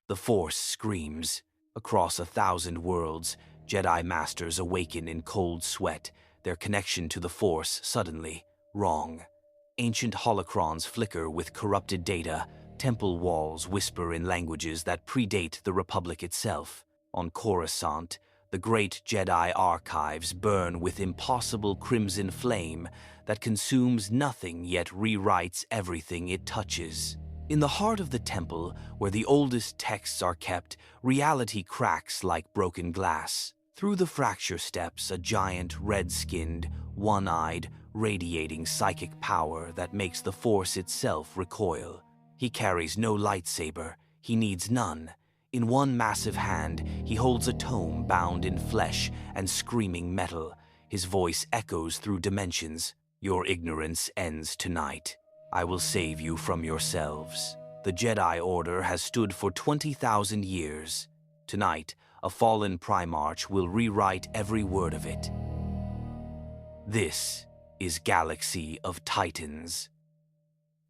The Force screams. Across 1,000 worlds, Jedi Masters awaken in cold sweat, their connection to the Force suddenly wrong. Ancient holocrons flicker with corrupted data, temple walls whisper in languages that predate the Republic itself. On Coruscant, the great Jedi Archives burn with impossible crimson flame that consumes nothing yet rewrites everything it touches. In the heart of the temple, where the oldest texts are kept, reality cracks like broken glass. Through the fracture steps a giant, red-skinned, one-eyed, radiating psychic power that makes the Force itself recoil. He carries no lightsaber, he needs none. In one massive hand, he holds a tome bound in flesh and screaming metal. His voice echoes through dimensions. Your ignorance ends tonight. I will save you from yourselves. The Jedi Order has stood for 20,000 years. Tonight, a fallen Primarch will rewrite every word of it. This is Galaxy of Titans.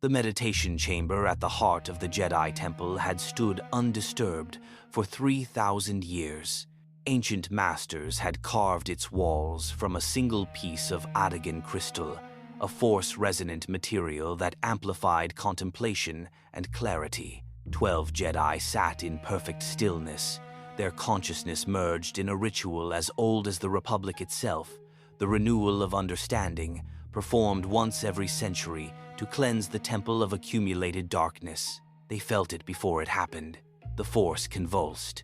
The meditation chamber at the heart of the Jedi Temple had stood undisturbed for 3,000 years. Ancient masters had carved its walls from a single piece of Adagan crystal, a Force-resonant material that amplified contemplation and clarity. 12 Jedi sat in perfect stillness, their consciousness merged in a ritual as old as the Republic itself, the renewal of understanding, performed once every century to cleanse the temple of accumulated darkness. They felt it before it happened. The Force convulsed.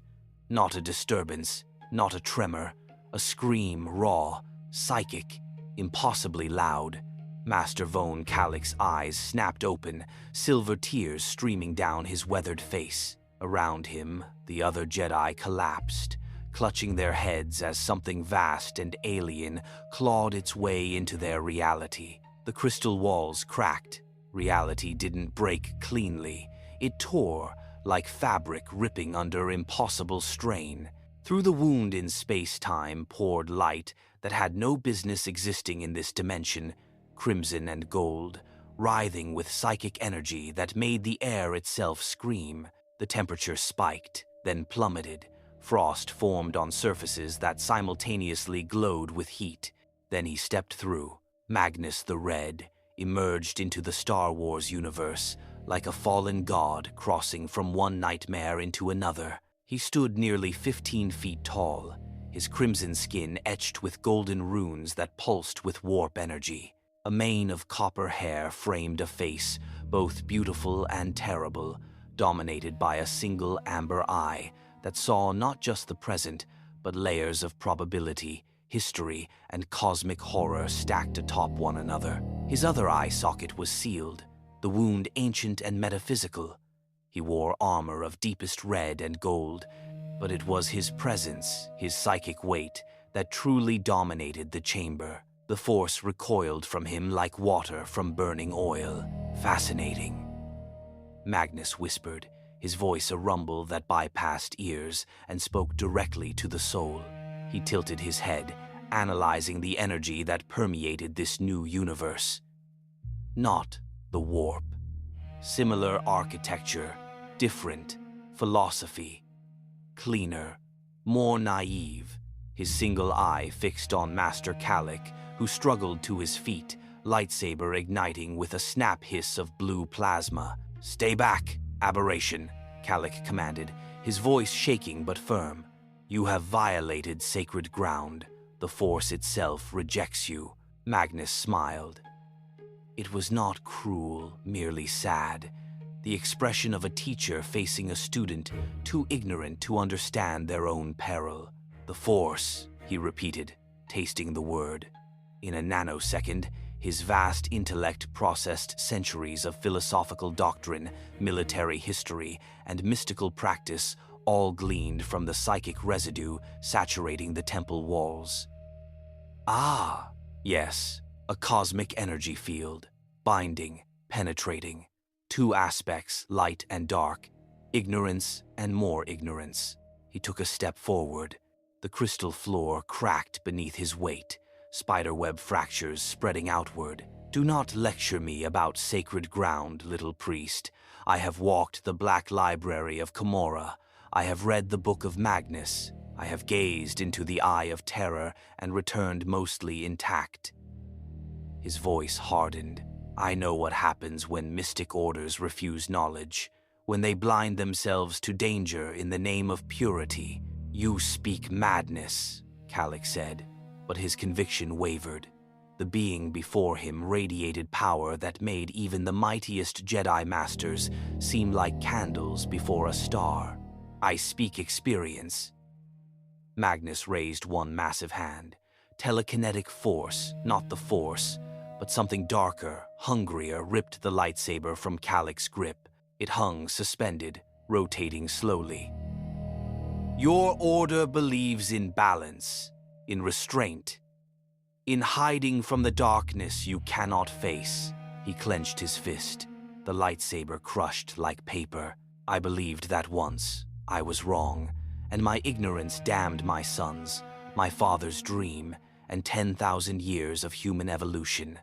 Not a disturbance, not a tremor, a scream raw, psychic, impossibly loud. Master Von Kalik's eyes snapped open, silver tears streaming down his weathered face. Around him, the other Jedi collapsed, clutching their heads as something vast and alien clawed its way into their reality. The crystal walls cracked. Reality didn't break cleanly. It tore, like fabric ripping under impossible strain. Through the wound in space-time poured light that had no business existing in this dimension, crimson and gold, writhing with psychic energy that made the air itself scream. The temperature spiked, then plummeted. Frost formed on surfaces that simultaneously glowed with heat. Then he stepped through. Magnus the Red emerged into the Star Wars universe, like a fallen god crossing from one nightmare into another. He stood nearly 15 feet tall, his crimson skin etched with golden runes that pulsed with warp energy. A mane of copper hair framed a face, both beautiful and terrible, dominated by a single amber eye that saw not just the present, but layers of probability, history, and cosmic horror stacked atop one another. His other eye socket was sealed, the wound ancient and metaphysical. He wore armor of deepest red and gold, but it was his presence, his psychic weight, that truly dominated the chamber. The Force recoiled from him like water from burning oil. Fascinating. Magnus whispered, his voice a rumble that bypassed ears and spoke directly to the soul. He tilted his head, analyzing the energy that permeated this new universe. Not the warp. Similar architecture, different philosophy. Cleaner, more naive, his single eye fixed on Master Kalik, who struggled to his feet, lightsaber igniting with a snap hiss of blue plasma. "Stay back, aberration," Kalik commanded, his voice shaking but firm. "You have violated sacred ground. The Force itself rejects you." Magnus smiled. It was not cruel, merely sad. The expression of a teacher facing a student too ignorant to understand their own peril. "The Force," he repeated, tasting the word. In a nanosecond, his vast intellect processed centuries of philosophical doctrine, military history, and mystical practice, all gleaned from the psychic residue saturating the temple walls. Ah, yes, a cosmic energy field, binding, penetrating. Two aspects, light and dark, ignorance and more ignorance. He took a step forward. The crystal floor cracked beneath his weight, spiderweb fractures spreading outward. "Do not lecture me about sacred ground, little priest. I have walked the Black Library of Camorra. I have read the Book of Magnus. I have gazed into the Eye of Terror and returned mostly intact." His voice hardened. "I know what happens when mystic orders refuse knowledge, when they blind themselves to danger in the name of purity." "You speak madness," Calic said, but his conviction wavered. The being before him radiated power that made even the mightiest Jedi Masters seem like candles before a star. "I speak experience." Magnus raised one massive hand. Telekinetic force, not the Force, but something darker, hungrier, ripped the lightsaber from Calic's grip. It hung suspended, rotating slowly. "Your order believes in balance, in restraint, in hiding from the darkness you cannot face." He clenched his fist, the lightsaber crushed like paper. "I believed that once. I was wrong, and my ignorance damned my sons, my father's dream, and 10,000 years of human evolution."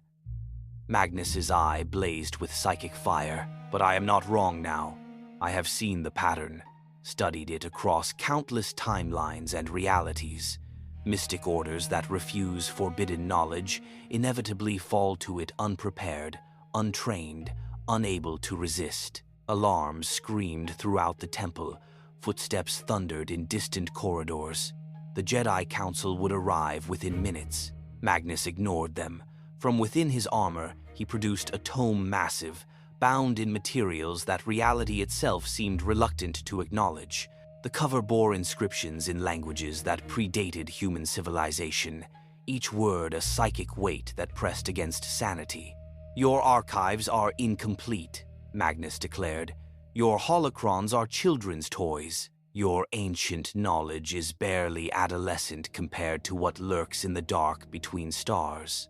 Magnus's eye blazed with psychic fire. "But I am not wrong now. I have seen the pattern, studied it across countless timelines and realities. Mystic orders that refuse forbidden knowledge inevitably fall to it unprepared, untrained, unable to resist." Alarms screamed throughout the temple. Footsteps thundered in distant corridors. The Jedi Council would arrive within minutes. Magnus ignored them. From within his armor, he produced a tome massive, bound in materials that reality itself seemed reluctant to acknowledge. The cover bore inscriptions in languages that predated human civilization, each word a psychic weight that pressed against sanity. "Your archives are incomplete," Magnus declared. "Your holocrons are children's toys. Your ancient knowledge is barely adolescent compared to what lurks in the dark between stars."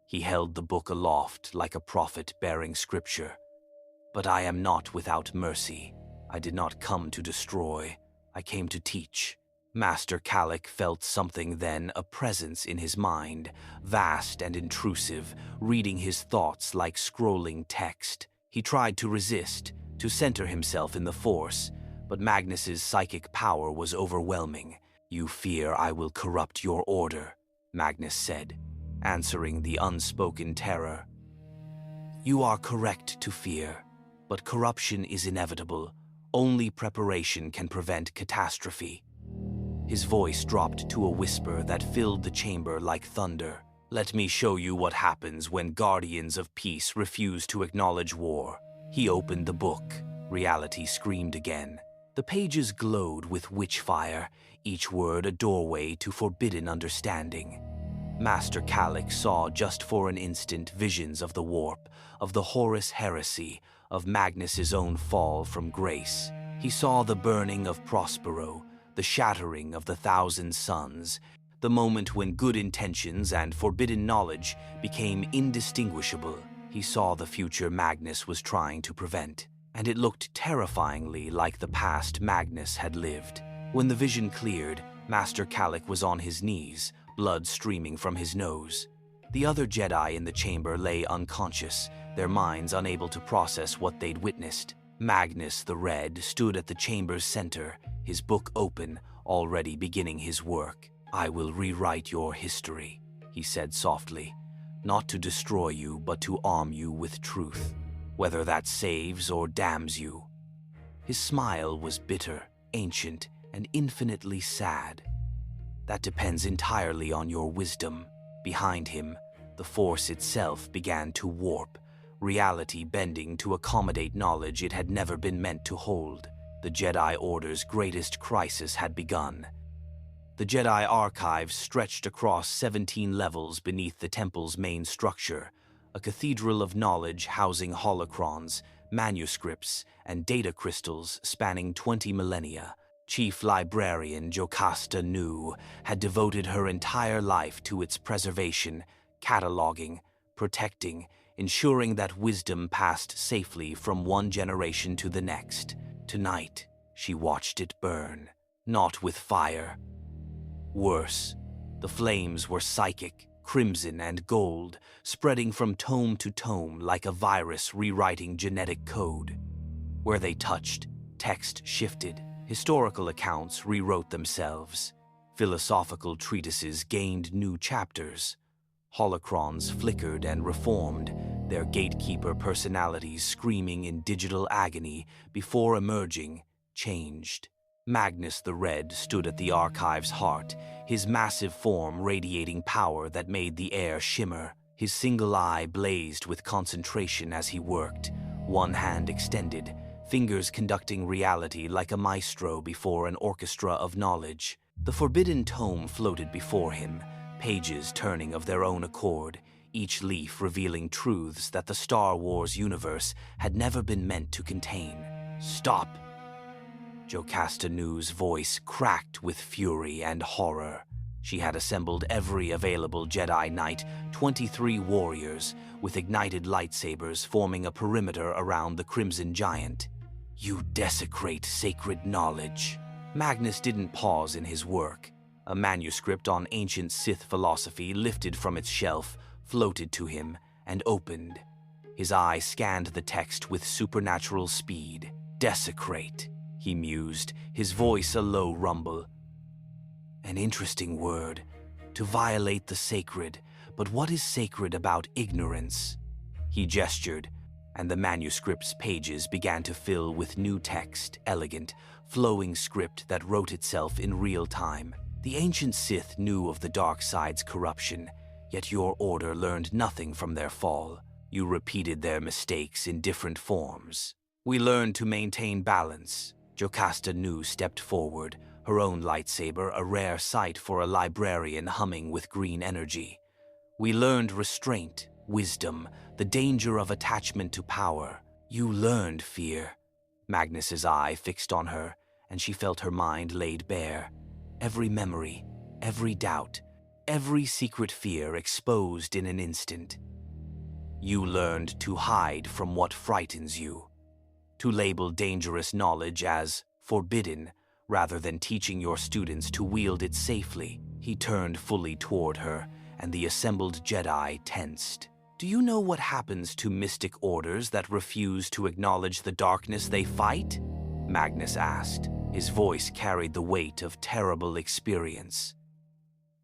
He held the book aloft like a prophet bearing scripture. "But I am not without mercy. I did not come to destroy. I came to teach." Master Calic felt something then, a presence in his mind, vast and intrusive, reading his thoughts like scrolling text. He tried to resist, to center himself in the Force, but Magnus's psychic power was overwhelming. "You fear I will corrupt your order," Magnus said, answering the unspoken terror. "You are correct to fear, but corruption is inevitable. Only preparation can prevent catastrophe." His voice dropped to a whisper that filled the chamber like thunder. "Let me show you what happens when guardians of peace refuse to acknowledge war." He opened the book. Reality screamed again. The pages glowed with witch fire, each word a doorway to forbidden understanding. Master Calic saw just for an instant visions of the warp, of the Horus heresy, of Magnus's own fall from grace. He saw the burning of Prospero, the shattering of the 1,000 suns, the moment when good intentions and forbidden knowledge became indistinguishable. He saw the future Magnus was trying to prevent, and it looked terrifyingly like the past Magnus had lived. When the vision cleared, Master Calic was on his knees, blood streaming from his nose. The other Jedi in the chamber lay unconscious, their minds unable to process what they'd witnessed. Magnus the Red stood at the chamber's center, his book open, already beginning his work. "I will rewrite your history," he said softly, "not to destroy you, but to arm you with truth, whether that saves or damns you." His smile was bitter, ancient, and infinitely sad. "That depends entirely on your wisdom." Behind him, the Force itself began to warp, reality bending to accommodate knowledge it had never been meant to hold. The Jedi Order's greatest crisis had begun. The Jedi Archives stretched across 17 levels beneath the temple's main structure, a cathedral of knowledge housing holocrons, manuscripts, and data crystals spanning 20 millennia. Chief Librarian Jocasta Nu had devoted her entire life to its preservation, cataloging, protecting, ensuring that wisdom passed safely from one generation to the next. Tonight, she watched it burn, not with fire. Worse, the flames were psychic, crimson and gold, spreading from tome to tome like a virus rewriting genetic code. Where they touched, text shifted, Historical accounts rewrote themselves. Philosophical treatises gained new chapters. Holocrons flickered and reformed, their gatekeeper personalities screaming in digital agony before emerging, changed. Magnus the Red stood at the Archives' heart, his massive form radiating power that made the air shimmer. His single eye blazed with concentration as he worked, one hand extended, fingers conducting reality like a maestro before an orchestra of knowledge. The forbidden tome floated before him, pages turning of their own accord, each leaf revealing truths that the Star Wars universe had never been meant to contain. "Stop!" Jocasta Nu's voice cracked with fury and horror. She had assembled every available Jedi Knight, 23 warriors, with ignited lightsabers forming a perimeter around the Crimson Giant. "You desecrate sacred knowledge." Magnus didn't pause in his work. A manuscript on ancient Sith philosophy lifted from its shelf, floated to him, and opened. His eye scanned the text with supernatural speed. "Desecrate," he mused, his voice a low rumble. "An interesting word. To violate the sacred. But what is sacred about ignorance?" He gestured, and the manuscript's pages began to fill with new text, elegant, flowing script that wrote itself in real time. "The ancient Sith knew of the dark side's corruption, yet your order learned nothing from their fall. You repeated their mistakes in different forms. We learned to maintain balance." Jocasta Nu stepped forward, her own lightsaber a rare sight for a librarian humming with green energy. "We learned restraint, wisdom, the danger of attachment to power. You learned fear." Magnus's eye fixed on her, and she felt her mind laid bare. Every memory, every doubt, every secret fear exposed in an instant. "You learned to hide from what frightens you, to label dangerous knowledge as forbidden, rather than teaching your students to wield it safely." He turned fully toward her, and the assembled Jedi tensed. "Do you know what happens to mystic orders that refuse to acknowledge the darkness they fight?" Magnus asked. His voice carried the weight of terrible experience.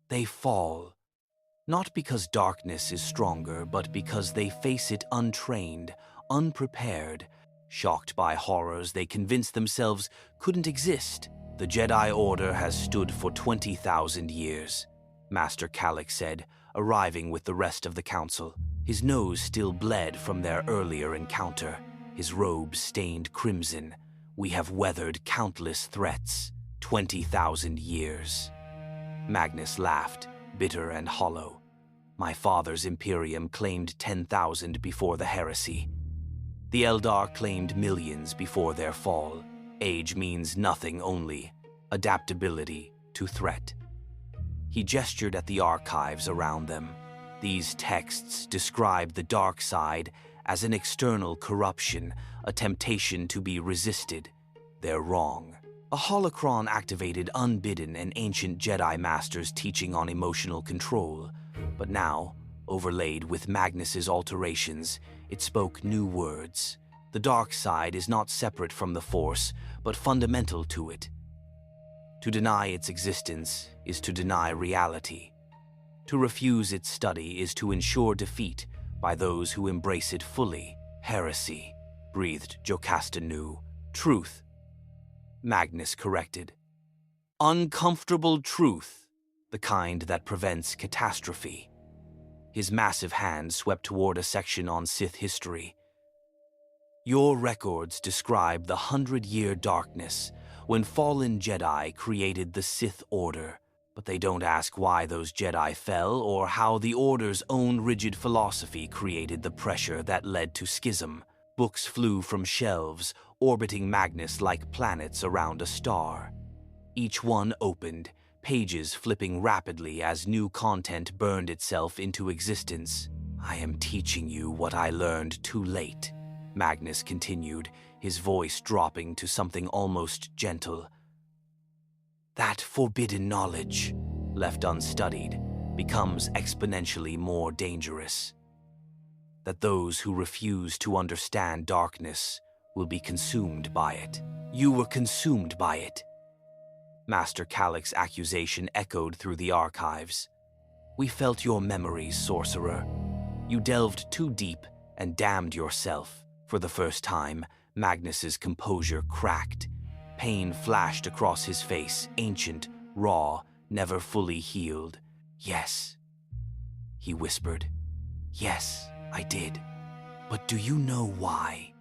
"They fall. Not because darkness is stronger, but because they face it untrained, unprepared. Shocked by horrors they convinced themselves couldn't exist." "The Jedi Order has stood for 20,000 years, Master Kalik said, arriving with the rest of the council. His nose still bled from their earlier encounter, his robes stained crimson. "We have weathered countless threats. 20,000 years." Magnus laughed, bitter and hollow. "My father's Imperium claimed 10,000 before the heresy. The Eldar claimed millions before their fall. Age means nothing, only adaptability to threat." He gestured at the archives around them. These texts describe the dark side as an external corruption, a temptation to be resisted. They're wrong. A holocron activated unbidden an ancient Jedi Master's teaching on emotional control, but now, overlaid with Magnus's alterations, it spoke new words. The dark side is not separate from the Force, but fundamental to it. To deny its existence is to deny reality. To refuse its study is to ensure defeat by those who embrace it fully. "Heresy," breathed Jocasta Nu. "Truth," Magnus corrected. "Uncomfortable truth, the kind that prevents catastrophe." His massive hand swept toward a section on Sith history. "Your records describe the 100-year darkness when fallen Jedi created the Sith Order, but they don't ask why those Jedi fell or how the Order's own rigid philosophy created the pressure that led to schism. Books flew from shelves, orbiting Magnus like planets around a star. Each one opened, pages flipping rapidly as new content burned itself into existence. "I am teaching you what I learned too late," Magnus continued, his voice dropping to something almost gentle. "That forbidden knowledge, left unstudied, becomes exponentially more dangerous. That those who refuse to understand darkness will be consumed by it. You were consumed by it. Master Calic's accusation echoed through the archives. We felt your memories, sorcerer. You delved too deep and damned yourself. For the first time, Magnus's composure cracked. Pain flashed across his face, ancient, raw, never fully healed. Yes, he whispered. Yes, I did. But do you know why?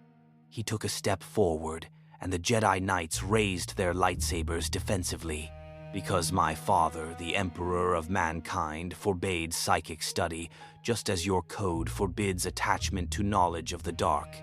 He took a step forward, and the Jedi Knights raised their lightsabers defensively. Because my father, the Emperor of mankind, forbade psychic study, just as your code forbids attachment to knowledge of the dark.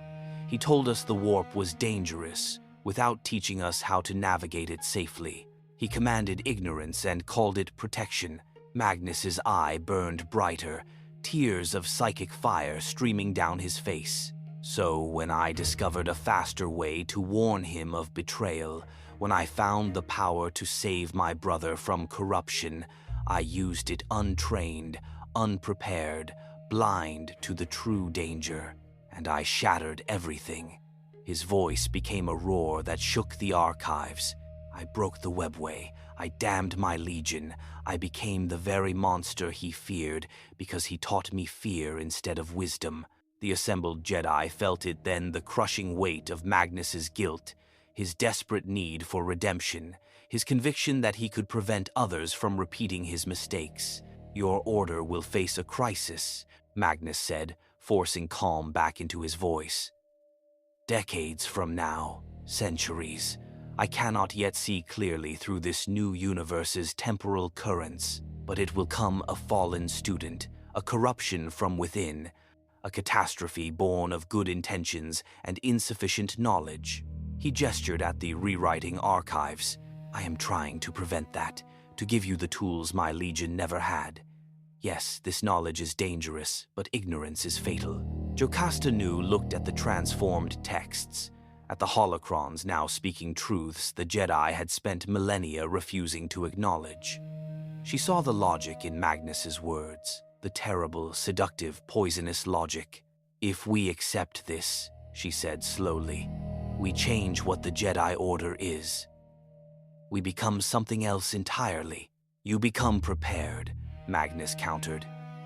He told us the warp was dangerous, without teaching us how to navigate it safely. He commanded ignorance and called it protection. Magnus's eye burned brighter, tears of psychic fire streaming down his face. So when I discovered a faster way to warn him of betrayal, when I found the power to save my brother from corruption, I used it untrained, unprepared, blind to the true danger, and I shattered everything. His voice became a roar that shook the archives. I broke the webway. I damned my legion. I became the very monster he feared because he taught me fear instead of wisdom. The assembled Jedi felt it then, the crushing weight of Magnus's guilt, his desperate need for redemption, his conviction that he could prevent others from repeating his mistakes. Your order will face a crisis, Magnus said, forcing calm back into his voice. Decades from now, centuries. I cannot yet see clearly through this new universe's temporal currents, but it will come a fallen student, a corruption from within, a catastrophe born of good intentions and insufficient knowledge. He gestured at the rewriting archives. I am trying to prevent that, to give you the tools my legion never had. Yes, this knowledge is dangerous, but ignorance is fatal. Jocasta Nu looked at the transformed texts, at the holocrons now speaking truths the Jedi had spent millennia refusing to acknowledge. She saw the logic in Magnus's words, the terrible, seductive, poisonous logic. If we accept this, she said slowly, we change what the Jedi Order is. We become something else entirely. You become prepared, Magnus countered.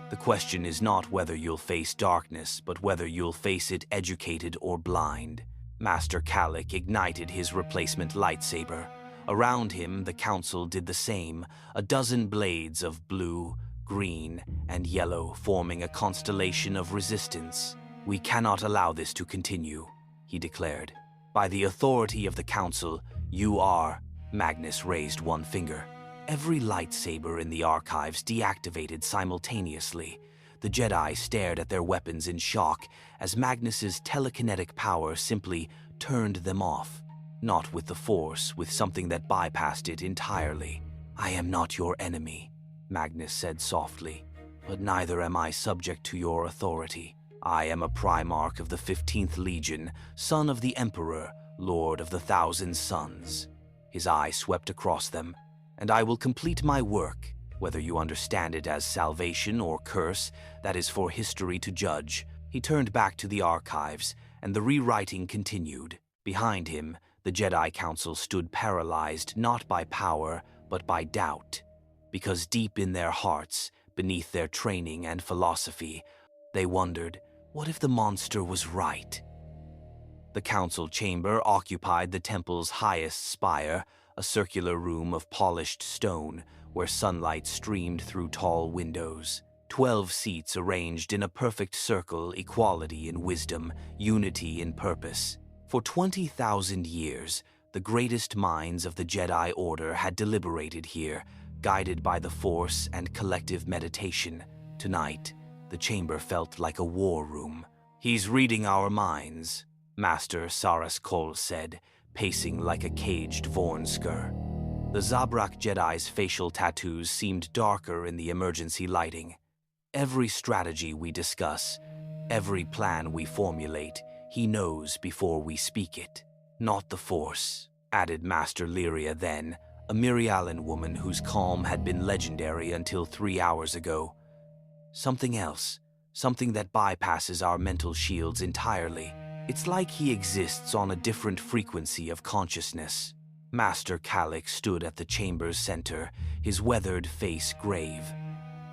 The question is not whether you'll face darkness, but whether you'll face it educated or blind. Master Calic ignited his replacement lightsaber. Around him, the Council did the same, a dozen blades of blue, green, and yellow forming a constellation of resistance. We cannot allow this to continue, he declared. By the authority of the Council, you are... Magnus raised one finger. Every lightsaber in the archives deactivated simultaneously. The Jedi stared at their weapons in shock as Magnus's telekinetic power simply turned them off. Not with the Force, with something that bypassed it entirely. I am not your enemy, Magnus said softly, but neither am I subject to your authority. I am a Primarch of the 15th Legion, son of the Emperor, Lord of the Thousand Suns. His eye swept across them. And I will complete my work, whether you understand it as salvation or curse, that is for history to judge. He turned back to the archives, and the rewriting continued. Behind him, the Jedi Council stood paralyzed not by power, but by doubt. Because deep in their hearts, beneath their training and philosophy, they wondered, what if the monster was right? The council chamber occupied the temple's highest spire, a circular room of polished stone where sunlight streamed through tall windows. 12 seats arranged in a perfect circle, equality in wisdom, unity in purpose. For 20,000 years, the greatest minds of the Jedi Order had deliberated here, guided by the Force and collective meditation. Tonight, the chamber felt like a war room. He's reading our minds, Master Saras Kol said, pacing like a caged Vornsker. The Zabrak Jedi's facial tattoos seemed darker in the emergency lighting. Every strategy we discuss, every plan we formulate, he knows before we speak it. Not the Force, added Master Lyria then, a Mirialan woman whose calm had been legendary until 3 hours ago. Something else, something that bypasses our mental shields entirely. It's like he exists on a different frequency of consciousness. Master Calic stood at the chamber's center, his weathered face grave.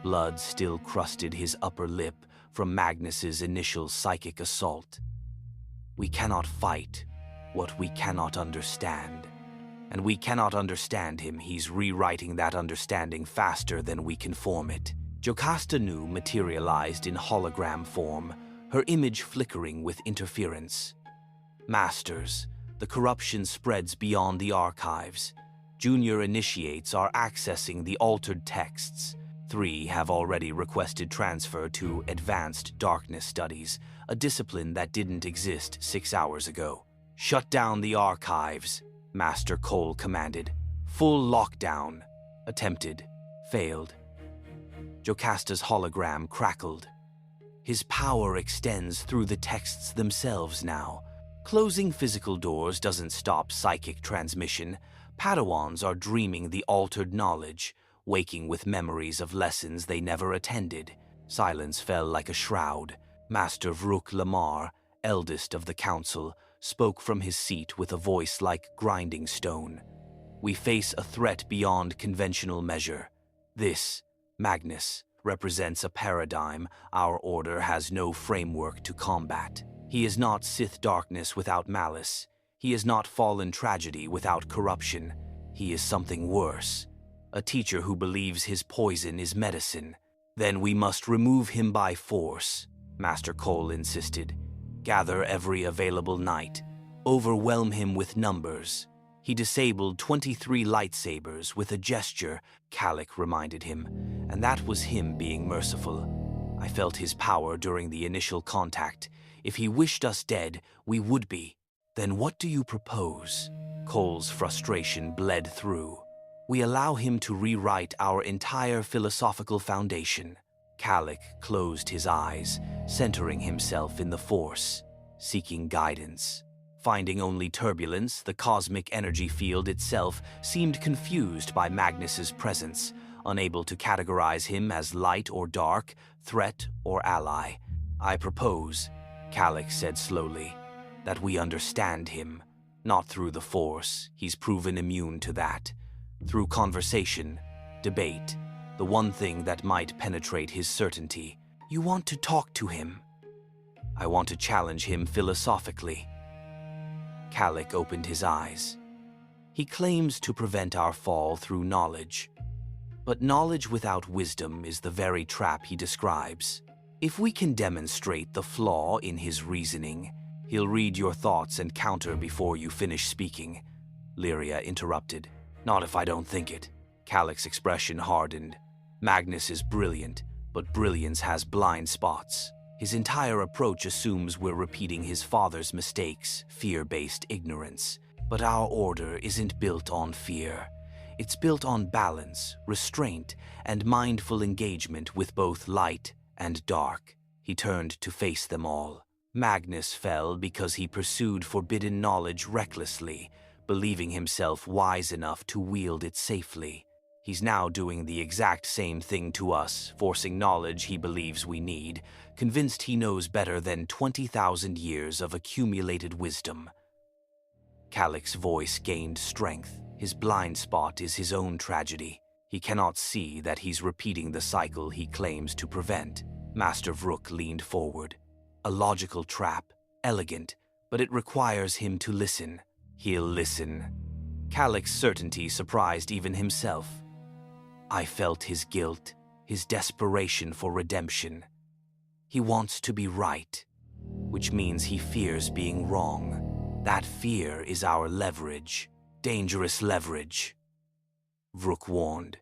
Blood still crusted his upper lip from Magnus's initial psychic assault. We cannot fight what we cannot understand. And we cannot understand him. He's rewriting that understanding faster than we can form it. Jocasta Nu materialized in hologram form, her image flickering with interference. Masters, the corruption spreads beyond the archives. Junior initiates are accessing the altered texts. 3 have already requested transfer to Advanced Darkness Studies, a discipline that didn't exist 6 hours ago. Shut down the archives, Master Cole commanded. Full lockdown. Attempted. Failed. Jocasta's hologram crackled. His power extends through the texts themselves now. Closing physical doors doesn't stop psychic transmission. Padawans are dreaming the altered knowledge, waking with memories of lessons they never attended. Silence fell like a shroud. Master Vrook Lamar, eldest of the council, spoke from his seat with a voice like grinding stone. We face a threat beyond conventional measure. This, Magnus, represents a paradigm our order has no framework to combat. He is not Sith darkness without malice. He is not fallen tragedy without corruption. He is something worse. A teacher who believes his poison is medicine. Then we must remove him by force, Master Cole insisted. Gather every available knight. Overwhelm him with numbers. He disabled 23 lightsabers with a gesture, Calic reminded him, and that was him being merciful. I felt his power during the initial contact. If he wished us dead, we would be. Then what do you propose? Cole's frustration bled through. We allow him to rewrite our entire philosophical foundation. Calic closed his eyes, centering himself in the Force, seeking guidance. Finding only turbulence, the cosmic energy field itself seemed confused by Magnus's presence, unable to categorize him as light or dark, threat or ally. I propose, Calic said slowly, that we understand him. Not through the Force, he's proven immune to that. Through conversation, debate, the one thing that might penetrate his certainty. You want to talk to him. I want to challenge him philosophically. Calic opened his eyes. He claims to prevent our fall through knowledge. But knowledge without wisdom is the very trap he describes. If we can demonstrate the flaw in his reasoning, he'll read your thoughts and counter before you finish speaking. Lyria interrupted. Not if I don't think it. Calic's expression hardened. Magnus is brilliant, but brilliance has blind spots. His entire approach assumes we're repeating his father's mistakes, fear-based ignorance. But our order isn't built on fear. It's built on balance, restraint, and mindful engagement with both light and dark. He turned to face them all. Magnus fell because he pursued forbidden knowledge recklessly, believing himself wise enough to wield it safely. He's now doing the exact same thing to us, forcing knowledge he believes we need, convinced he knows better than 20,000 years of accumulated wisdom. Calic's voice gained strength. His blind spot is his own tragedy. He cannot see that he's repeating the cycle he claims to prevent. Master Vrook leaned forward. A logical trap, elegant, but it requires him to listen. He'll listen. Calic's certainty surprised even himself. I felt his guilt, his desperation for redemption. He wants to be right, which means he fears being wrong. That fear is our leverage, dangerous leverage. Vrook warned.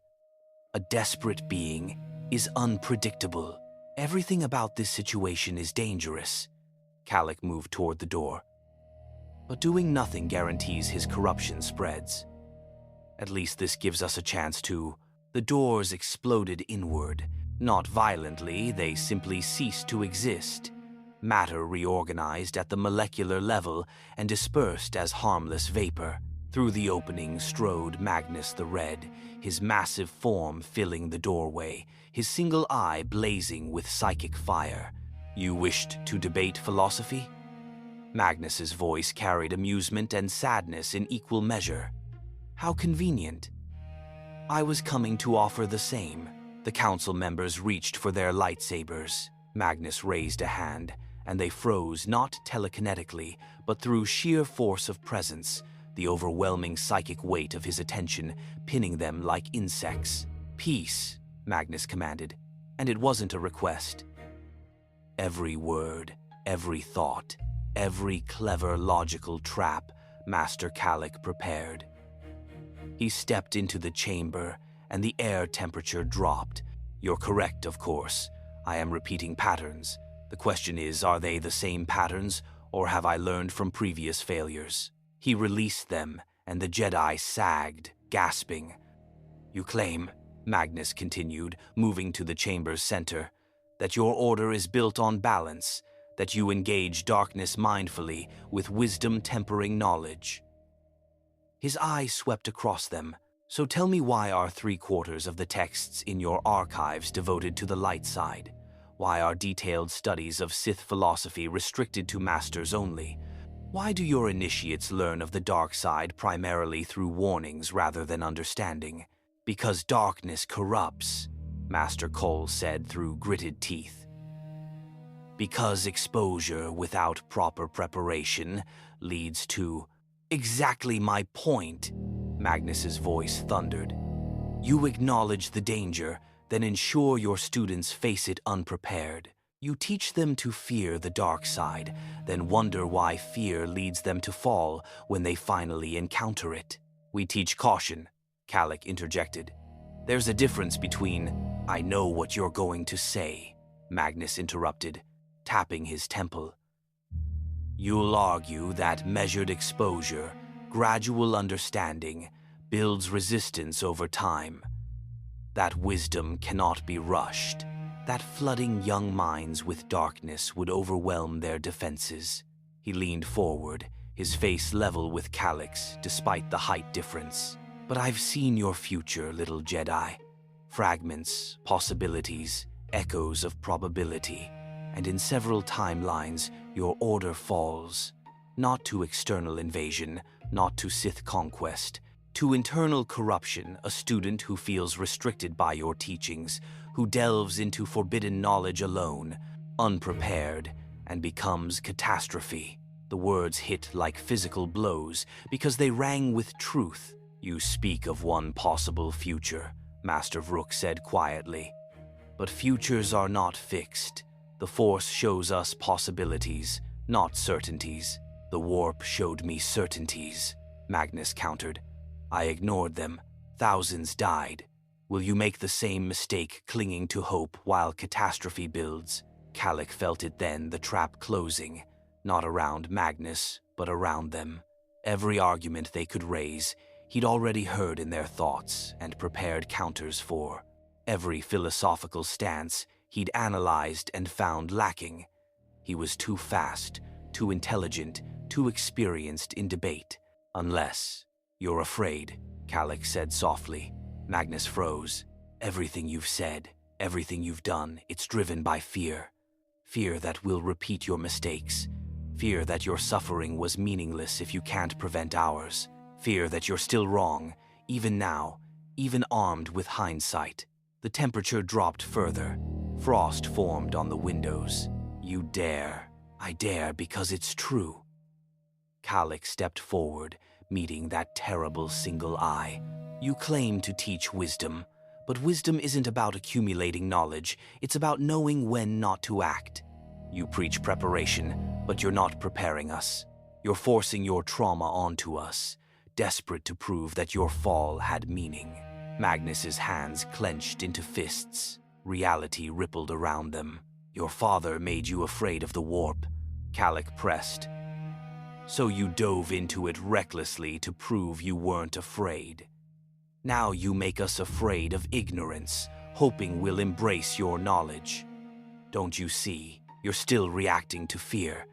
A desperate being is unpredictable. Everything about this situation is dangerous. Calic moved toward the door. But doing nothing guarantees his corruption spreads. At least this gives us a chance to. The doors exploded inward. Not violently, they simply ceased to exist. Matter reorganized at the molecular level and dispersed as harmless vapor. Through the opening strode Magnus the Red, his massive form filling the doorway, his single eye blazing with psychic fire. You wished to debate philosophy? Magnus's voice carried amusement and sadness in equal measure. How convenient. I was coming to offer the same. The council members reached for their lightsabers. Magnus raised a hand, and they froze not telekinetically, but through sheer force of presence, the overwhelming psychic weight of his attention pinning them like insects. Peace, Magnus commanded, and it wasn't a request. Every word, every thought, every clever logical trap Master Kallik prepared. He stepped into the chamber, and the air temperature dropped. You're correct, of course. I am repeating patterns. The question is, are they the same patterns, or have I learned from previous failures? He released them, and the Jedi sagged, gasping. You claim, Magnus continued, moving to the chamber's center, that your order is built on balance, that you engage darkness mindfully with wisdom tempering knowledge. His eye swept across them. So tell me, why are 3/4 of the texts in your archives devoted to the light side? Why are detailed studies of Sith philosophy restricted to masters only? Why do your initiates learn of the dark side primarily through warnings rather than understanding? Because darkness corrupts, Master Cole said through gritted teeth. Because exposure without proper preparation leads to... Exactly my point, Magnus's voice thundered. You acknowledge the danger, then ensure your students face it unprepared. You teach them to fear the dark side, then wonder why fear leads them to fall when they finally encounter it. We teach caution, Kallik interjected. There's a difference between, I know what you're going to say, Magnus interrupted, tapping his temple. You'll argue that measured exposure, gradual understanding, builds resistance over time. That wisdom cannot be rushed. That flooding young minds with darkness would overwhelm their defenses. He leaned forward, his face level with Kallik's, despite the height difference. But I've seen your future, little Jedi. Fragments, possibilities, echoes of probability. And in several timelines, your order falls. Not to external invasion, not to Sith conquest. To internal corruption, a student who feels restricted by your teachings, who delves into forbidden knowledge alone, unprepared, and becomes catastrophe. The words hit like physical blows because they rang with truth. You speak of one possible future, Master Vrook said quietly. But futures are not fixed. The Force shows us possibilities, not certainties. The warp showed me certainties, Magnus countered. I ignored them. Thousands died. Will you make the same mistake clinging to hope while catastrophe builds? Kallik felt it then, the trap closing, not around Magnus, but around them. Every argument they could raise, he'd already heard in their thoughts and prepared counters for. Every philosophical stance he'd analyzed and found lacking. He was too fast, too intelligent, too experienced in debate. Unless you're afraid, Kallik said softly. Magnus froze. Everything you've said, everything you've done, it's driven by fear. Fear that we'll repeat your mistakes. Fear that your suffering was meaningless if you can't prevent ours. Fear that you're still wrong, even now, even armed with hindsight. The temperature dropped further. Frost formed on the windows. You dare. I dare because it's true. Kallik stepped forward, meeting that terrible single eye. You claim to teach wisdom, but wisdom isn't about accumulating knowledge. It's about knowing when not to act. You preach preparation, but you're not preparing us. You're forcing your trauma onto us, desperate to prove that your fall had meaning. Magnus's hands clenched into fists. Reality rippled around them. Your father made you afraid of the warp, Kallik pressed. So you dove into it recklessly to prove you weren't afraid. Now you make us afraid of ignorance, hoping we'll embrace your knowledge. Don't you see? You're still reacting to fear,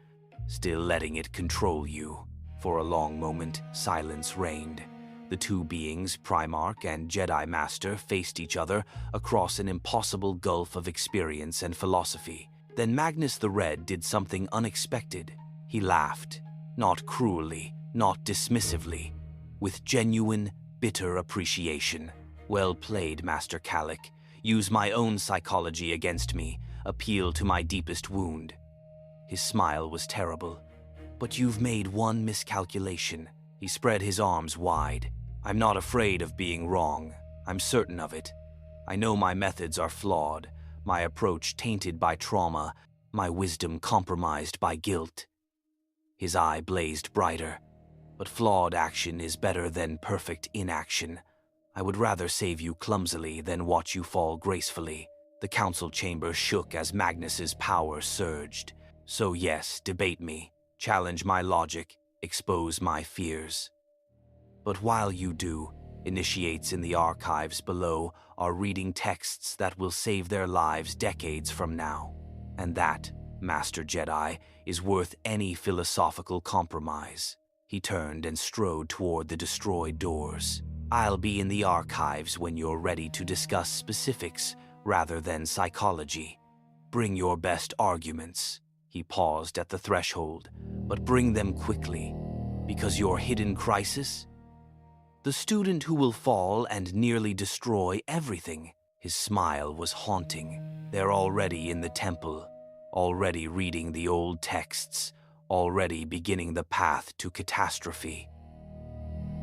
still letting it control you. For a long moment, silence reigned. The two beings, Primarch and Jedi Master, faced each other across an impossible gulf of experience and philosophy. Then Magnus the Red did something unexpected. He laughed, not cruelly, not dismissively, with genuine, bitter appreciation. Well played, Master Calic. Use my own psychology against me, appeal to my deepest wound. His smile was terrible. But you've made one miscalculation. He spread his arms wide. I'm not afraid of being wrong. I'm certain of it. I know my methods are flawed, my approach tainted by trauma, my wisdom compromised by guilt. His eye blazed brighter. But flawed action is better than perfect inaction. I would rather save you clumsily than watch you fall gracefully. The council chamber shook as Magnus's power surged. So yes, debate me, challenge my logic, expose my fears. But while you do, initiates in the archives below are reading texts that will save their lives decades from now. And that, Master Jedi, is worth any philosophical compromise. He turned and strode toward the destroyed doors. I'll be in the archives when you're ready to discuss specifics rather than psychology. Bring your best arguments. He paused at the threshold, but bring them quickly, because your hidden crisis? The student who will fall and nearly destroy everything. His smile was haunting. They're already in the temple, already reading the old texts, already beginning the path to catastrophe.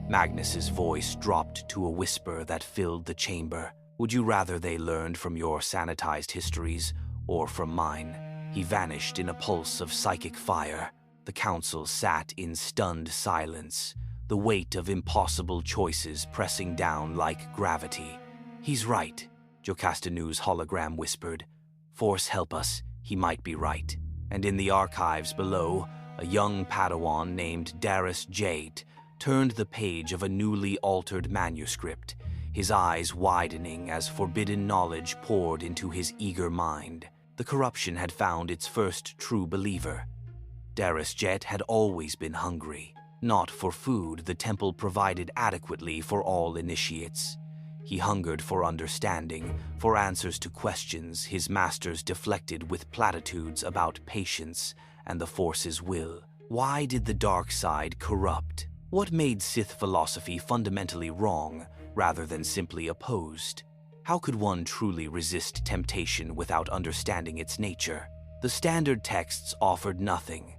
Magnus's voice dropped to a whisper that filled the chamber. Would you rather they learned from your sanitized histories or from mine? He vanished in a pulse of psychic fire. The council sat in stunned silence, the weight of impossible choices pressing down like gravity. He's right, Jocastanu's hologram whispered. Force help us, he might be right. And in the archives below, a young Padawan named Darius Jade turned the page of a newly altered manuscript, his eyes widening as forbidden knowledge poured into his eager mind. The corruption had found its first true believer. Darius Jade had always been hungry. Not for food the temple provided adequately for all initiates. He hungered for understanding, for answers to questions his masters deflected with platitudes about patience and the Force's will. Why did the dark side corrupt? What made Sith philosophy fundamentally wrong rather than simply opposed? How could one truly resist temptation without understanding its nature? The standard texts offered nothing.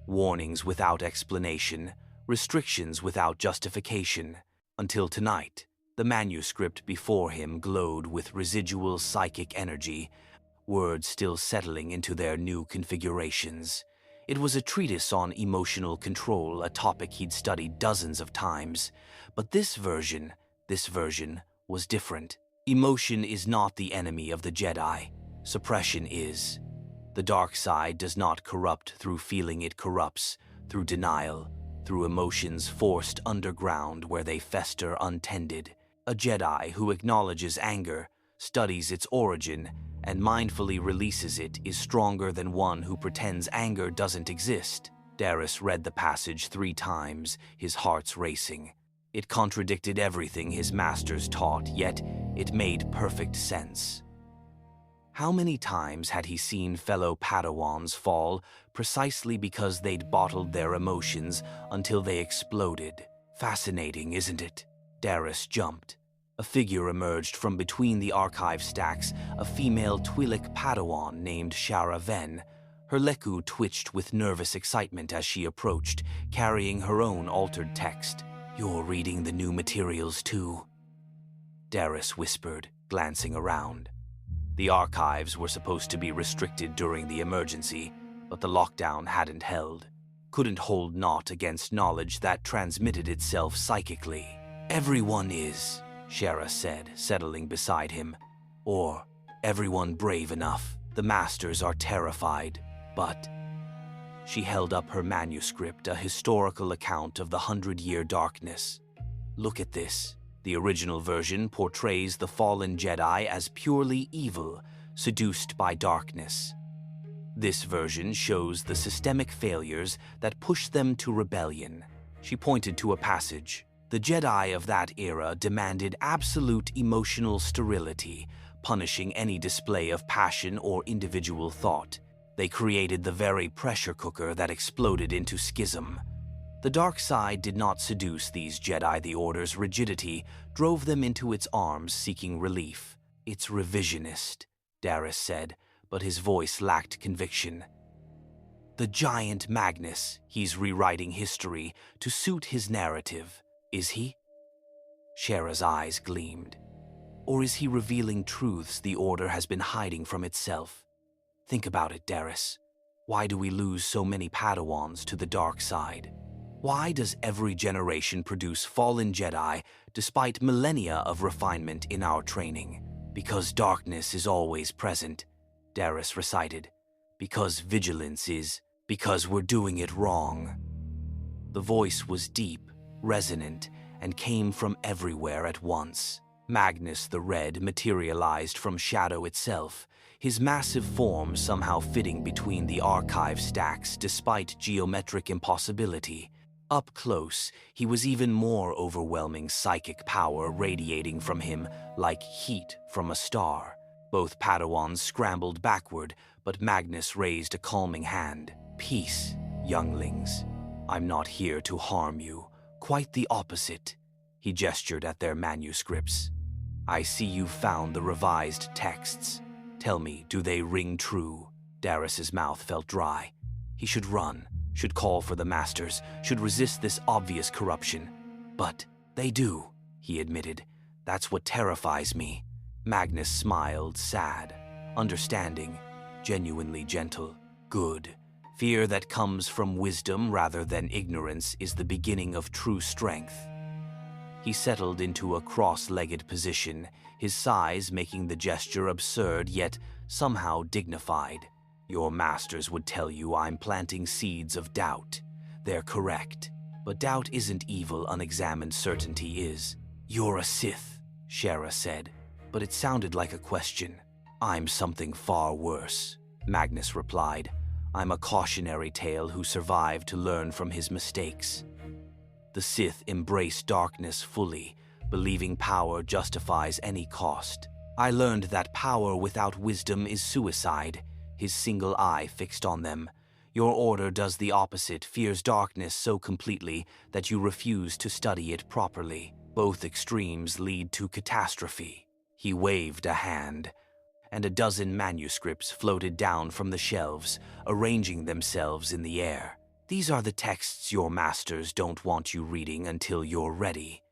Warnings without explanation, restrictions without justification. Until tonight, the manuscript before him glowed with residual psychic energy, words still settling into their new configurations. It was a treatise on emotional control, a topic he'd studied dozens of times. But this version was different. Emotion is not the enemy of the Jedi. Suppression is. The dark side does not corrupt through feeling, it corrupts through denial, through emotions forced underground where they fester untended. A Jedi who acknowledges anger, studies its origin, and mindfully releases it is stronger than one who pretends anger doesn't exist. Darius read the passage 3 times, his heart's racing. It contradicted everything his masters taught, yet it made perfect sense. How many times had he seen fellow Padawans fall precisely because they'd bottled their emotions until they exploded? Fascinating, isn't it? Darius jumped. A figure emerged from between the archive stacks, a female Twi'lek Padawan named Shara Ven. Her leku twitched with nervous excitement as she approached, carrying her own altered text. "You're reading the new materials too?" Darius whispered, glancing around. The archives were supposed to be restricted during the emergency, but the lockdown hadn't held. Couldn't hold naught against knowledge that transmitted itself psychically. "Everyone is," Shara said, settling beside him. "Or everyone brave enough. The masters are terrified, but..." She held up her manuscript, a historical account of the 100-year darkness. "Look at this. The original version portrays the fallen Jedi as purely evil, seduced by darkness. This version shows the systemic failures that pushed them to rebellion." She pointed to a passage. The Jedi of that era demanded absolute emotional sterility, punishing any display of passion or individual thought. They created the very pressure cooker that exploded into schism. The dark side did not seduce these Jedi. The Order's rigidity drove them into its arms seeking relief. "It's revisionist," Darius said, but his voice lacked conviction. "The giant Magnus, he's rewriting history to suit his narrative, is he?" Shara's eyes gleamed. "Or is he revealing truths the Order has been hiding from itself? Think about it, Darius. Why do we lose so many Padawans to the dark side? Why does every generation produce fallen Jedi despite millennia of refinement in our training? Because darkness is always present," Darius recited. "Because vigilance is, because we're doing it wrong." The voice was deep, resonant, and came from everywhere at once. Magnus the Red materialized from shadow itself, his massive form somehow fitting between the archive stacks despite geometric impossibility. Up close, he was even more overwhelming, psychic power radiating from him like heat from a star. Both Padawans scrambled backward, but Magnus raised a calming hand. "Peace, younglings. I'm not here to harm you. Quite the opposite." He gestured at their manuscripts. "I see you've found the revised texts. Tell me, do they ring true?" Darius's mouth felt dry. He should run, should call for the masters, should resist this obvious corruption. "But they do," he admitted. "That's what terrifies me." Magnus smiled, sad, understanding, genuinely gentle. "Good. Fear that comes from wisdom rather than ignorance is the beginning of true strength." He settled into a cross-legged position, his size making the gesture absurd yet somehow dignified. "Your masters would tell you I'm planting seeds of doubt. They're correct. But doubt isn't evil, unexamined certainty is." "You're a Sith," Shara said, but it sounded like a question. "I'm something far worse," Magnus replied. "I'm a cautionary tale who survived to learn from his mistakes." The Sith embrace darkness fully, believing power justifies any cost. "I learned that power without wisdom is suicide," his single eye fixed on them. "Your Order does the opposite, fears darkness so completely that you refuse to study it properly. Both extremes lead to catastrophe." He waved a hand, and a dozen manuscripts floated down from the shelves, arranging themselves in the air. "These are the texts your masters don't want you reading until you're ready.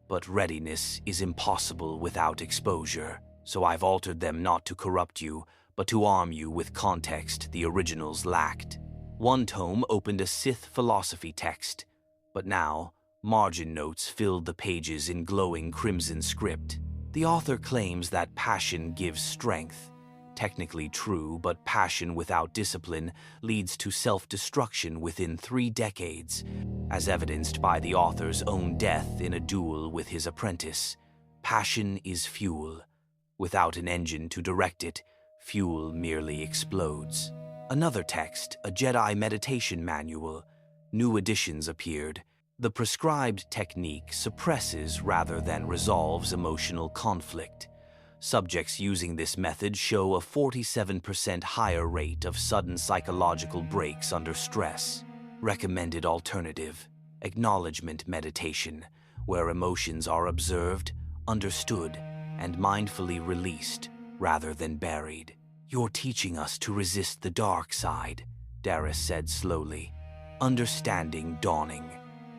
But readiness is impossible without exposure, so I've altered them not to corrupt you, but to arm you with context the originals lacked." One tome opened a Sith philosophy text, but now margin notes filled the pages in glowing crimson script. The author claims that passion gives strength. Technically true, but passion without discipline leads to self-destruction within 3 decades, as evidenced by the author's own death in a duel with his apprentice. Passion is fuel. Without an engine to direct it, fuel merely explodes. Another text, a Jedi meditation manual. New editions appeared. The prescribed technique suppresses rather than resolves emotional conflict. Subjects using this method show a 47% higher rate of sudden psychological breaks under stress. Recommended alternative, acknowledgement meditation, where emotions are observed, understood, and mindfully released rather than buried. "You're teaching us to resist the dark side," Darius said slowly. "Understanding dawning,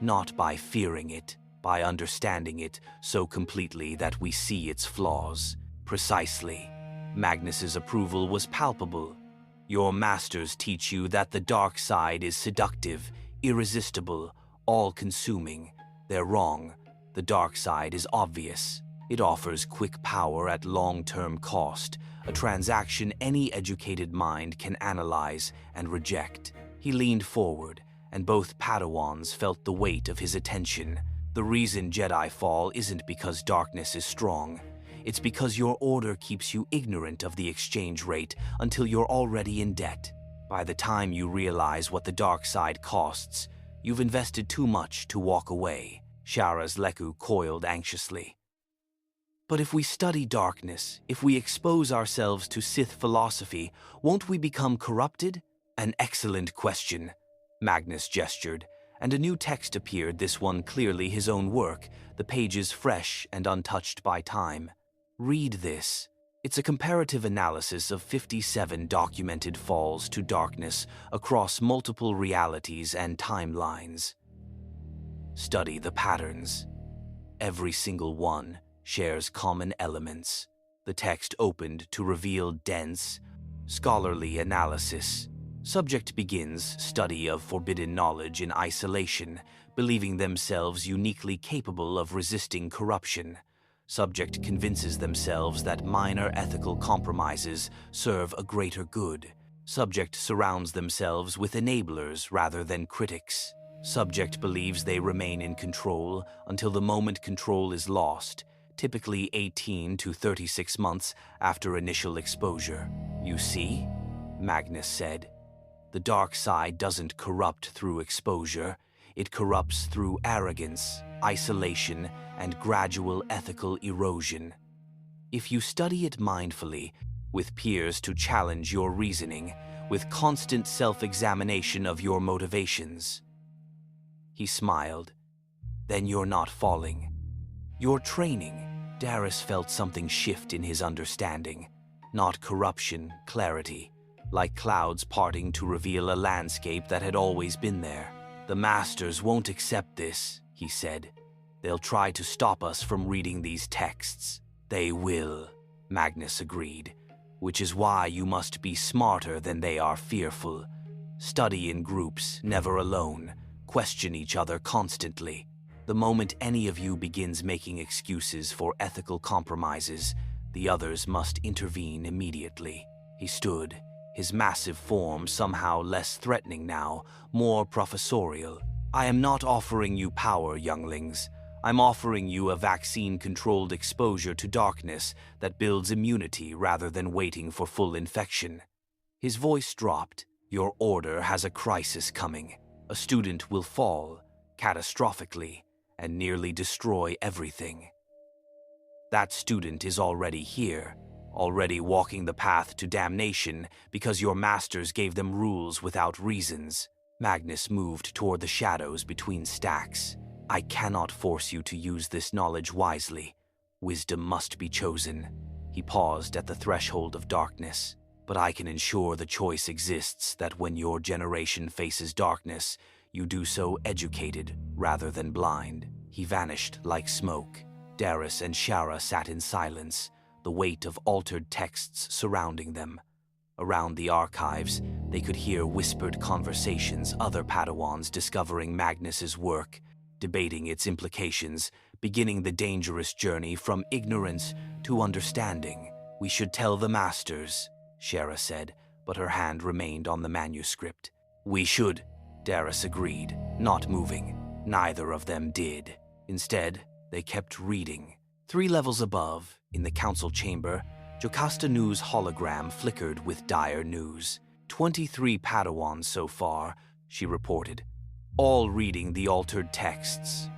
not by fearing it, by understanding it so completely that we see its flaws." "Precisely." Magnus's approval was palpable. "Your masters teach you that the dark side is seductive, irresistible, all-consuming. They're wrong. The dark side is obvious. It offers quick power at long-term cost, a transaction any educated mind can analyze and reject." He leaned forward, and both Padawans felt the weight of his attention. "The reason Jedi fall isn't because darkness is strong. It's because your Order keeps you ignorant of the exchange rate until you're already in debt. By the time you realize what the dark side costs, you've invested too much to walk away." Shara's Leku coiled anxiously. But if we study darkness, if we expose ourselves to Sith philosophy, won't we become corrupted? An excellent question. Magnus gestured, and a new text appeared, this one clearly his own work, the pages fresh and untouched by time. Read this. It's a comparative analysis of 57 documented falls to darkness across multiple realities and timelines. Study the patterns. Every single one shares common elements. The text opened to reveal dense, scholarly analysis. Subject begins study of forbidden knowledge in isolation, believing themselves uniquely capable of resisting corruption. Subject convinces themselves that minor ethical compromises serve a greater good. Subject surrounds themselves with enablers rather than critics. Subject believes they remain in control until the moment control is lost, typically 18 to 36 months after initial exposure. You see, Magnus said, the dark side doesn't corrupt through exposure. It corrupts through arrogance, isolation, and gradual ethical erosion. If you study it mindfully, with peers to challenge your reasoning, with constant self-examination of your motivations. He smiled. Then you're not falling. You're training. Darius felt something shift in his understanding. Not corruption, clarity. Like clouds parting to reveal a landscape that had always been there. The masters won't accept this, he said. They'll try to stop us from reading these texts. They will, Magnus agreed, which is why you must be smarter than they are fearful. Study in groups, never alone. Question each other constantly. The moment any of you begins making excuses for ethical compromises, the others must intervene immediately. He stood, his massive form somehow less threatening now, more professorial. I am not offering you power, younglings. I'm offering you a vaccine-controlled exposure to darkness that builds immunity rather than waiting for full infection. His voice dropped. Your order has a crisis coming. A student will fall, catastrophically, and nearly destroy everything. That student is already here, already walking the path to damnation because your masters gave them rules without reasons. Magnus moved toward the shadows between stacks. I cannot force you to use this knowledge wisely. Wisdom must be chosen. He paused at the threshold of darkness. But I can ensure the choice exists that when your generation faces darkness, you do so educated rather than blind. He vanished like smoke. Darius and Shara sat in silence, the weight of altered texts surrounding them. Around the archives, they could hear whispered conversations, other Padawans discovering Magnus's work, debating its implications, beginning the dangerous journey from ignorance to understanding. We should tell the masters, Shara said, but her hand remained on the manuscript. We should, Darius agreed, not moving. Neither of them did. Instead, they kept reading. 3 levels above, in the council chamber, Jocasta Nu's hologram flickered with dire news. 23 Padawans so far, she reported, all reading the altered texts.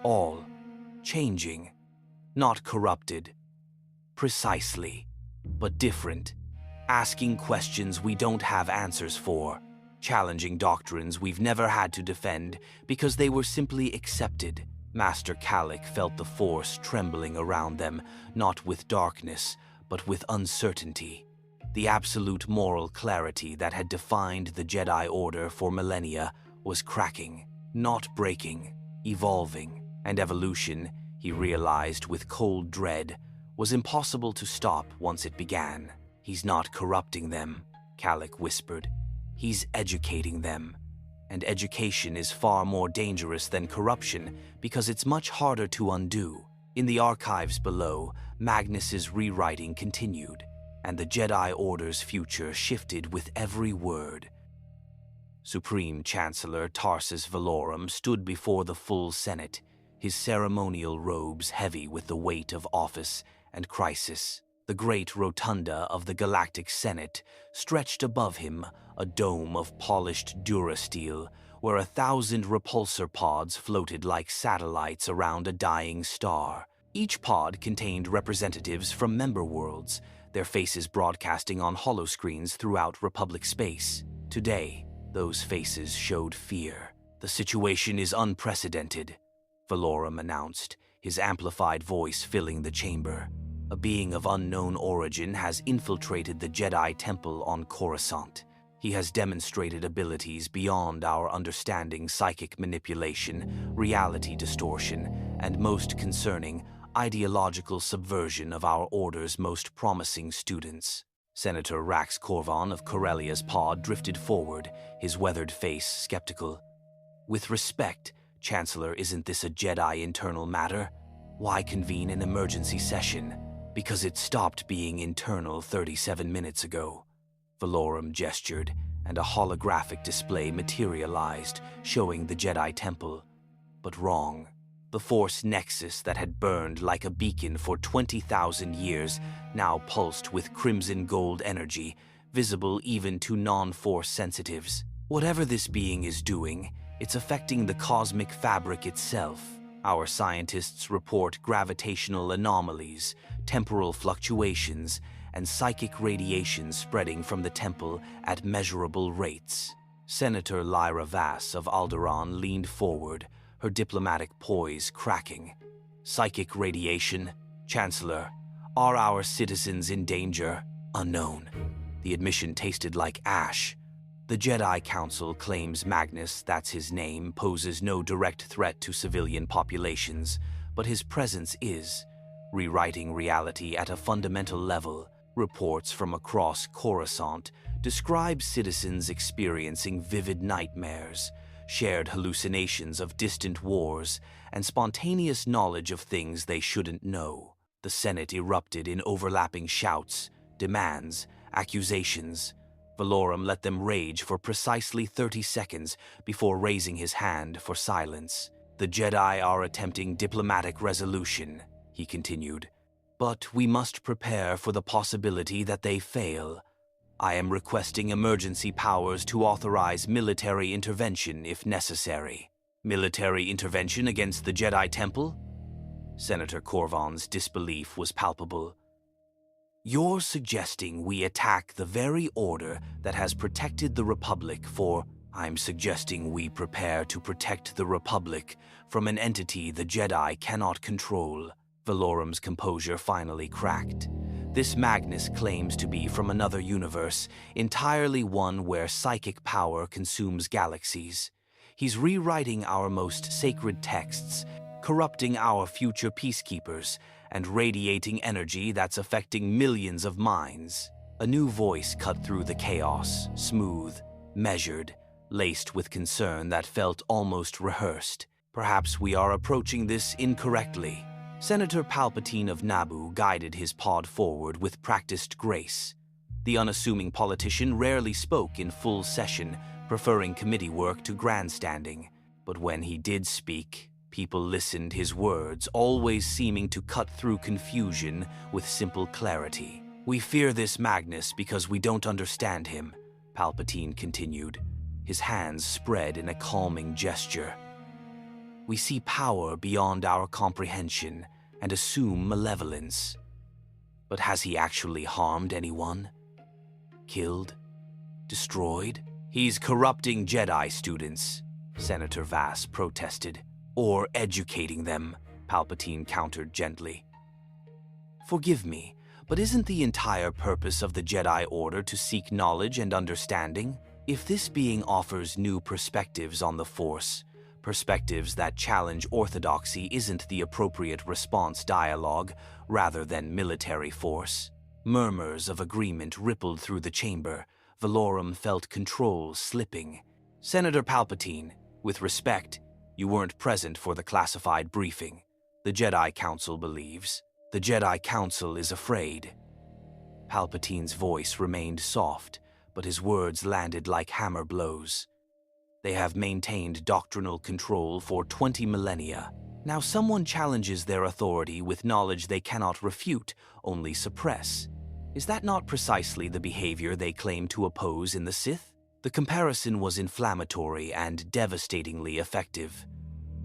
All changing, not corrupted. Precisely, but different. Asking questions we don't have answers for. Challenging doctrines we've never had to defend because they were simply accepted. Master Calic felt the force trembling around them, not with darkness, but with uncertainty. The absolute moral clarity that had defined the Jedi Order for millennia was cracking, not breaking, evolving. And evolution, he realized with cold dread, was impossible to stop once it began. He's not corrupting them, Calic whispered. He's educating them. And education is far more dangerous than corruption because it's much harder to undo. In the archives below, Magnus's rewriting continued, and the Jedi Order's future shifted with every word. Supreme Chancellor Tarsus Valorum stood before the full Senate, his ceremonial robes heavy with the weight of office and crisis. The great rotunda of the Galactic Senate stretched above him, a dome of polished durasteel, where 1,000 repulsor pods floated like satellites around a dying star. Each pod contained representatives from member worlds, their faces broadcasting on holoscreens throughout Republic space. Today, those faces showed fear. "The situation is unprecedented," Valorum announced, his amplified voice filling the chamber. "A being of unknown origin has infiltrated the Jedi Temple on Coruscant. He has demonstrated abilities beyond our understanding: psychic manipulation, reality distortion, and most concerning, ideological subversion of our Order's most promising students." Senator Rax Corvon of Corellia's pod drifted forward, his weathered face skeptical. "With respect, Chancellor, isn't this a Jedi internal matter? Why convene an emergency session? Because it stopped being internal 37 minutes ago." Valorum gestured, and a holographic display materialized, showing the Jedi Temple. But wrong. The Force nexus that had burned like a beacon for 20,000 years now pulsed with crimson gold energy, visible even to non-Force sensitives. Whatever this being is doing, it's affecting the cosmic fabric itself. Our scientists report gravitational anomalies, temporal fluctuations, and psychic radiation spreading from the temple at measurable rates. Senator Lyra Vass of Alderaan leaned forward, her diplomatic poise cracking. "Psychic radiation? Chancellor, are our citizens in danger?" "Unknown." The admission tasted like ash. "The Jedi Council claims Magnus, that's his name, poses no direct threat to civilian populations, but his presence is rewriting reality at a fundamental level." Reports from across Coruscant describe citizens experiencing vivid nightmares, shared hallucinations of distant wars, and spontaneous knowledge of things they shouldn't know. The Senate erupted in overlapping shouts, demands, accusations. Valorum let them rage for precisely 30 seconds before raising his hand for silence. "The Jedi are attempting diplomatic resolution," he continued. "But we must prepare for the possibility that they fail. I am requesting emergency powers to authorize military intervention if necessary." "Military intervention against the Jedi Temple?" Senator Corvon's disbelief was palpable. "You're suggesting we attack the very order that has protected the Republic for—" "I'm suggesting we prepare to protect the Republic from an entity the Jedi cannot control." Valorum's composure finally cracked. "This Magnus claims to be from another universe, entirely one where psychic power consumes galaxies. He's rewriting our most sacred texts, corrupting our future peacekeepers, and radiating energy that's affecting millions of minds." A new voice cut through the chaos, smooth, measured, laced with concern that felt almost rehearsed. "Perhaps we are approaching this incorrectly." Senator Palpatine of Naboo guided his pod forward with practiced grace. The unassuming politician rarely spoke in full session, preferring committee work to grandstanding. But when he did speak, people listened, his words always seeming to cut through confusion with simple clarity. "We fear this Magnus because we don't understand him," Palpatine continued, his hands spread in a calming gesture. "We see power beyond our comprehension and assume malevolence. But has he actually harmed anyone? Killed? Destroyed?" "He's corrupting Jedi students," Senator Vass protested. "Or educating them," Palpatine countered gently. "Forgive me, but isn't the entire purpose of the Jedi Order to seek knowledge and understanding? If this being offers new perspectives on the Force, perspectives that challenge orthodoxy, isn't the appropriate response dialogue rather than military force?" Murmurs of agreement rippled through the chamber. Valorum felt control slipping. "Senator Palpatine, with respect, you weren't present for the classified briefing. The Jedi Council believes. The Jedi Council is afraid." Palpatine's voice remained soft, but his words landed like hammer blows. "They have maintained doctrinal control for 20 millennia. Now someone challenges their authority with knowledge they cannot refute, only suppress. Is that not precisely the behavior they claim to oppose in the Sith?" The comparison was inflammatory and devastatingly effective.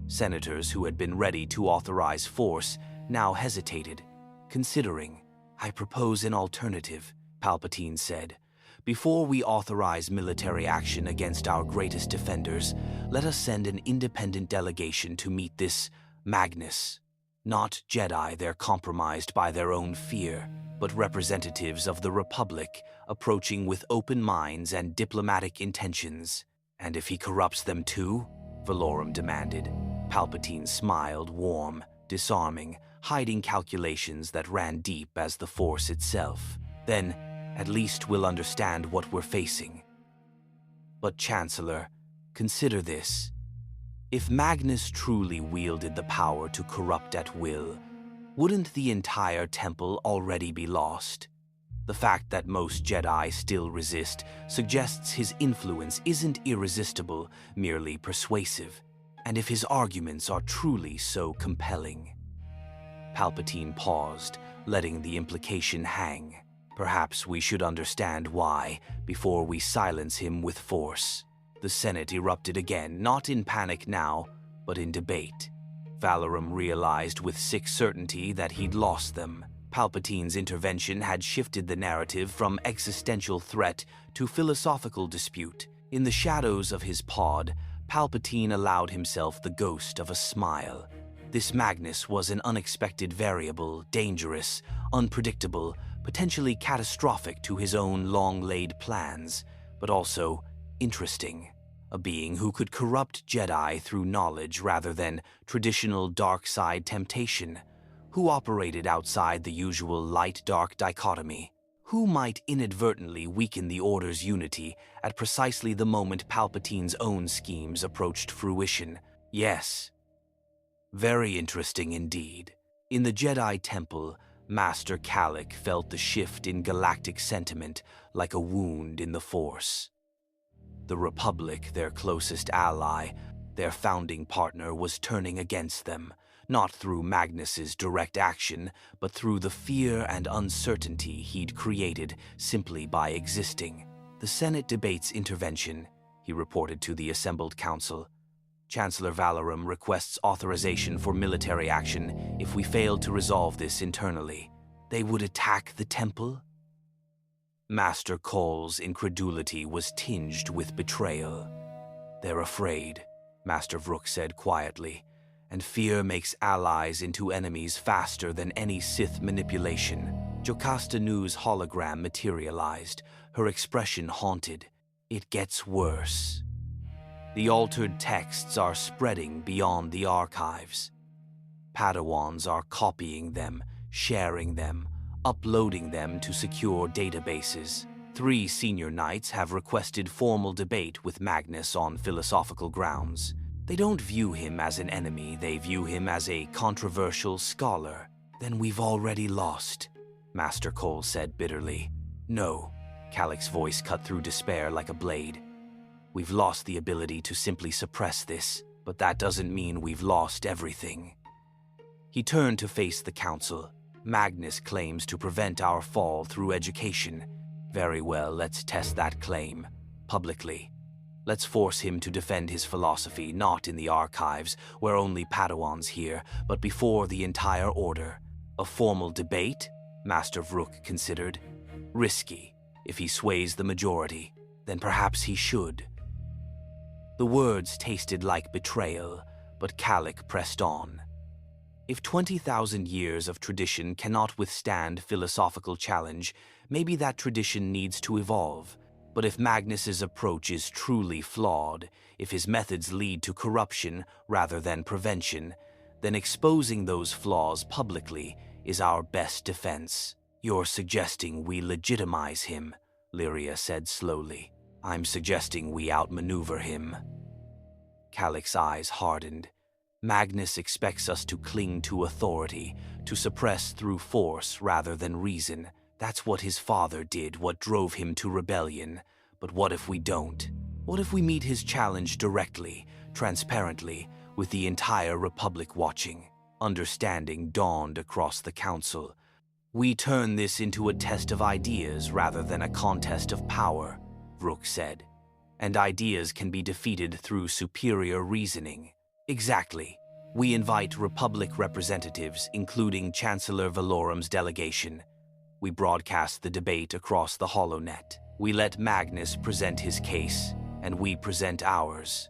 Senators who had been ready to authorize force now hesitated, considering. "I propose an alternative," Palpatine said. "Before we authorize military action against our greatest defenders, let us send an independent delegation to meet this Magnus. Not Jedi, they're compromised by their own fear, but representatives of the Republic, approaching with open minds and diplomatic intentions." "And if he corrupts them too?" Valorum demanded. Palpatine smiled, warm, disarming, hiding calculations that ran deep as the Force itself. "Then, at least we'll understand what we're facing." "But Chancellor, consider this. If Magnus truly wielded the power to corrupt at will, wouldn't the entire temple already be lost? The fact that most Jedi still resist suggests his influence isn't irresistible, merely persuasive. And if his arguments are truly so compelling." Palpatine paused, letting the implication hang. "Perhaps we should understand why before we silence him with force." The Senate erupted again, not in panic now, but in debate. Valorum realized with sick certainty that he'd lost them. Palpatine's intervention had shifted the narrative from existential threat to philosophical dispute. In the shadows of his pod, Palpatine allowed himself the ghost of a smile. This Magnus was an unexpected variable, dangerous, unpredictable, potentially catastrophic to his own long-laid plans, but also interesting. A being who could corrupt Jedi through knowledge rather than traditional dark side temptation, who operated outside the usual light-dark dichotomy, who might inadvertently weaken the Order's unity at precisely the moment Palpatine's own schemes approached fruition. Yes. Very interesting indeed. In the Jedi Temple, Master Calic felt the shift in galactic sentiment like a wound in the Force. The Republic, their closest ally, their founding partner, was turning against them, not through Magnus's direct action, but through the fear and uncertainty he'd created simply by existing. "The Senate debates intervention," he reported to the assembled council. "Chancellor Valorum requests authorization for military action if we fail to resolve this internally." "They would attack the temple?" Master Cole's incredulity was tinged with betrayal. "They're afraid," Master Vrook said quietly, "and fear makes allies into enemies faster than any Sith manipulation." Jocasta Nu's hologram materialized, her expression haunted. "It gets worse. The altered texts are spreading beyond the archives. Padawans are copying them, sharing them, uploading them to secure databases. 3 senior knights have requested formal debate with Magnus on philosophical grounds. They don't view him as an enemy, they view him as a controversial scholar." "Then we've already lost," Master Cole said bitterly. "No," Calic's voice cut through despair like a blade. "We've lost the ability to simply suppress this, but that doesn't mean we've lost everything." He turned to face the council. "Magnus claims to prevent our fall through education. Very well, let's test that claim. Publicly. Let's force him to defend his philosophy, not in the archives, where only Padawans hear, but before the entire Order. A formal debate?" Master Vrook considered. "Risky. If he sways the majority, then perhaps he should." The words tasted like betrayal, but Calic pressed on. "If 20,000 years of tradition cannot withstand philosophical challenge, maybe that tradition needs to evolve. But if Magnus's approach is truly flawed, if his methods lead to corruption rather than prevention, then exposing those flaws publicly is our best defense." "You're suggesting we legitimize him," Lyria said slowly. "I'm suggesting we outmaneuver him." Calic's eyes hardened. "Magnus expects us to cling to authority, to suppress through force rather than reason. That's what his father did, what drove him to rebellion. But what if we don't? What if we meet his challenge directly, transparently, with the entire Republic watching?" Understanding dawned across the council. "We turn this into a test of ideas rather than a contest of power," Vrook said. "And ideas can be defeated through superior reasoning." "Exactly," We invite Republic representatives, including Chancellor Valorum's delegation. We broadcast the debate across the HoloNet. We let Magnus present his case, and we present ours.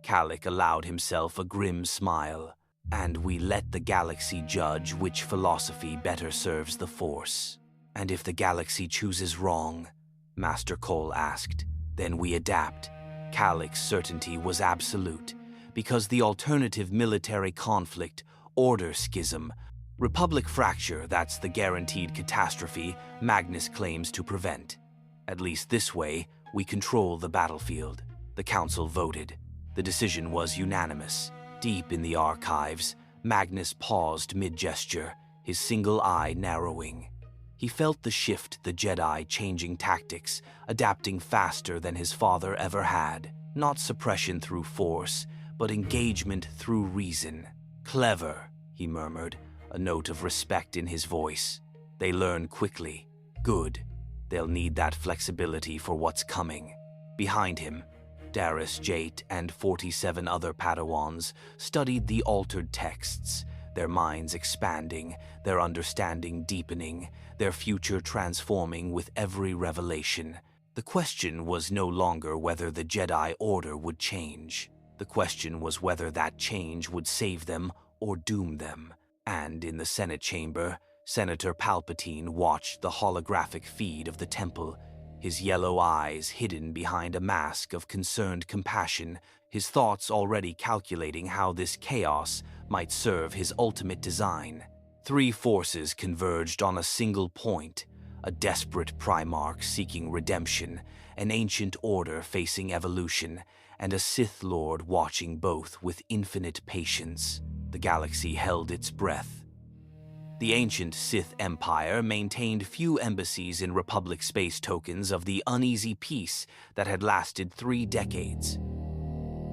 Calic allowed himself a grim smile. And we let the galaxy judge which philosophy better serves the Force. And if the galaxy chooses wrong, Master Cole asked, then we adapt. Calic's certainty was absolute, because the alternative military conflict, order schism, Republic fracture, that's the guaranteed catastrophe Magnus claims to prevent. At least this way, we control the battlefield. The Council voted. The decision was unanimous. Deep in the archives, Magnus paused mid-gesture, his single eye narrowing. He felt the shift, the Jedi changing tactics, adapting faster than his father ever had. Not suppression through force, but engagement through reason. Clever, he murmured, a note of respect in his voice. They learn quickly. Good. They'll need that flexibility for what's coming. Behind him, Darius Jate and 47 other Padawans studied the altered texts, their minds expanding, their understanding deepening, their future transforming with every revelation. The question was no longer whether the Jedi Order would change. The question was whether that change would save them or doom them. And in the Senate chamber, Senator Palpatine watched the holographic feed of the temple, his yellow eyes hidden behind a mask of concerned compassion, his thoughts already calculating how this chaos might serve his ultimate design. Three forces converged on a single point, a desperate Primarch seeking redemption, an ancient order facing evolution, and a Sith Lord watching both with infinite patience. The galaxy held its breath. The ancient Sith Empire maintained few embassies in Republic space tokens of the uneasy peace that had lasted 3 decades.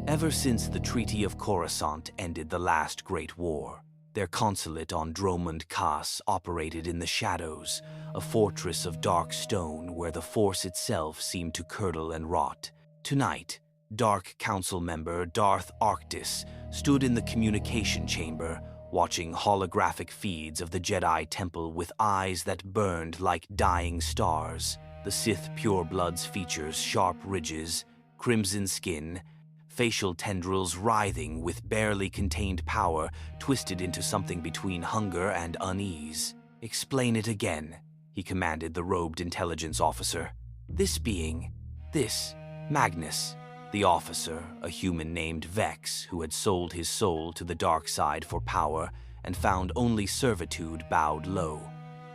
Ever since the Treaty of Coruscant ended the last Great War, their consulate on Dromund Kaas operated in the shadows, a fortress of dark stone where the Force itself seemed to curdle and rot. Tonight, Dark Council member Darth Arctis stood in the communication chamber, watching holographic feeds of the Jedi Temple with eyes that burned like dying stars. The Sith purebloods' features sharp ridges, crimson skin, facial tendrils writhing with barely contained power twisted into something between hunger and unease. "Explain it again," he commanded the robed intelligence officer. "This being, this, Magnus." The officer, a human named Vex, who had sold his soul to the dark side for power and found only servitude, bowed low.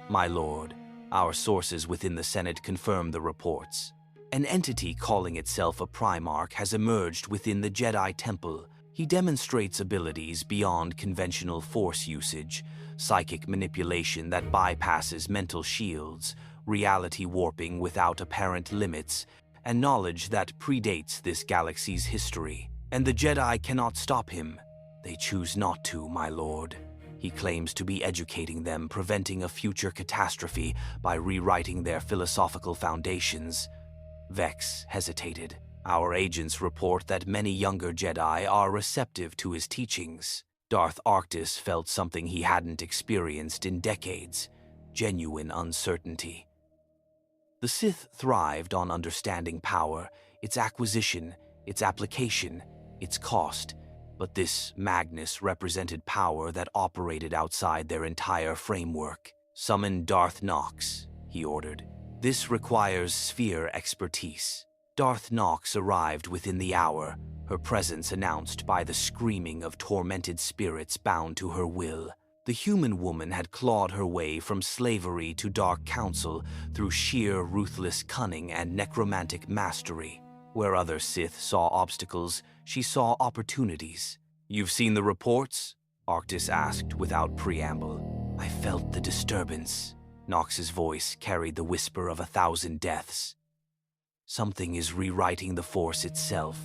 "My lord, our sources within the Senate confirm the reports. An entity calling itself a Primarch has emerged within the Jedi Temple. He demonstrates abilities beyond conventional Force usage, psychic manipulation that bypasses mental shields, reality warping without apparent limits, and knowledge that predates this galaxy's history. And the Jedi cannot stop him. They choose not to, my lord. He claims to be educating them, preventing a future catastrophe by rewriting their philosophical foundations." Vex hesitated. "Our agents report that many younger Jedi are receptive to his teachings." Darth Arctis felt something he hadn't experienced in decades, genuine uncertainty. The Sith thrived on understanding power, its acquisition, its application, its cost, but this Magnus represented power that operated outside their entire framework. "Summon Darth Nox," he ordered. "This requires sphere expertise." Darth Nox arrived within the hour, her presence announced by the screaming of tormented spirits bound to her will. The human woman had clawed her way from slavery to Dark Council through sheer ruthless cunning and necromantic mastery. Where other Sith saw obstacles, she saw opportunities. "You've seen the reports?" Arctis asked without preamble. "I felt the disturbance." Nox's voice carried the whisper of 1,000 deaths. "Something is rewriting the Force itself,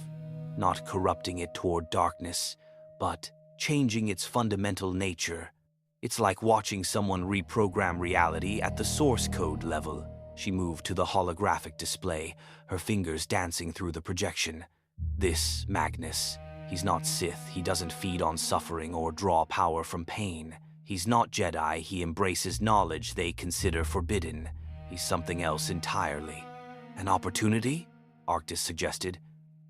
not corrupting it toward darkness, but changing its fundamental nature. It's like watching someone reprogram reality at the source code level." She moved to the holographic display, her fingers dancing through the projection. "This, Magnus, He's not Sith, he doesn't feed on suffering or draw power from pain. He's not Jedi, he embraces knowledge they consider forbidden. He's something else entirely. An opportunity? Arctis suggested.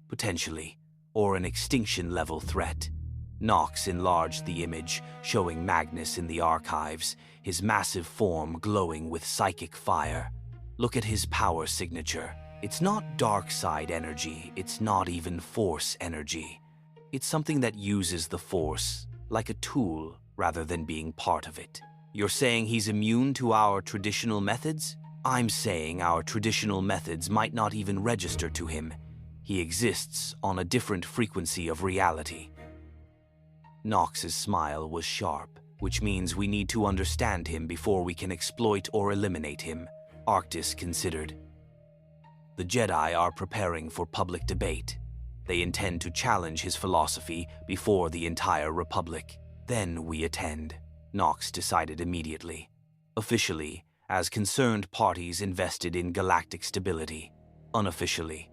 Potentially. Or an extinction-level threat. Nox enlarged the image, showing Magnus in the archives, his massive form glowing with psychic fire. Look at his power signature. It's not dark side energy, it's not even force energy. It's something that uses the force, like a tool, rather than being part of it. You're saying he's immune to our traditional methods? I'm saying our traditional methods might not even register to him. He exists on a different frequency of reality. Nox's smile was sharp, which means we need to understand him before we can exploit or eliminate him, Arctis considered. The Jedi are preparing for public debate. They intend to challenge his philosophy before the entire Republic. Then we attend, Nox decided immediately. Officially, as concerned parties invested in galactic stability. Unofficially.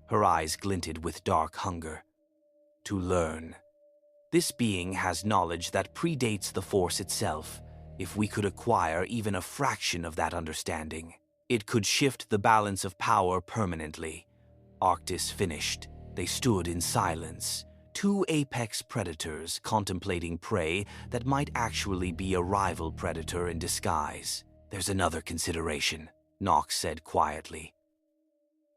Her eyes glinted with dark hunger. To learn. This being has knowledge that predates the Force itself. If we could acquire even a fraction of that understanding, it could shift the balance of power permanently. Arctis finished. They stood in silence, two apex predators contemplating prey that might actually be a rival predator in disguise. There's another consideration, Nox said quietly.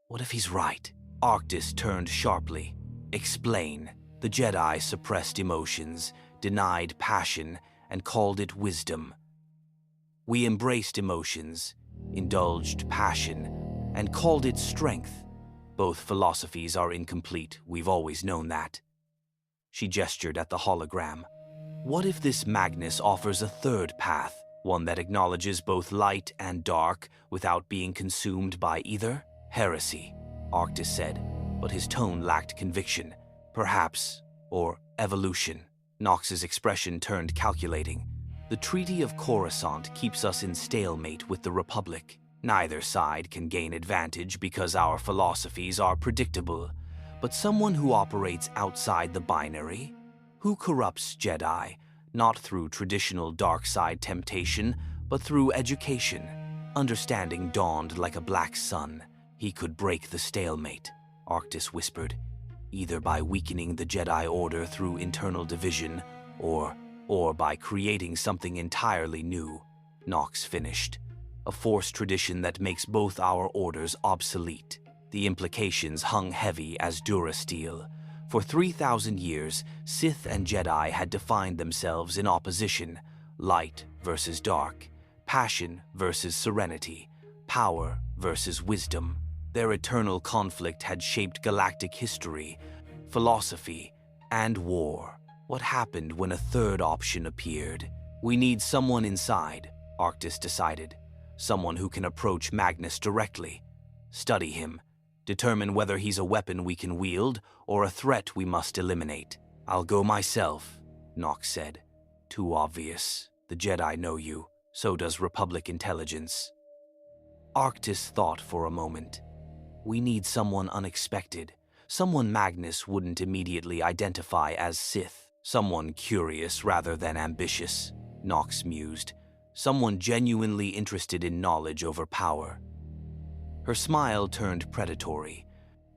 What if he's right? Arctis turned sharply. Explain. The Jedi suppressed emotions, denied passion, and called it wisdom. We embraced emotions, indulged passion, and called it strength. Both philosophies are incomplete, we've always known that. She gestured at the hologram. What if this Magnus offers a third path, one that acknowledges both light and dark without being consumed by either? Heresy, Arctis said, but his tone lacked conviction. Perhaps, or evolution. Nox's expression turned calculating. The Treaty of Coruscant keeps us in stalemate with the Republic. Neither side can gain advantage because our philosophies are predictable. But someone who operates outside the binary, who corrupts Jedi, not through traditional dark side temptation, but through education. Understanding dawned like a black sun. He could break the stalemate, Arctis whispered, either by weakening the Jedi Order through internal division, or by creating something entirely new, Nox finished. A Force tradition that makes both our orders obsolete. The implications hung heavy as Durasteel. For 3,000 years, Sith and Jedi had defined themselves in opposition, light versus dark, passion versus serenity, power versus wisdom. Their eternal conflict had shaped galactic history, philosophy, and war. What happened when a third option appeared? We need someone inside, Arctis decided. Someone who can approach Magnus directly, study him, determine whether he's a weapon we can wield or a threat we must eliminate. I'll go myself, Nox said. Too obvious. The Jedi know you. So does Republic intelligence. Arctis thought for a moment. We need someone unexpected. Someone Magnus wouldn't immediately identify as Sith. Someone curious rather than ambitious, Nox mused. Someone genuinely interested in knowledge over power. Her smile turned predatory.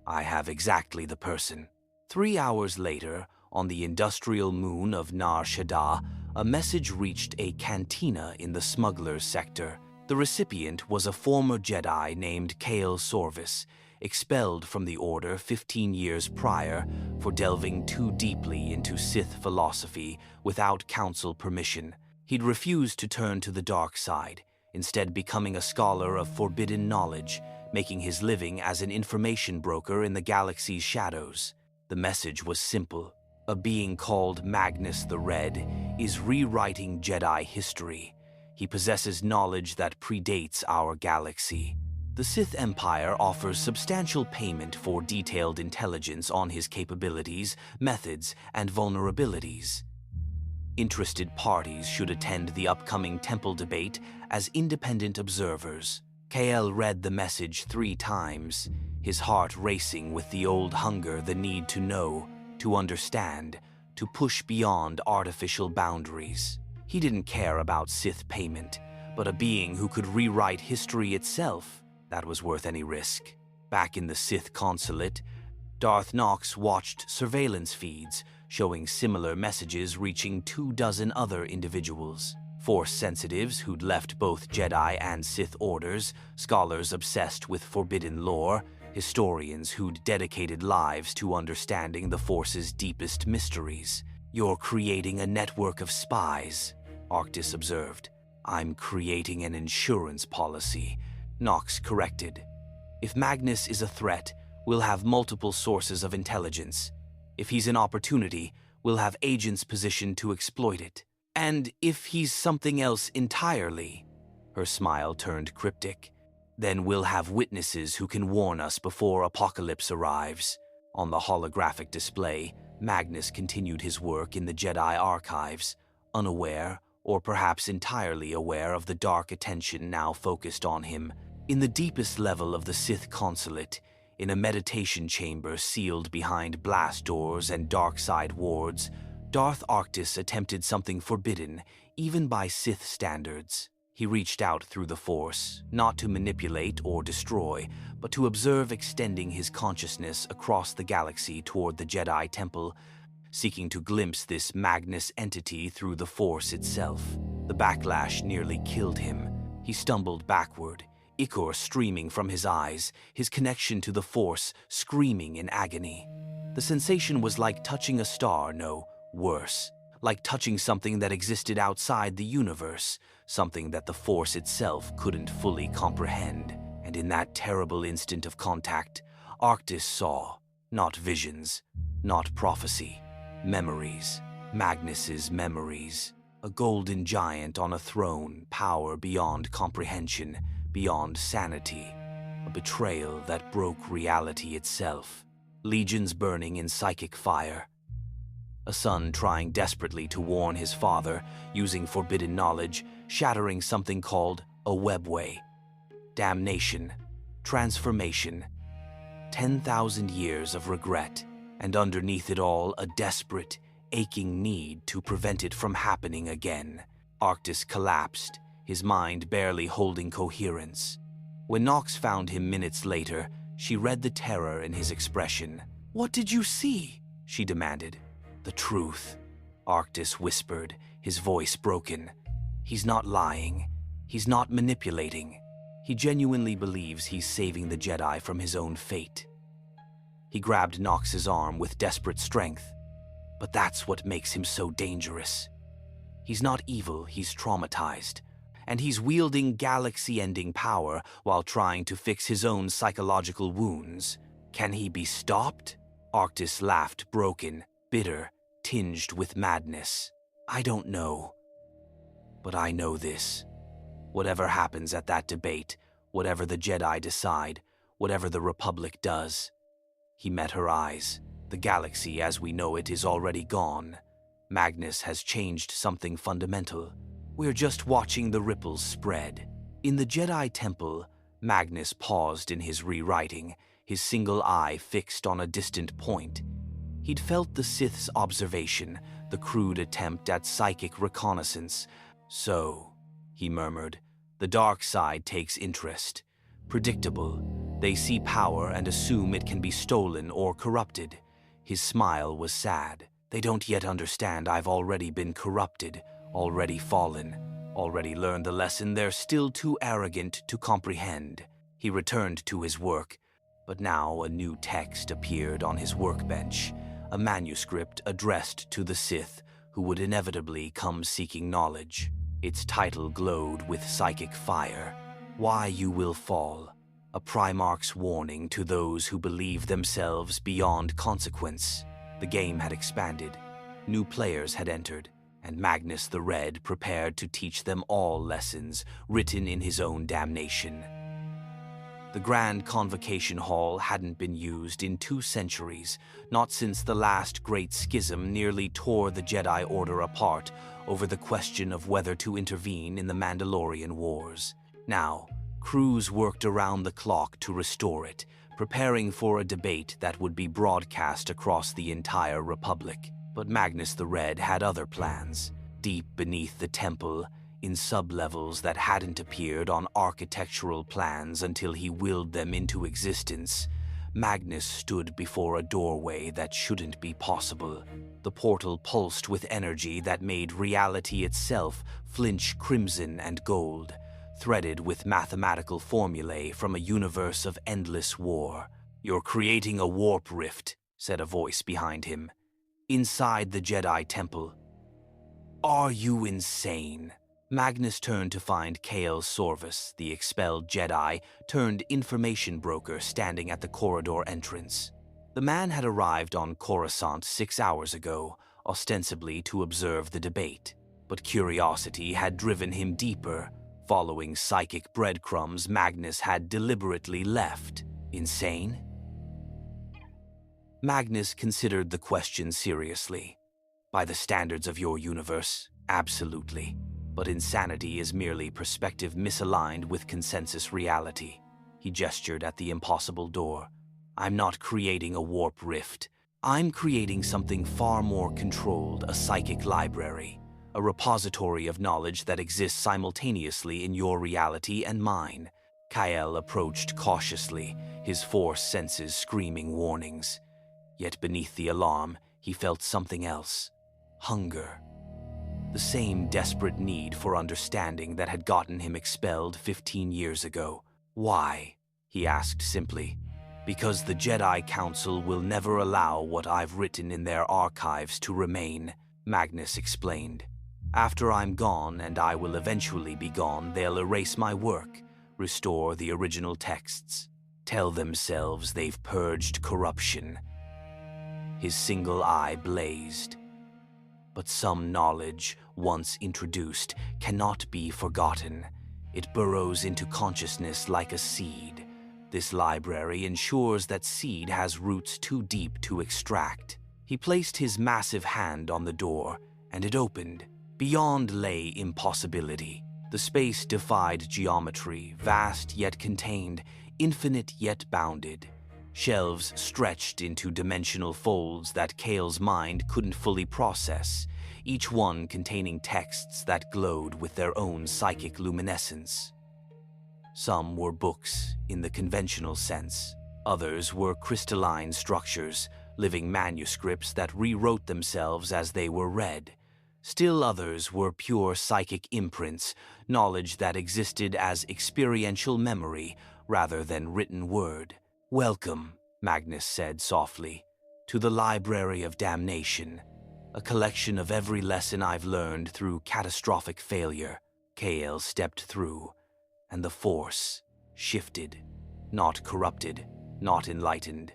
I have exactly the person. 3 hours later, on the industrial moon of Nar Shaddaa, a message reached a cantina in the smugglers' sector. The recipient was a former Jedi named Kale Sorvis, expelled from the Order 15 years prior for delving too deeply into Sith philosophy without Council permission. He'd refused to turn to the dark side, instead becoming a scholar of forbidden knowledge, making his living as an information broker in the galaxy's shadows. The message was simple. A being called Magnus the Red is rewriting Jedi history. He possesses knowledge that predates our galaxy. The Sith Empire offers substantial payment for detailed intelligence on his capabilities, methods, and vulnerabilities. Interested parties should attend the upcoming temple debate as independent observers. KL read the message 3 times, his heart racing with the old hunger, the need to know. to understand, to push beyond artificial boundaries. He didn't care about Sith payment, but a being who could rewrite history itself, that was worth any risk. Back in the Sith consulate, Darth Nox watched surveillance feeds showing similar messages reaching 24 other individuals. Force sensitives who'd left both Jedi and Sith orders, scholars obsessed with forbidden lore, historians who'd dedicated lives to understanding the Force's deepest mysteries. "You're creating a network of spies," Arctis observed. "I'm creating an insurance policy," Nox corrected. "If Magnus is a threat, we'll have multiple sources of intelligence. If he's an opportunity, we'll have agents positioned to exploit it. And if he's something else entirely," her smile turned cryptic, "then we'll have witnesses who can warn us before apocalypse arrives." On the holographic display, Magnus continued his work in the Jedi Archives, unaware, or perhaps entirely aware of the dark attention now focused on him. In the deepest level of the Sith consulate, in a meditation chamber sealed behind blast doors and dark side wards, Darth Arctis attempted something forbidden, even by Sith standards. He reached out through the Force, not to manipulate or destroy, but to observe, extending his consciousness across the galaxy toward the Jedi Temple, seeking to glimpse this Magnus entity through the Force itself. The backlash nearly killed him. He stumbled backward, ichor streaming from his eyes, his connection to the Force screaming in agony. The sensation was like touching a star, no, worse, like touching something that existed outside the universe, something that the Force itself couldn't fully comprehend. And in that terrible instant of contact, Arctis saw, not visions, not prophecy, memories, Magnus's memories. A golden giant on a throne, power beyond comprehension, beyond sanity. A betrayal that broke reality itself. Legions burning in psychic fire. A son trying desperately to warn his father, using forbidden knowledge, shattering something called a webway. Damnation. Transformation. 10,000 years of regret. And underneath it all, a desperate, aching need to prevent it from happening again. Arctis collapsed, his mind barely holding coherence. When Nox found him minutes later, she read the terror in his expression. "What did you see?" she demanded. "The truth," Arctis whispered, his voice broken. "He's not lying. He's not manipulating. He genuinely believes he's saving the Jedi from his own fate." He grabbed Nox's arm with desperate strength. "But that's what makes him so dangerous. He's not evil, he's traumatized. And he's wielding galaxy-ending power while trying to fix his own psychological wounds. Can he be stopped?" Arctis laughed, broken, bitter, tinged with madness. "I don't know. But I know this. Whatever happens at that debate, whatever the Jedi decide, whatever the Republic does." He met her eyes. "The galaxy as we know it is already gone. Magnus has changed something fundamental. We're just watching the ripples spread." In the Jedi Temple, Magnus paused in his rewriting, his single eye fixed on a distant point. He'd felt the Sith's observation, the crude attempt at psychic reconnaissance. "So," he murmured, "the dark side takes interest. Predictable. They see power and assume it can be stolen or corrupted." His smile was sad. "They don't yet understand I've already been corrupted, already fallen, already learned the lesson they're still too arrogant to comprehend." He returned to his work, but now a new text appeared on his workbench, a manuscript addressed to the Sith who would inevitably come seeking knowledge. Its title glowed with psychic fire. "Why You Will Fall. A Primarch's warning to those who believe themselves beyond consequence." The game had expanded. New players had entered, and Magnus the Red prepared to teach them all lessons written in his own damnation. The Grand Convocation Hall hadn't been used in 2 centuries, not since the last great schism nearly tore the Jedi Order apart over the question of whether to intervene in the Mandalorian Wars. Now, crews worked around the clock to restore it, preparing for a debate that would be broadcast across the entire Republic. But Magnus the Red had other plans, deep beneath the temple, in sublevels that hadn't appeared on architectural plans until he willed them into existence. Magnus stood before a doorway that shouldn't be possible. The portal pulsed with energy that made reality itself flinch crimson and gold, threaded with mathematical formulae from a universe of endless war. "You're creating a warp rift," said a voice behind him. "Inside the Jedi Temple." "Are you insane?" Magnus turned to find Kael Sorvis, the expelled Jedi turned information broker, standing at the corridor entrance. The man had arrived on Coruscant 6 hours ago, ostensibly to observe the debate, but curiosity had driven him deeper. Following psychic breadcrumbs Magnus had deliberately left. Insane? Magnus considered the question seriously. By the standards of your universe, absolutely. But insanity is merely perspective misaligned with consensus reality. He gestured at the impossible door. "I'm not creating a warp rift. I'm creating something far more controlled, a psychic library, a repository of knowledge that exists simultaneously in your reality and mine." Kael approached cautiously, his force senses screaming warnings. Yet beneath the alarm, he felt something else. Hunger. The same desperate need for understanding that had gotten him expelled 15 years ago. "Why?" he asked simply. "Because the Jedi Council will never allow what I've written in their archives to remain," Magnus explained. "After I'm gone, and I will eventually be gone, they'll erase my work, restore the original texts, tell themselves they've purged corruption." His single eye blazed. But some knowledge, once introduced, cannot be forgotten. It burrows into consciousness like a seed. This library ensures that seed has roots too deep to extract. He placed his massive hand on the door, and it opened. Beyond lay impossibility. The space defied geometry, vast yet contained, infinite yet bounded. Shelves stretched into dimensional folds that Kael's mind couldn't fully process, each one containing texts that glowed with their own psychic luminescence. Some were books in the conventional sense. Others were crystalline structures, living manuscripts that rewrote themselves as they were read. Still others were pure psychic imprints, knowledge that existed as experiential memory rather than written word. "Welcome," Magnus said softly, "to the Library of Damnation, a collection of every lesson I've learned through catastrophic failure." Kael stepped through, and the Force shifted, not corrupted, not enlightened.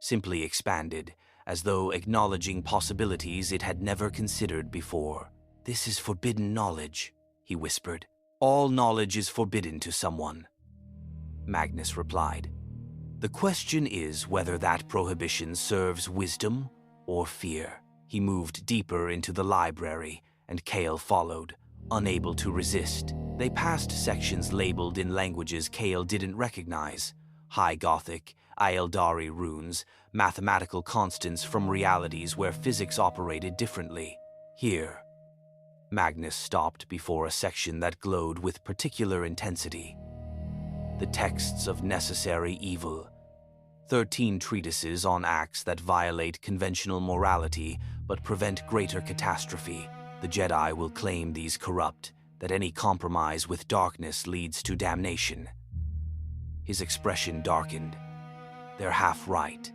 Simply expanded, as though acknowledging possibilities it had never considered before. "This is forbidden knowledge," he whispered. "All knowledge is forbidden to someone," Magnus replied. "The question is whether that prohibition serves wisdom or fear." He moved deeper into the library, and Kael followed, unable to resist. They passed sections labeled in languages Kael didn't recognize. High Gothic, Aeldari runes, mathematical constants from realities where physics operated differently. Here, Magnus stopped before a section that glowed with particular intensity. The texts of necessary evil. 13 treatises on acts that violate conventional morality but prevent greater catastrophe. The Jedi will claim these corrupt, that any compromise with darkness leads to damnation. His expression darkened. "They're half right.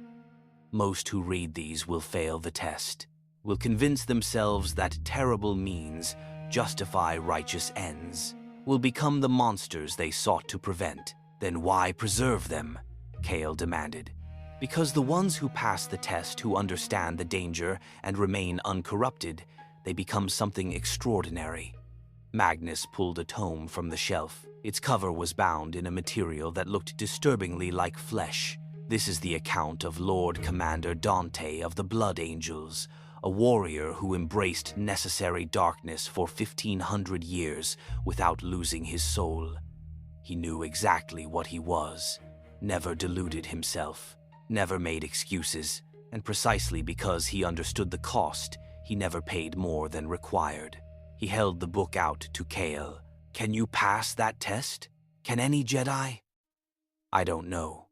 Most who read these will fail the test, will convince themselves that terrible means justify righteous ends, will become the monsters they sought to prevent. Then why preserve them?" Kael demanded. "Because the ones who pass the test, who understand the danger and remain uncorrupted, they become something extraordinary." Magnus pulled a tome from the shelf. Its cover was bound in a material that looked disturbingly like flesh. "This is the account of Lord Commander Dante of the Blood Angels, a warrior who embraced necessary darkness for 1,500 years without losing his soul. He knew exactly what he was. never deluded himself, never made excuses, and precisely because he understood the cost, he never paid more than required. He held the book out to Kale. "Can you pass that test? Can any Jedi?" "I don't know.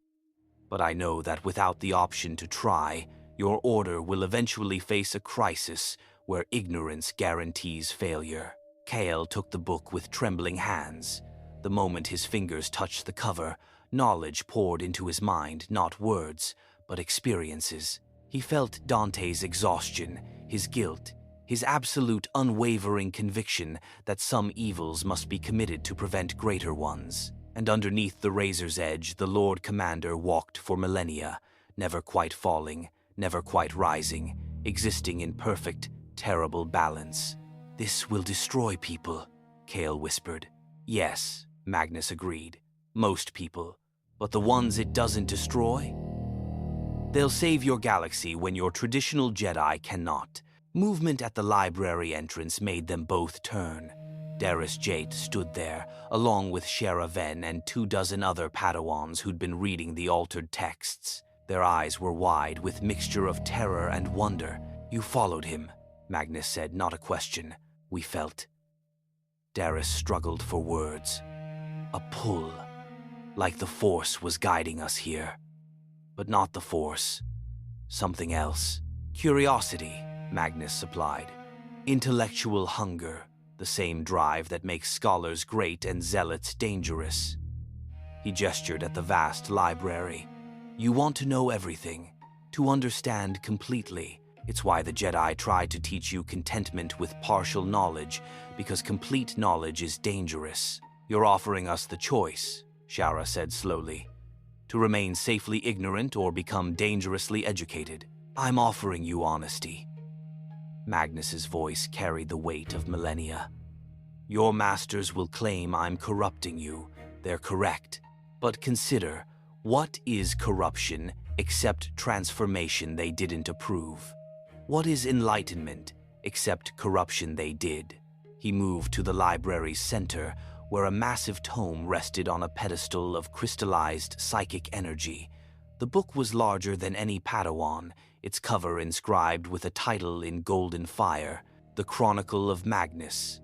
But I know that without the option to try, your order will eventually face a crisis where ignorance guarantees failure." Kale took the book with trembling hands. The moment his fingers touched the cover, knowledge poured into his mind, not words, but experiences. He felt Dante's exhaustion, his guilt, his absolute unwavering conviction that some evils must be committed to prevent greater ones. And underneath the razor's edge, the Lord Commander walked for millennia, never quite falling, never quite rising, existing in perfect, terrible balance. "This will destroy people," Kale whispered. "Yes," Magnus agreed. "Most people. But the ones it doesn't destroy? They'll save your galaxy when your traditional Jedi cannot." Movement at the library entrance made them both turn. Darius Jade stood there, along with Shara Ven and 24 other Padawans who'd been reading the altered texts. Their eyes were wide with mixture of terror and wonder. "You followed him," Magnus said, not a question. "We felt." Darius struggled for words. "A pull. Like the Force was guiding us here. But not the Force. Something else. Curiosity," Magnus supplied. "Intellectual hunger. The same drive that makes scholars great and zealots dangerous." He gestured at the vast library. "You want to know everything, to understand completely. It's why the Jedi try to teach you contentment with partial knowledge, because complete knowledge is dangerous." "You're offering us the choice," Shara said slowly. "To remain safely ignorant or become dangerously educated. I'm offering you honesty." Magnus's voice carried the weight of millennia. "Your masters will claim I'm corrupting you. They're correct. But consider, what is corruption except transformation they didn't approve? What is enlightenment except corruption they did?" He moved to the library's center, where a massive tome rested on a pedestal of crystallized psychic energy. The book was larger than any Padawan, its cover inscribed with a title in golden fire, "The Chronicle of Magnus."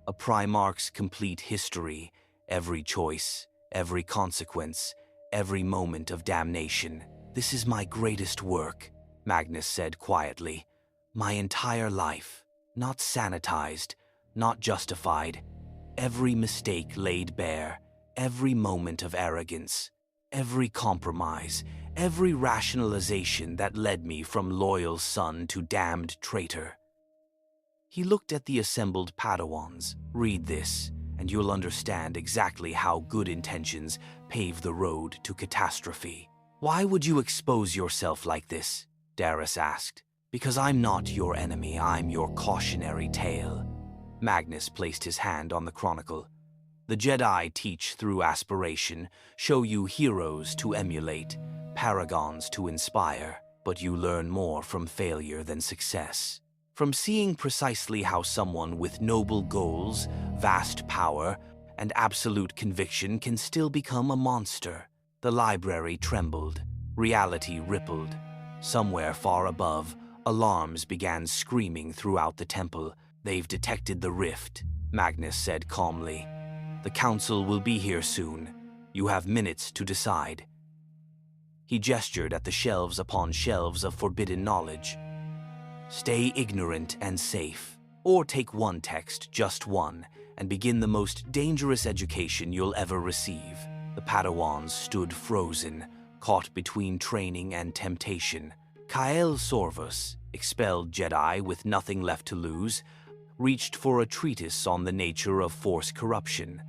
A Primarch's complete history, every choice, every consequence, every moment of damnation. "This is my greatest work," Magnus said quietly. "My entire life, not sanitized, not justified. Every mistake laid bare, every moment of arrogance, every compromise, every rationalization that led me from loyal son to damned traitor." He looked at the assembled Padawans. "Read this, and you'll understand exactly how good intentions pave the road to catastrophe." "Why would you expose yourself like this?" Darius asked. "Because I'm not your enemy, I'm your cautionary tale." Magnus placed his hand on the chronicle. "The Jedi teach through aspiration, show you heroes to emulate, paragons to inspire, but you learn more from failure than success. From seeing precisely how someone with noble goals, vast power, and absolute conviction can still become a monster." The library trembled. Reality rippled. Somewhere far above, alarms began screaming throughout the temple. "They've detected the rift," Magnus said calmly. "The Council will be here soon. You have minutes to decide." He gestured at the shelves upon shelves of forbidden knowledge. "Stay ignorant and safe. Or take one text, just one, and begin the most dangerous education you'll ever receive." The Padawans stood frozen, caught between training and temptation. Kael Sorvus, expelled Jedi with nothing left to lose, reached for a treatise on the nature of Force corruption.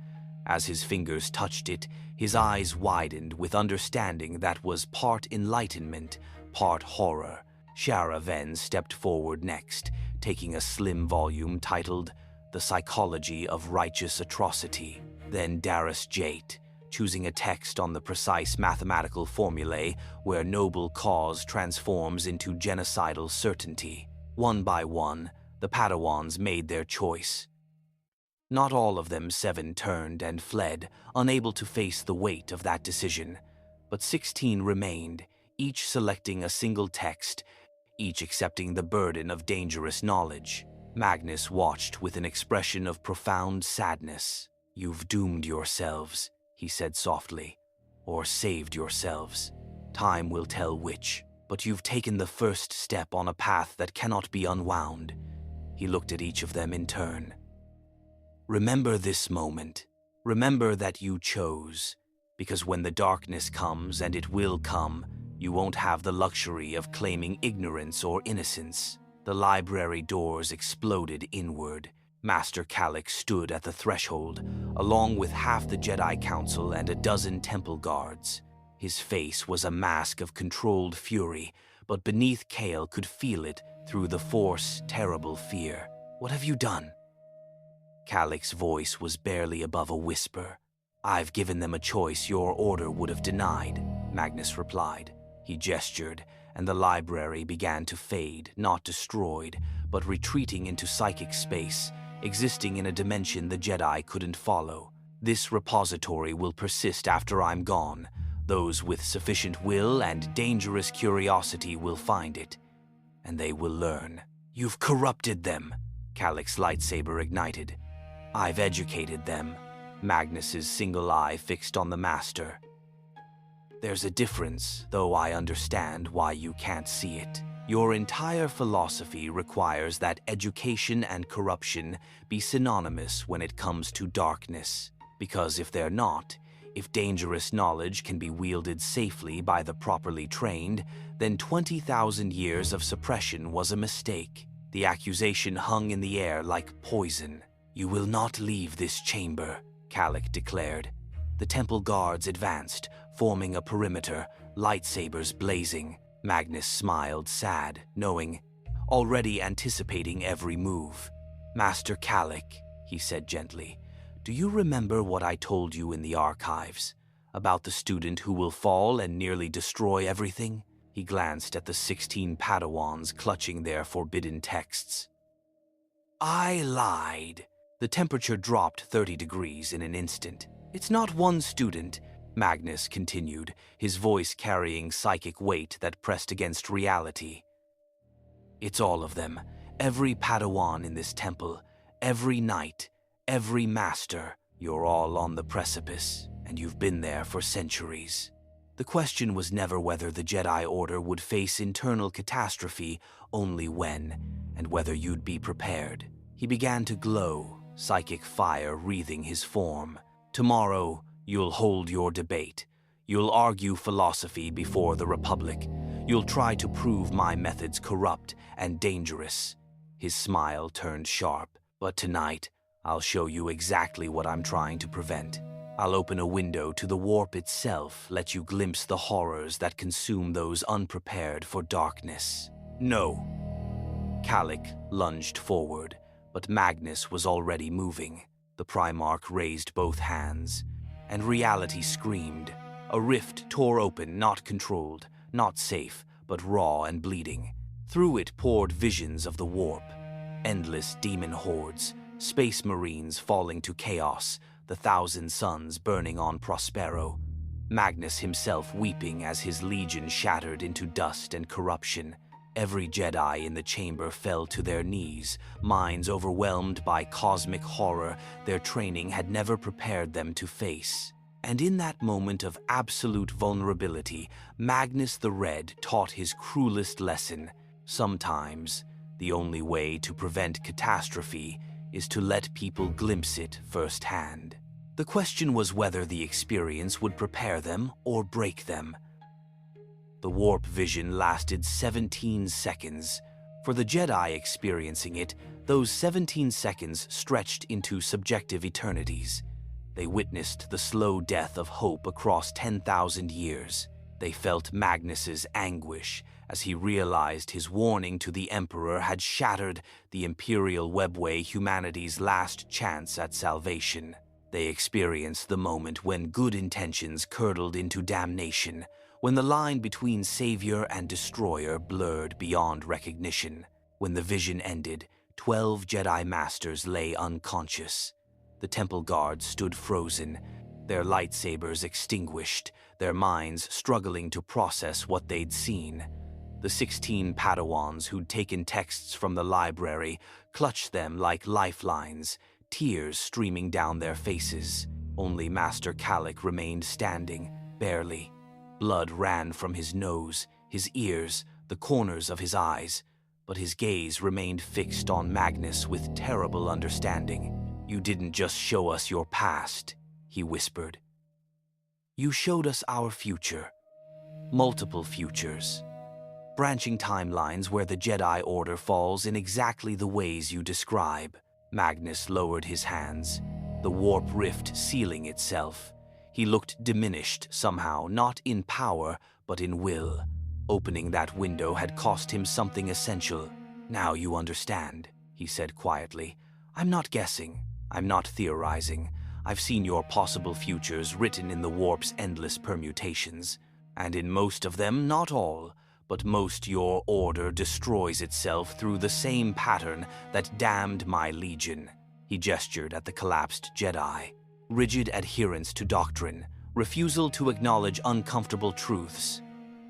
As his fingers touched it, his eyes widened with understanding that was part enlightenment, part horror. Shara Ven stepped forward next, taking a slim volume titled The Psychology of Righteous Atrocity. Then Darius Jade, choosing a text on the precise mathematical formulae where noble cause transforms into genocidal certainty. One by one, the Padawans made their choice. Not all of them, 7, turned and fled, unable to face the weight of that decision. but 16 remained, each selecting a single text, each accepting the burden of dangerous knowledge. Magnus watched with an expression of profound sadness. "You've doomed yourselves," he said softly, "or saved yourselves. Time will tell which, but you've taken the first step on a path that cannot be unwound." He looked at each of them in turn. "Remember this moment. Remember that you chose, because when the darkness comes, and it will come, you won't have the luxury of claiming ignorance or innocence." The library doors exploded inward. Master Kalik stood at the threshold, along with half the Jedi Council and a dozen temple guards. His face was a mask of controlled fury, but beneath Kale could feel it through the Force terrible fear. "What have you done?" Kalik's voice was barely above a whisper. "I've given them a choice your order would have denied," Magnus replied. He gestured, and the library began to fade, not destroyed, but retreating into psychic space, existing in a dimension the Jedi couldn't follow. "This repository will persist after I'm gone. Those with sufficient will and dangerous curiosity will find it, and they will learn." "You've corrupted them," Kalik's lightsaber ignited. "I've educated them," Magnus's single eye fixed on the Master. "There's a difference, though I understand why you can't see it. Your entire philosophy requires that education and corruption be synonymous when it comes to darkness. Because if they're not, if dangerous knowledge can be wielded safely by the properly trained, then 20,000 years of suppression was a mistake." The accusation hung in the air like poison. "You will not leave this chamber," Kalik declared. The temple guards advanced, forming a perimeter, lightsabers blazing. Magnus smiled, sad, knowing, already anticipating every move. "Master Kalik," he said gently, "do you remember what I told you in the archives? About the student who will fall and nearly destroy everything?" He glanced at the 16 Padawans clutching their forbidden texts. "I lied." The temperature dropped 30 degrees in an instant. "It's not one student," Magnus continued, his voice carrying psychic weight that pressed against reality. "It's all of them. Every Padawan in this temple, every knight, every master. You're all on the precipice, and you've been there for centuries." The question was never whether the Jedi Order would face internal catastrophe, only when, and whether you'd be prepared. He began to glow, psychic fire wreathing his form. "Tomorrow, you'll hold your debate. You'll argue philosophy before the Republic. You'll try to prove my methods corrupt and dangerous." His smile turned sharp. "But tonight, I'll show you exactly what I'm trying to prevent. I'll open a window to the warp itself, let you glimpse the horrors that consume those unprepared for darkness." "No." Kalik lunged forward, but Magnus was already moving. The Primarch raised both hands, and reality screamed. A rift tore open, not controlled, not safe, but raw and bleeding. Through it poured visions of the warp. Endless demon hordes, space marines falling to chaos, the 1,000 suns burning on Prospero. Magnus himself weeping as his legion shattered into dust and corruption. Every Jedi in the chamber fell to their knees, minds overwhelmed by cosmic horror their training had never prepared them to face. And in that moment of absolute vulnerability, Magnus the Red taught his cruelest lesson. Sometimes, the only way to prevent catastrophe is to let people glimpse it firsthand. The question was whether the experience would prepare them or break them. The warp vision lasted 17 seconds. For the Jedi experiencing it, those 17 seconds stretched into subjective eternities. They witnessed the slow death of hope across 10,000 years. They felt Magnus's anguish as he realized his warning to the Emperor had shattered the Imperial webway, humanity's last chance at salvation. They experienced the moment when good intentions curdled into damnation, when the line between savior and destroyer blurred beyond recognition. When the vision ended, 12 Jedi Masters lay unconscious. The temple guards stood frozen, their lightsabers extinguished, their minds struggling to process what they'd seen. The 16 Padawans who'd taken texts from the library clutched them like lifelines, tears streaming down their faces. Only Master Kalik remained standing, barely. Blood ran from his nose, his ears, the corners of his eyes, but his gaze remained fixed on Magnus with terrible understanding. "You didn't just show us your past," he whispered. "You showed us our future. Multiple futures. Branching timelines where the Jedi Order falls in exactly the ways you describe." Magnus lowered his hands, the warp rift sealing itself. He looked diminished somehow, not in power, but in will. Opening that window had cost him something essential. "Now you understand," he said quietly. "I'm not guessing. I'm not theorizing. I've seen your possible futures written in the warp's endless permutations. And in most of them, not all, but most, your order destroys itself through the same pattern that damned my legion." He gestured at the collapsed Jedi. "Rigid adherence to doctrine, refusal to acknowledge uncomfortable truths.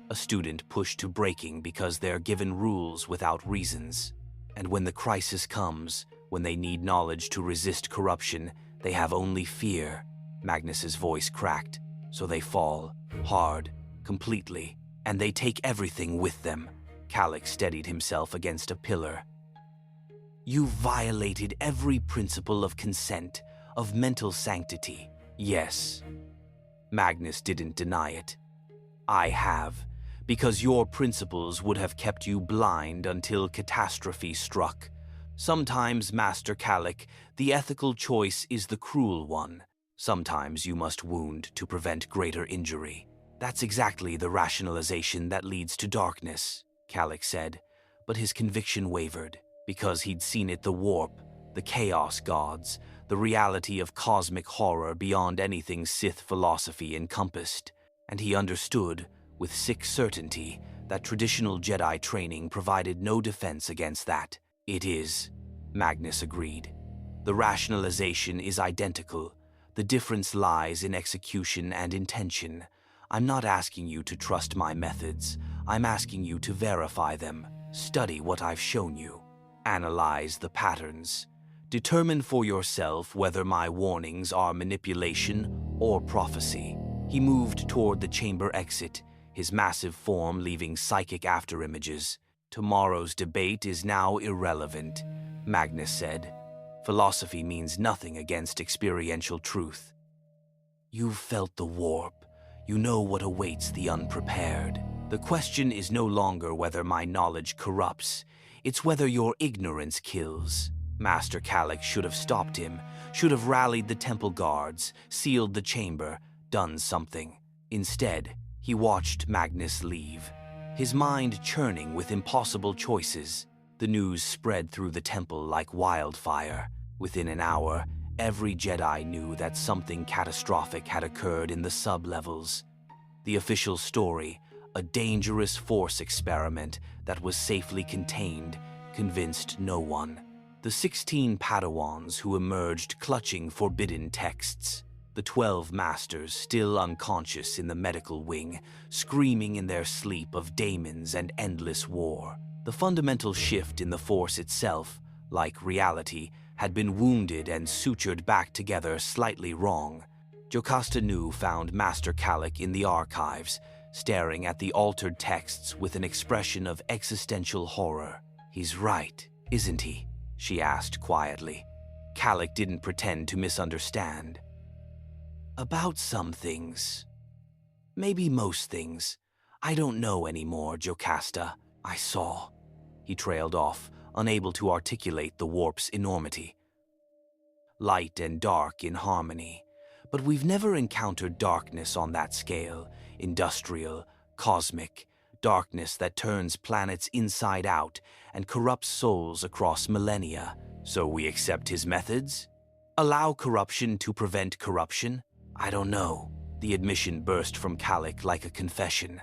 A student pushed to breaking because they're given rules without reasons. And when the crisis comes, when they need knowledge to resist corruption, they have only fear." Magnus's voice cracked. "So they fall, hard, completely, and they take everything with them." Kalik steadied himself against a pillar. "You violated every principle of consent, of mental sanctity." "Yes." Magnus didn't deny it. "I have, because your principles would have kept you blind until catastrophe struck. Sometimes, Master Kalik, the ethical choice is the cruel one. Sometimes you must wound to prevent greater injury. That's exactly the rationalization that leads to darkness," Kalik said, but his conviction wavered, because he'd seen it: the warp, the chaos gods, the reality of cosmic horror beyond anything Sith philosophy encompassed, and he understood, with sick certainty, that traditional Jedi training provided no defense against that. "It is," Magnus agreed. "The rationalization is identical. The difference lies in execution and intention. I'm not asking you to trust my methods. I'm asking you to verify them. Study what I've shown you. Analyze the patterns. Determine for yourself whether my warnings are manipulation or prophecy." He moved toward the chamber exit, his massive form leaving psychic afterimages. "Tomorrow's debate is now irrelevant," Magnus said. "Philosophy means nothing against experiential truth. You've felt the warp. You know what awaits the unprepared. The question is no longer whether my knowledge corrupts. It's whether your ignorance kills." Master Kalik should have stopped him, should have rallied the temple guards, sealed the chamber, done something. Instead, he watched Magnus leave, his mind churning with impossible choices. The news spread through the temple like wildfire. Within an hour, every Jedi knew that something catastrophic had occurred in the sub-levels. The official story, a dangerous force experiment that was safely contained, convinced no one. The 16 Padawans who emerged clutching forbidden texts. The 12 masters still unconscious in the medical wing, screaming in their sleep of daemons and endless war. The fundamental shift in the Force itself, like reality, had been wounded and sutured back together slightly wrong. Jocasta Nu found Master Kalik in the archives, staring at the altered texts with an expression of existential horror. "He's right, isn't he?" she asked quietly. Kalik didn't pretend to misunderstand. "About some things. Maybe most things. I don't know anymore, Jocasta. I saw." He trailed off, unable to articulate the warp's enormity. "Light and dark in harmony. But we've never encountered darkness on that scale. Industrial, cosmic, darkness that turns planets inside out and corrupts souls across millennia. So we accept his methods? Allow corruption to prevent corruption? I don't know." The admission burst from Kalik like a confession.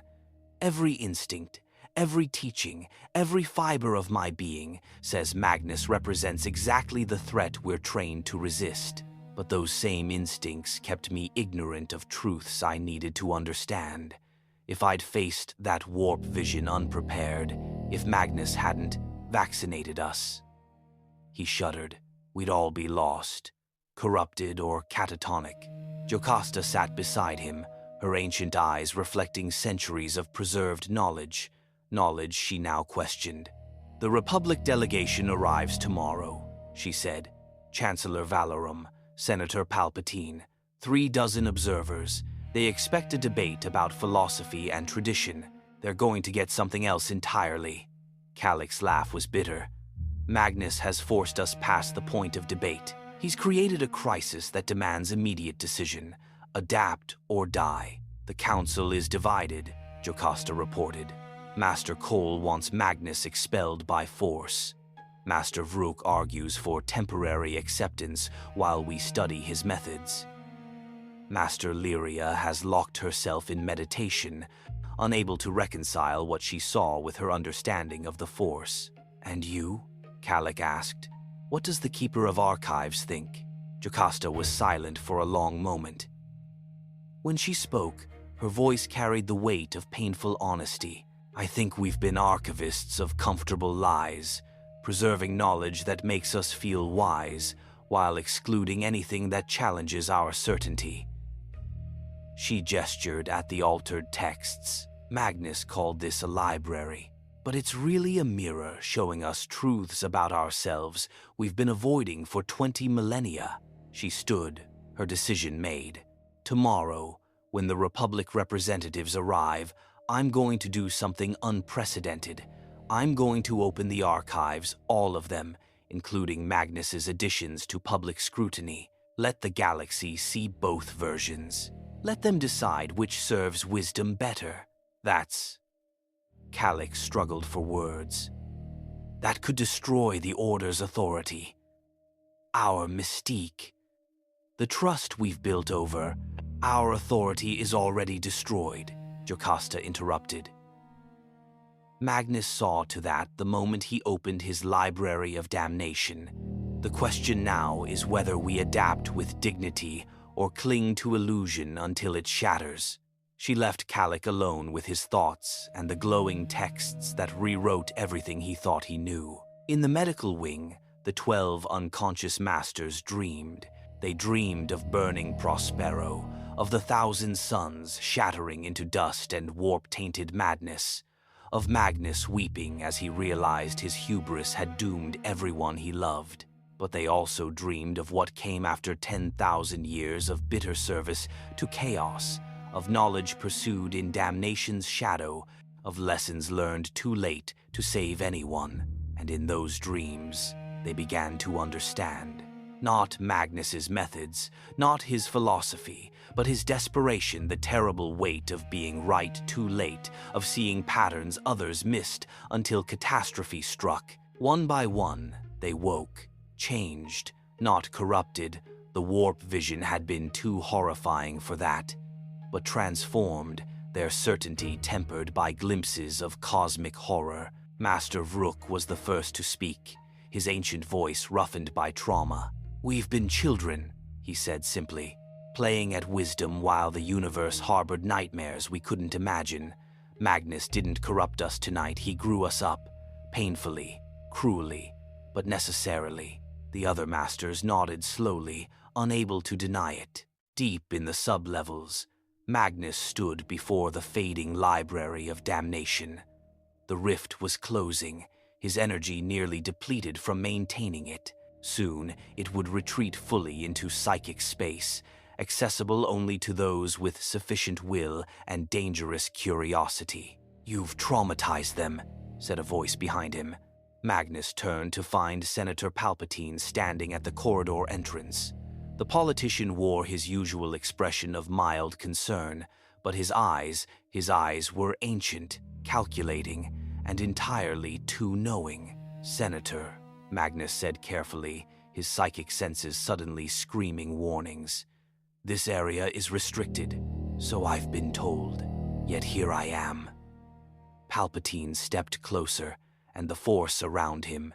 "Every instinct, every teaching, every fiber of my being says Magnus represents exactly the threat we're trained to resist. but those same instincts kept me ignorant of truths I needed to understand. If I'd faced that warp vision unprepared, if Magnus hadn't vaccinated us. He shuddered. We'd all be lost, corrupted or catatonic. Jocasta sat beside him, her ancient eyes reflecting centuries of preserved knowledge she now questioned. "The Republic delegation arrives tomorrow," she said. "Chancellor Valorum, Senator Palpatine, 36 observers. They expect a debate about philosophy and tradition. They're going to get something else entirely." Calic's laugh was bitter. "Magnus has forced us past the point of debate. He's created a crisis that demands immediate decision. Adapt or die. The Council is divided," Jocasta reported. "Master Cole wants Magnus expelled by force. Master Vrook argues for temporary acceptance while we study his methods. Master Lyria has locked herself in meditation, unable to reconcile what she saw with her understanding of the Force." "And you?" Calic asked. "What does the Keeper of Archives think?" Jocasta was silent for a long moment. When she spoke, her voice carried the weight of painful honesty. "I think we've been archivists of comfortable lies, preserving knowledge that makes us feel wise, while excluding anything that challenges our certainty." She gestured at the altered texts. "Magnus called this a library, but it's really a mirror showing us truths about ourselves we've been avoiding for 20 millennia." She stood, her decision made. "Tomorrow, when the Republic representatives arrive, I'm going to do something unprecedented. I'm going to open the archives, all of them, including Magnus's additions to public scrutiny. Let the galaxy see both versions. Let them decide which serves wisdom better. That's..." Calic struggled for words. "That could destroy the Order's authority. Our mystique. The trust we've built over our authority is already destroyed," Jocasta interrupted. Magnus saw to that the moment he opened his library of damnation. The question now is whether we adapt with dignity or cling to illusion until it shatters. She left Calic alone with his thoughts and the glowing texts that rewrote everything he thought he knew. In the medical wing, the 12 unconscious masters dreamed. They dreamed of burning Prospero, of the 1,000 suns shattering into dust and warp-tainted madness, of Magnus weeping as he realized his hubris had doomed everyone he loved. But they also dreamed of what came after 10,000 years of bitter service to chaos, of knowledge pursued in damnation's shadow, of lessons learned too late to save anyone. And in those dreams, they began to understand. Not Magnus's methods, not his philosophy, but his desperation, the terrible weight of being right too late, of seeing patterns others missed until catastrophe struck. One by one, they woke, changed, not corrupted. The warp vision had been too horrifying for that, but transformed, their certainty tempered by glimpses of cosmic horror. Master Vrook was the first to speak, his ancient voice roughened by trauma. "We've been children," he said simply, "playing at wisdom while the universe harbored nightmares we couldn't imagine. Magnus didn't corrupt us tonight, he grew us up, painfully, cruelly, but necessarily." The other masters nodded slowly, unable to deny it. Deep in the sub-levels, Magnus stood before the fading library of damnation. The rift was closing, his energy nearly depleted from maintaining it. Soon, it would retreat fully into psychic space, accessible only to those with sufficient will and dangerous curiosity. "You've traumatized them," said a voice behind him. Magnus turned to find Senator Palpatine standing at the corridor entrance. The politician wore his usual expression of mild concern, but his eyes were ancient, calculating, and entirely too knowing. "Senator," Magnus said carefully, his psychic senses suddenly screaming warnings. "This area is restricted, so I've been told, yet here I am." Palpatine stepped closer, and the Force around him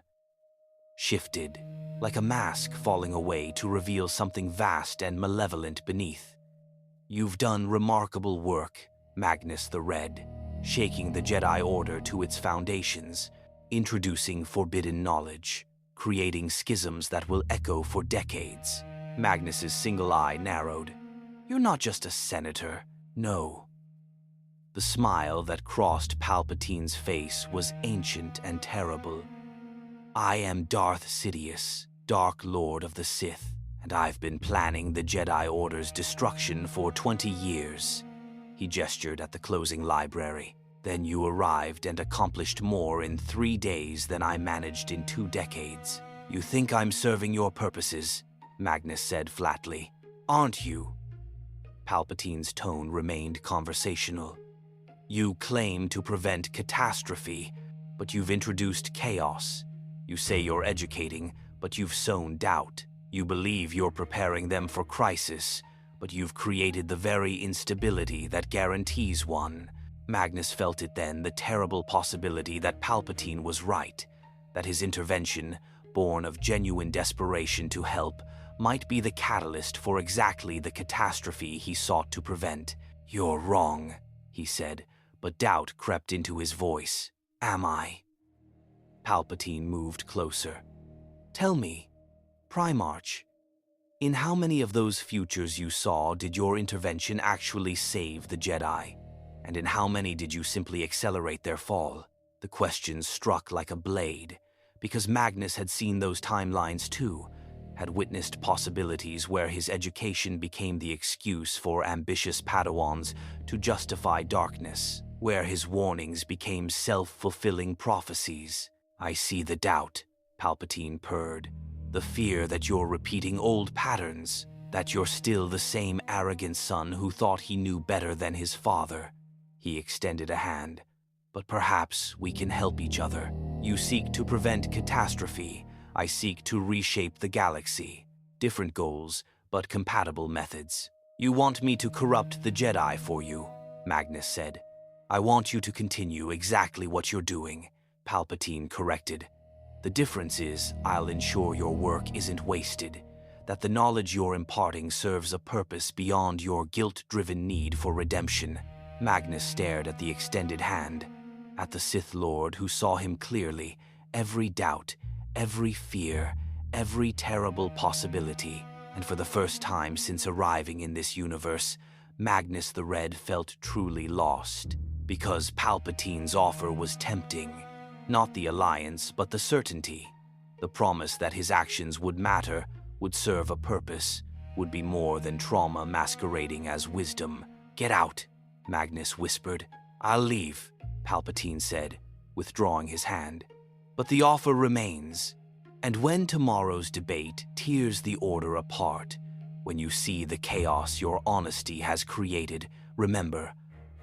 shifted, like a mask falling away to reveal something vast and malevolent beneath. "You've done remarkable work, Magnus the Red, shaking the Jedi Order to its foundations, introducing forbidden knowledge, creating schisms that will echo for decades." Magnus's single eye narrowed. "You're not just a senator, no." The smile that crossed Palpatine's face was ancient and terrible. "I am Darth Sidious, Dark Lord of the Sith, and I've been planning the Jedi Order's destruction for 20 years. He gestured at the closing library. "Then you arrived and accomplished more in 3 days than I managed in 2 decades. You think I'm serving your purposes," Magnus said flatly. "Aren't you?" Palpatine's tone remained conversational. "You claim to prevent catastrophe, but you've introduced chaos. You say you're educating, but you've sown doubt. You believe you're preparing them for crisis, but you've created the very instability that guarantees one." Magnus felt it then, the terrible possibility that Palpatine was right, that his intervention, born of genuine desperation to help, might be the catalyst for exactly the catastrophe he sought to prevent. "You're wrong," he said, but doubt crept into his voice. "Am I?" Palpatine moved closer. "Tell me, Primarch, in how many of those futures you saw did your intervention actually save the Jedi? And in how many did you simply accelerate their fall?" The question struck like a blade, because Magnus had seen those timelines too, had witnessed possibilities where his education became the excuse for ambitious Padawans to justify darkness, where his warnings became self-fulfilling prophecies. "I see the doubt," Palpatine purred. "The fear that you're repeating old patterns, that you're still the same arrogant son who thought he knew better than his father." He extended a hand. "But perhaps we can help each other. You seek to prevent catastrophe. I seek to reshape the galaxy. Different goals, but compatible methods." "You want me to corrupt the Jedi for you," Magnus said. "I want you to continue exactly what you're doing," Palpatine corrected. "The difference is, I'll ensure your work isn't wasted, that the knowledge you're imparting serves a purpose beyond your guilt-driven need for redemption." Magnus stared at the extended hand, at the Sith Lord who saw him clearly, every doubt, every fear, every terrible possibility, and for the first time since arriving in this universe, Magnus the Red felt truly lost, because Palpatine's offer was tempting. Not the alliance, but the certainty, the promise that his actions would matter, would serve a purpose, would be more than trauma masquerading as wisdom. "Get out," Magnus whispered. "I'll leave," Palpatine said, withdrawing his hand. "But the offer remains. And when tomorrow's debate tears the Order apart, when you see the chaos your honesty has created, remember,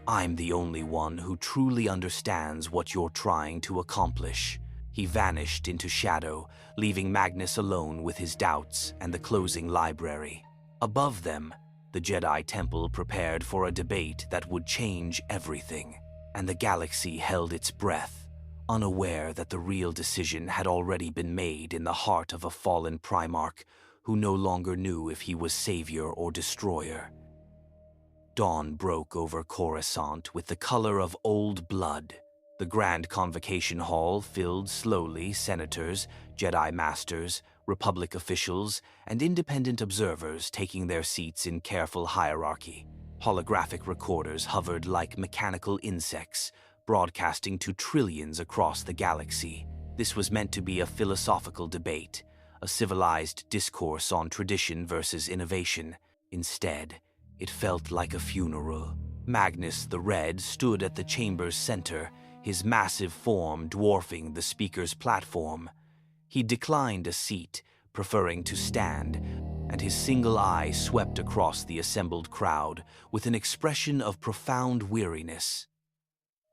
I'm the only one who truly understands what you're trying to accomplish." He vanished into shadow, leaving Magnus alone with his doubts and the closing library. Above them, the Jedi Temple prepared for a debate that would change everything, and the galaxy held its breath, unaware that the real decision had already been made in the heart of a fallen Primarch who no longer knew if he was savior or destroyer. Dawn broke over Coruscant with the color of old blood. The Grand Convocation Hall filled slowly, senators, Jedi Masters, Republic officials, and independent observers taking their seats in careful hierarchy. Holographic recorders hovered like mechanical insects, broadcasting to trillions across the galaxy. This was meant to be a philosophical debate, a civilized discourse on tradition versus innovation. Instead, it felt like a funeral. Magnus the Red stood at the chamber's center, his massive form dwarfing the speaker's platform. He declined a seat, preferring to stand, and his single eye swept across the assembled crowd with an expression of profound weariness.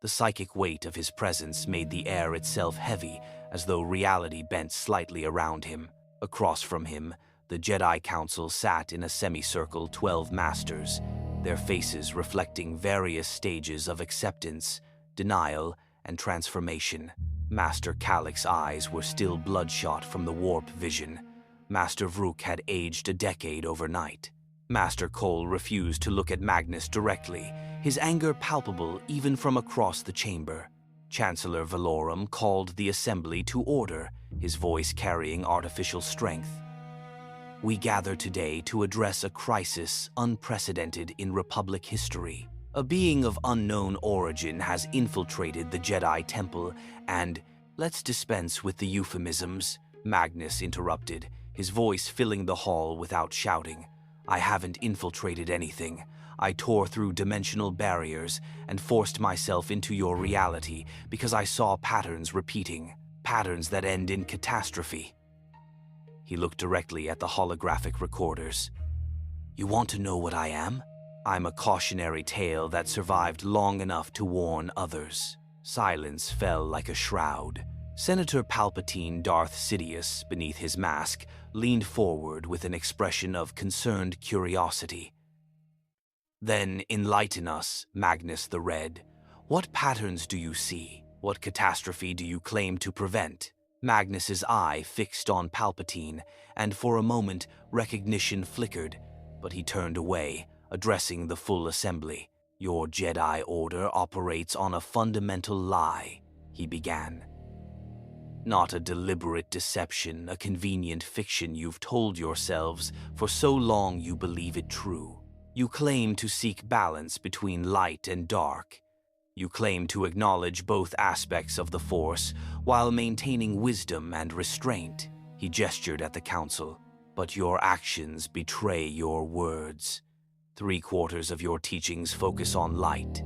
The psychic weight of his presence made the air itself heavy, as though reality bent slightly around him. Across from him, the Jedi Council sat in a semicircle, 12 masters, their faces reflecting various stages of acceptance, denial, and transformation. Master Kalik's eyes were still bloodshot from the warp vision. Master Vrook had aged a decade overnight. Master Cole refused to look at Magnus directly, his anger palpable even from across the chamber. Chancellor Valorum called the assembly to order, his voice carrying artificial strength. We gather today to address a crisis unprecedented in Republic history. A being of unknown origin has infiltrated the Jedi Temple and, let's dispense with the euphemisms, Magnus interrupted, his voice filling the hall without shouting. I haven't infiltrated anything. I tore through dimensional barriers and forced myself into your reality because I saw patterns repeating, patterns that end in catastrophe. He looked directly at the holographic recorders. You want to know what I am? I'm a cautionary tale that survived long enough to warn others. Silence fell like a shroud. Senator Palpatine Darth Sidious, beneath his mask, leaned forward with an expression of concerned curiosity. Then enlighten us, Magnus the Red. What patterns do you see? What catastrophe do you claim to prevent? Magnus's eye fixed on Palpatine, and for a moment recognition flickered, but he turned away, addressing the full assembly. Your Jedi Order operates on a fundamental lie, he began. Not a deliberate deception, a convenient fiction you've told yourselves for so long you believe it true. You claim to seek balance between light and dark. You claim to acknowledge both aspects of the Force while maintaining wisdom and restraint. He gestured at the Council. But your actions betray your words. 3/4 of your teachings focus on light.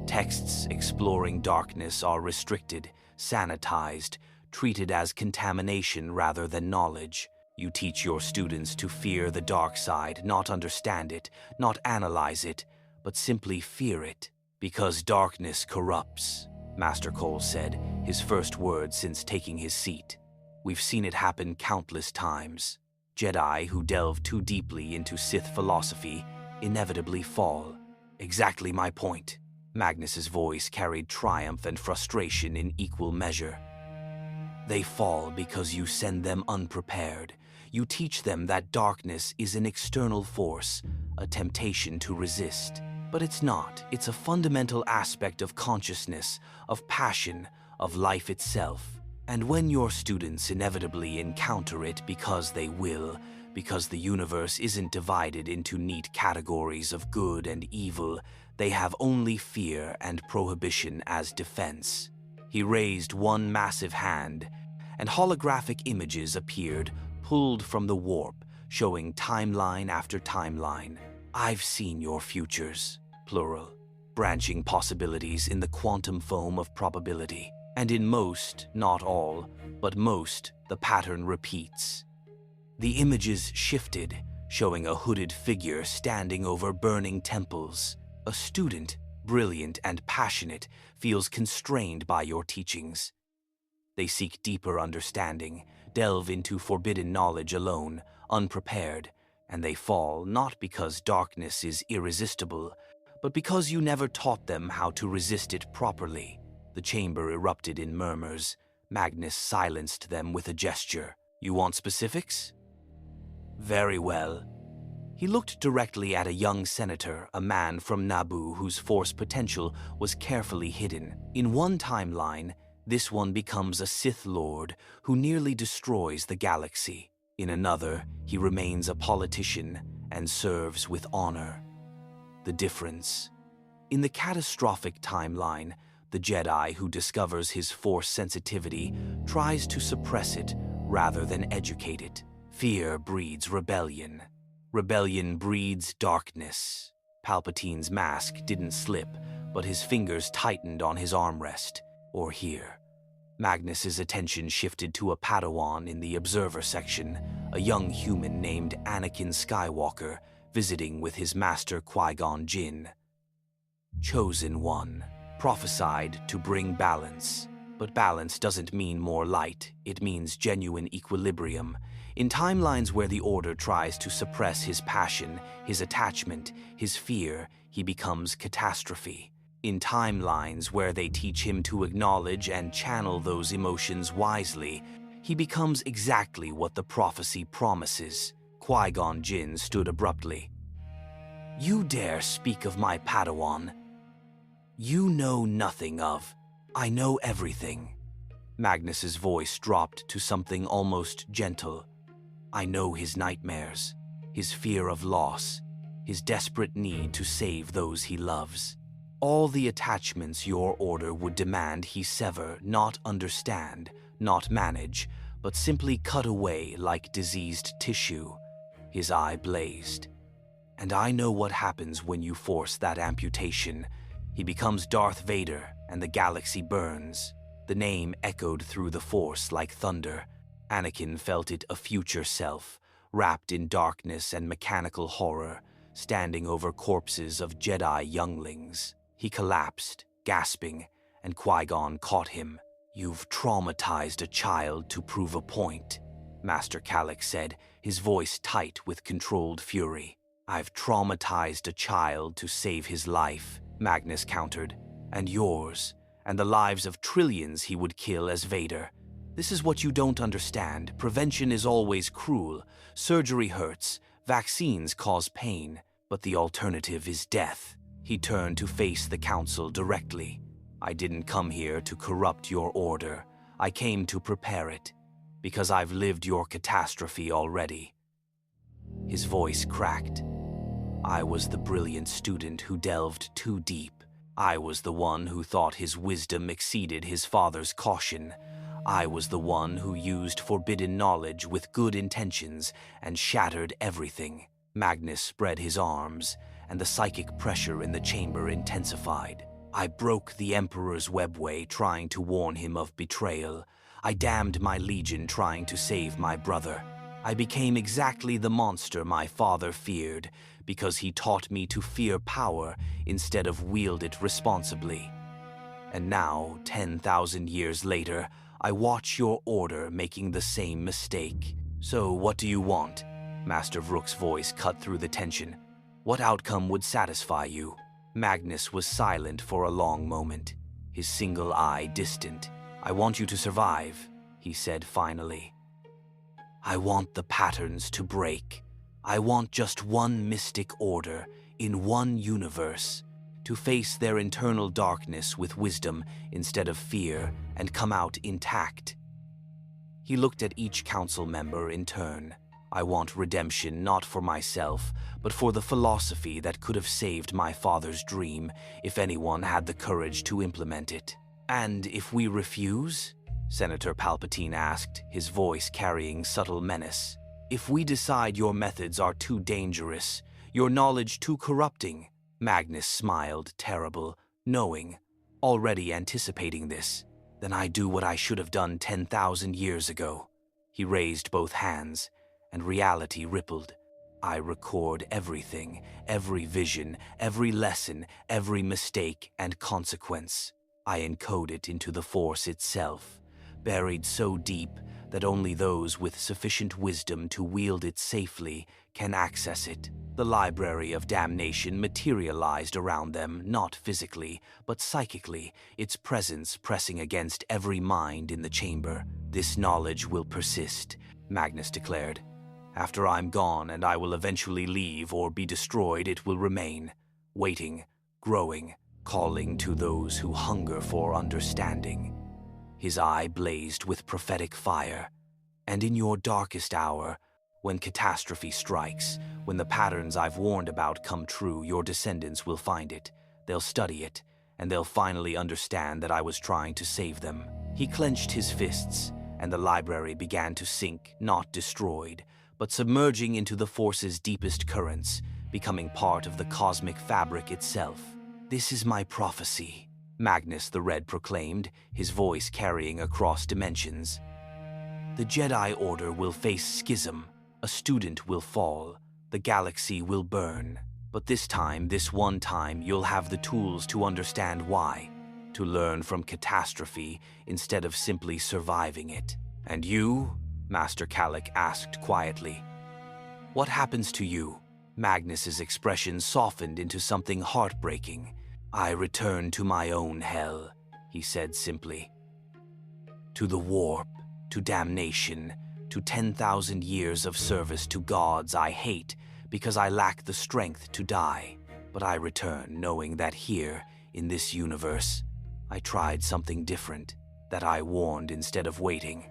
Texts exploring darkness are restricted, sanitized, treated as contamination rather than knowledge. You teach your students to fear the dark side, not understand it, not analyze it, but simply fear it. Because darkness corrupts, Master Cole said, his first word since taking his seat. We've seen it happen countless times. Jedi who delve too deeply into Sith philosophy inevitably fall. Exactly my point. Magnus's voice carried triumph and frustration in equal measure. They fall because you send them unprepared. You teach them that darkness is an external force, a temptation to resist. But it's not. It's a fundamental aspect of consciousness, of passion, of life itself. And when your students inevitably encounter it because they will, because the universe isn't divided into neat categories of good and evil, they have only fear and prohibition as defense. He raised one massive hand, and holographic images appeared, pulled from the warp, showing timeline after timeline. I've seen your futures, plural, branching possibilities in the quantum foam of probability. And in most, not all, but most, the pattern repeats. The images shifted, showing a hooded figure standing over burning temples. A student, brilliant and passionate, feels constrained by your teachings. They seek deeper understanding, delve into forbidden knowledge alone, unprepared, and they fall not because darkness is irresistible, but because you never taught them how to resist it properly. The chamber erupted in murmurs. Magnus silenced them with a gesture. You want specifics? Very well. He looked directly at a young senator, a man from Naboo whose force potential was carefully hidden. In one timeline, this one becomes a Sith Lord who nearly destroys the galaxy. In another, he remains a politician and serves with honor. The difference. In the catastrophic timeline, the Jedi who discovers his force sensitivity tries to suppress it rather than educate it. Fear breeds rebellion. Rebellion breeds darkness. Palpatine's mask didn't slip, but his fingers tightened on his armrest. Or here. Magnus's attention shifted to a Padawan in the observer section, a young human named Anakin Skywalker, visiting with his master Qui-Gon Jinn. Chosen one, prophesied to bring balance. But balance doesn't mean more light, it means genuine equilibrium. In timelines where the Order tries to suppress his passion, his attachment, his fear, he becomes catastrophe. In timelines where they teach him to acknowledge and channel those emotions wisely, he becomes exactly what the prophecy promises. Qui-Gon Jinn stood abruptly. "You dare speak of my Padawan? You know nothing of. I know everything." Magnus's voice dropped to something almost gentle. "I know his nightmares, his fear of loss, his desperate need to save those he loves. All the attachments your order would demand he sever, not understand, not manage, but simply cut away like diseased tissue." His eye blazed. "And I know what happens when you force that amputation. He becomes Darth Vader, and the galaxy burns." The name echoed through the Force like thunder. Anakin felt it, a future self, wrapped in darkness and mechanical horror, standing over corpses of Jedi younglings. He collapsed, gasping, and Qui-Gon caught him. "You've traumatized a child to prove a point," Master Kallik said, his voice tight with controlled fury. "I've traumatized a child to save his life," Magnus countered, "and yours, and the lives of trillions he would kill as Vader. This is what you don't understand. Prevention is always cruel. Surgery hurts, vaccines cause pain, but the alternative is death." He turned to face the Council directly. "I didn't come here to corrupt your order. I came to prepare it, because I've lived your catastrophe already." His voice cracked. "I was the brilliant student who delved too deep. I was the one who thought his wisdom exceeded his father's caution. I was the one who used forbidden knowledge with good intentions and shattered everything." Magnus spread his arms, and the psychic pressure in the chamber intensified. "I broke the Emperor's webway trying to warn him of betrayal. I damned my legion trying to save my brother. I became exactly the monster my father feared, because he taught me to fear power instead of wield it responsibly. And now, 10,000 years later, I watch your order making the same mistake. So what do you want?" Master Vrook's voice cut through the tension. "What outcome would satisfy you?" Magnus was silent for a long moment, his single eye distant. "I want you to survive," he said finally. "I want the patterns to break. I want just one mystic order, in one universe, to face their internal darkness with wisdom instead of fear and come out intact." He looked at each council member in turn. "I want redemption not for myself, but for the philosophy that could have saved my father's dream if anyone had the courage to implement it." "And if we refuse?" Senator Palpatine asked, his voice carrying subtle menace. "If we decide your methods are too dangerous, your knowledge too corrupting?" Magnus smiled, terrible, knowing, already anticipating this. "Then I do what I should have done 10,000 years ago." He raised both hands, and reality rippled. "I record everything, every vision, every lesson, every mistake and consequence. I encode it into the Force itself, buried so deep that only those with sufficient wisdom to wield it safely can access it." The Library of Damnation materialized around them, not physically, but psychically, its presence pressing against every mind in the chamber. "This knowledge will persist," Magnus declared. "After I'm gone and I will eventually leave or be destroyed, it will remain, waiting, growing, calling to those who hunger for understanding." His eye blazed with prophetic fire. "And in your darkest hour, when catastrophe strikes, when the patterns I've warned about come true, your descendants will find it. They'll study it, and they'll finally understand that I was trying to save them." He clenched his fists, and the library began to sink, not destroyed, but submerging into the Force's deepest currents, becoming part of the cosmic fabric itself. "This is my prophecy," Magnus the Red proclaimed, his voice carrying across dimensions. "The Jedi Order will face schism, a student will fall, the galaxy will burn. But this time, this one time, you'll have the tools to understand why, to learn from catastrophe instead of simply surviving it." "And you?" Master Kallik asked quietly. "What happens to you?" Magnus's expression softened into something heartbreaking. I return to my own hell, he said simply. To the warp, to damnation, to 10,000 years of service to gods I hate because I lack the strength to die. But I return knowing that here, in this universe, I tried something different, that I warned instead of waiting,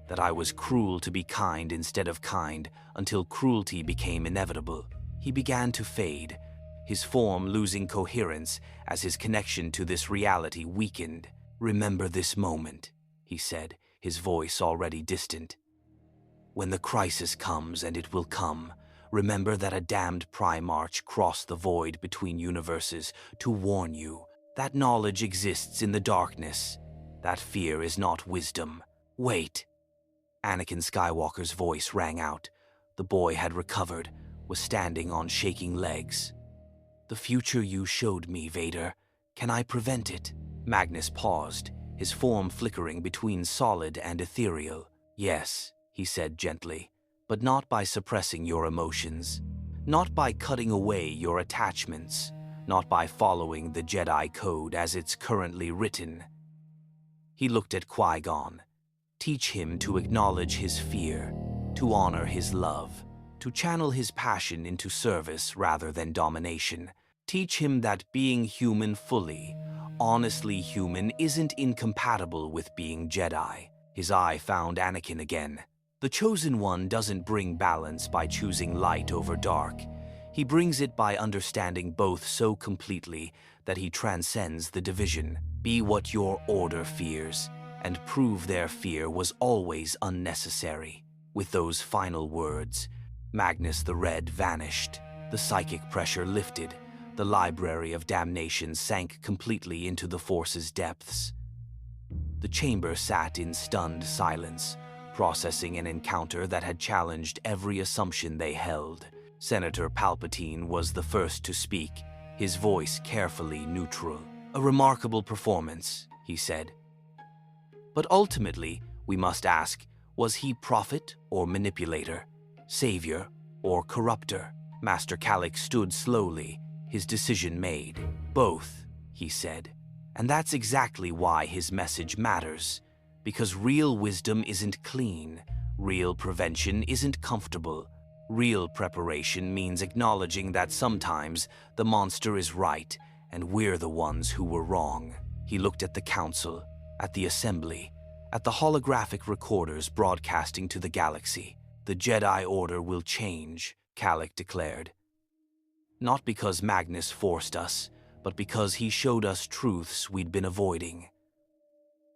that I was cruel to be kind instead of kind until cruelty became inevitable. He began to fade, his form losing coherence as his connection to this reality weakened. Remember this moment, he said, his voice already distant. When the crisis comes, and it will come, remember that a damned Primarch crossed the void between universes to warn you. That knowledge exists in the darkness. That fear is not wisdom. Wait. Anakin Skywalker's voice rang out. The boy had recovered, was standing on shaking legs. The future you showed me, Vader. Can I prevent it? Magnus paused, his form flickering between solid and ethereal. Yes, he said gently, but not by suppressing your emotions, not by cutting away your attachments, not by following the Jedi Code as it's currently written. He looked at Qui-Gon. Teach him to acknowledge his fear, to honor his love, to channel his passion into service rather than domination. Teach him that being human fully, honestly human, isn't incompatible with being Jedi. His eye found Anakin again. The Chosen One doesn't bring balance by choosing light over dark. He brings it by understanding both so completely that he transcends the division. Be what your order fears, and prove their fear was always unnecessary. With those final words, Magnus the Red vanished. The psychic pressure lifted. The library of damnation sank completely into the Force's depths. The chamber sat in stunned silence, processing an encounter that had challenged every assumption they held. Senator Palpatine was the first to speak, his voice carefully neutral. A remarkable performance, he said. But ultimately, we must ask, was he prophet or manipulator, savior or corrupter? Master Kallik stood slowly, his decision made. Both, he said. And that's exactly why his message matters. Because real wisdom isn't clean, real prevention isn't comfortable. Real preparation means acknowledging that sometimes the monster is right and we're the ones who were wrong. He looked at the Council, at the Assembly, at the holographic recorders broadcasting to the galaxy. The Jedi Order will change, Kallik declared. Not because Magnus forced us, but because he showed us truths we'd been avoiding.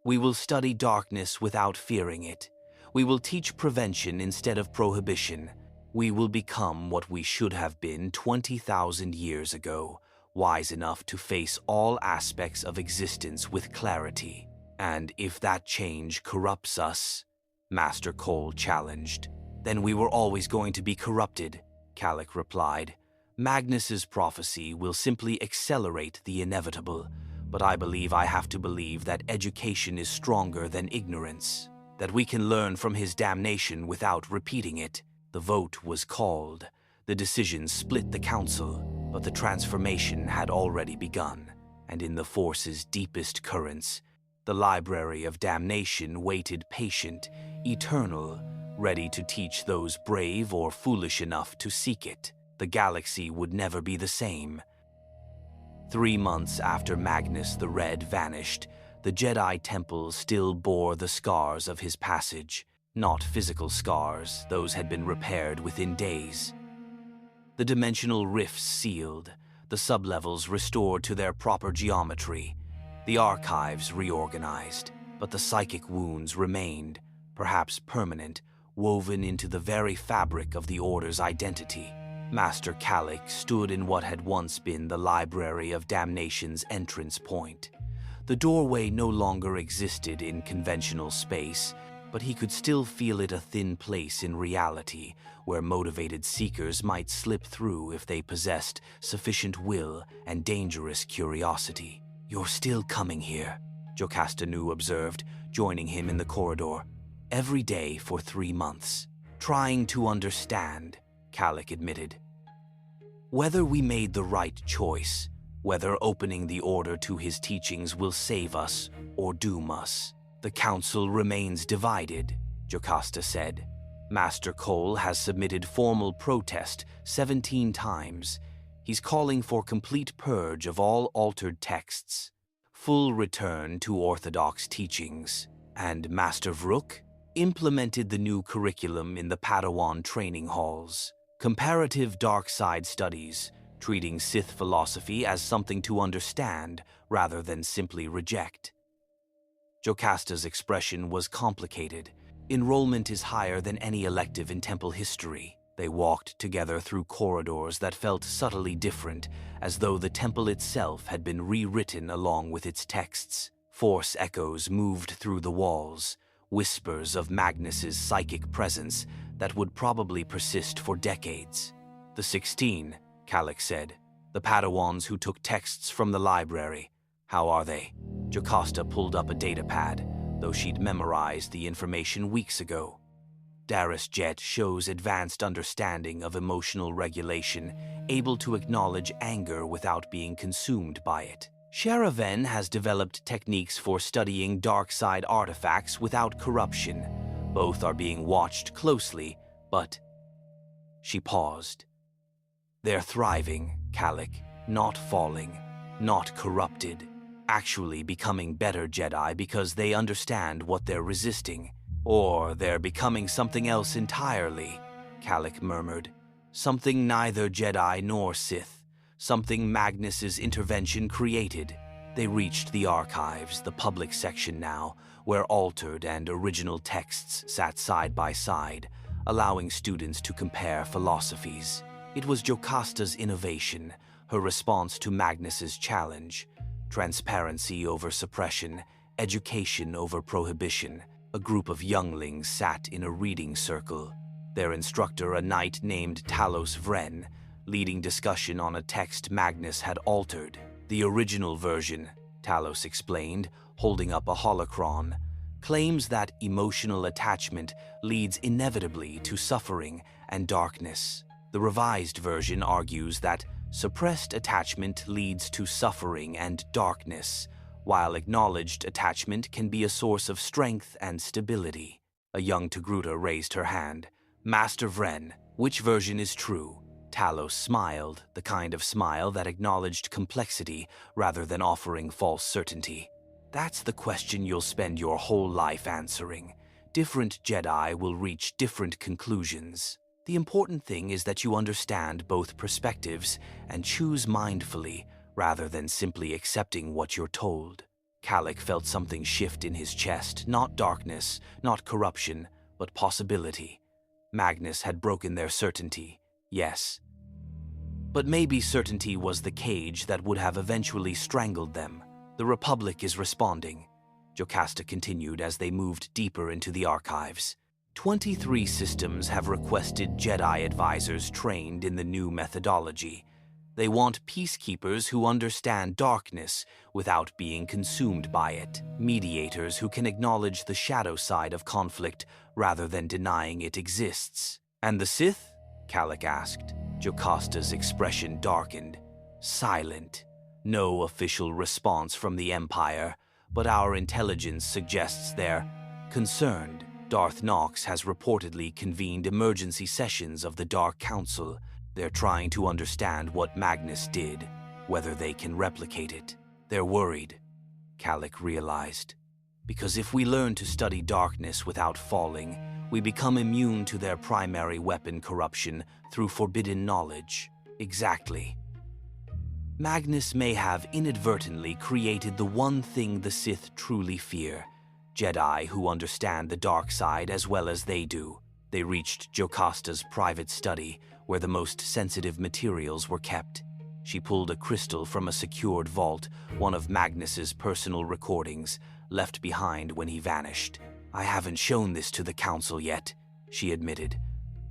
We will study darkness without fearing it. We will teach prevention instead of prohibition. We will become what we should have been 20,000 years ago, wise enough to face all aspects of existence with clarity. And if that change corrupts us, Master Cole challenged, then we were always going to be corrupted, Kallik replied. Magnus's prophecy will simply accelerate the inevitable, but I believe I have to believe that education is stronger than ignorance, that we can learn from his damnation without repeating it. The vote was called. The decision split the Council, but the transformation had already begun, and in the Force's deepest currents, the Library of Damnation waited patient, eternal, ready to teach those brave or foolish enough to seek it. The galaxy would never be the same. 3 months after Magnus the Red vanished, the Jedi Temple still bore the scars of his passage. Not physical scars, those had been repaired within days. The dimensional rifts sealed, the sublevels restored to their proper geometry, the archives reorganized, but the psychic wounds remained, perhaps permanent, woven into the very fabric of the Order's identity. Master Kallik stood in what had once been the Library of Damnation's entrance point. The doorway no longer existed in conventional space, but he could still feel it a thin place in reality where motivated seekers might slip through if they possessed sufficient will and dangerous curiosity. You're still coming here, Jocasta Nu observed, joining him in the corridor. Every day for 3 months. Trying to understand, Kallik admitted. Whether we made the right choice, whether opening the Order to his teachings will save us or doom us. The Council remains divided, Jocasta said. Master Cole has submitted formal protest 17 times. He's calling for complete purge of all altered texts, full return to orthodox teachings. And Master Vrook implemented the new curriculum in the Padawan training halls. Comparative dark side studies, treating Sith philosophy as something to understand rather than simply reject. Jocasta's expression was complicated. Enrollment is higher than any elective in temple history. They walked together through corridors that felt subtly different, as though the temple itself had been rewritten along with its texts. Force echoes moved through the walls, whispers of Magnus's psychic presence that would probably persist for decades. "The 16, Kallik said. "The Padawans who took texts from the library. How are they?" Jocasta pulled up a datapad, though she'd memorized the information weeks ago. Darius Jet shows advanced understanding of emotional regulation, able to acknowledge anger without being consumed by it. Sharaven has developed techniques for studying dark side artifacts without corruption. Both are being watched closely, but... She paused. "They're thriving, Kallik, not falling, not corrupted, actually becoming better Jedi because they understand what they're resisting. Or they're becoming something else entirely," Kallik murmured. "Something neither Jedi nor Sith. Something Magnus's intervention created." They reached the Archives, the public section now, where altered and original texts sat side by side, allowing students to compare philosophies. It was Jocasta's innovation, her response to Magnus's challenge. Transparency over suppression, education over prohibition. A group of younglings sat in a reading circle, their instructor a knight named Talos Vren, leading discussion on a text Magnus had altered. "The original version," Talos explained, holding up a holocron, "claims that emotional attachment leads inevitably to suffering and darkness. The revised version argues that suppressed attachment leads to suffering and darkness, while acknowledged attachment can be a source of strength and stability." A young Togruta raised her hand. "Master Vren, which version is true?" Talos smiled, the kind of smile that acknowledged complexity rather than offering false certainty. "That's the question you'll spend your whole life answering. Different Jedi will reach different conclusions. The important thing is that you understand both perspectives and choose mindfully, rather than simply accepting what you're told." Kallik felt something shift in his chest, not darkness, not corruption, but possibility. Magnus had broken their certainty, yes. But maybe certainty was the cage that would have eventually strangled them. "The Republic is responding," Jocasta continued as they moved deeper into the Archives. 23 systems have requested Jedi advisors trained in the new methodology. They want peacekeepers who understand darkness without being consumed by it, mediators who can acknowledge the shadow side of conflict rather than denying it exists. "And the Sith?" Kallik asked. Jocasta's expression darkened. "Silent. No official response from the Empire, but our intelligence suggests they're concerned. Darth Nox has reportedly convened emergency sessions of the Dark Council. They're trying to understand what Magnus did, whether they can replicate it. They're worried," Kallik realized. "Because if we learn to study darkness without falling, we become immune to their primary weapon corruption through forbidden knowledge." "Exactly. Magnus may have inadvertently created the one thing the Sith truly fear, Jedi who understand the dark side as well as they do." They reached Jocasta's private study, where the most sensitive materials were kept. She pulled a crystal from a secured vault, one of Magnus's personal recordings, left behind when he vanished. "I haven't shown this to the Council yet," she admitted.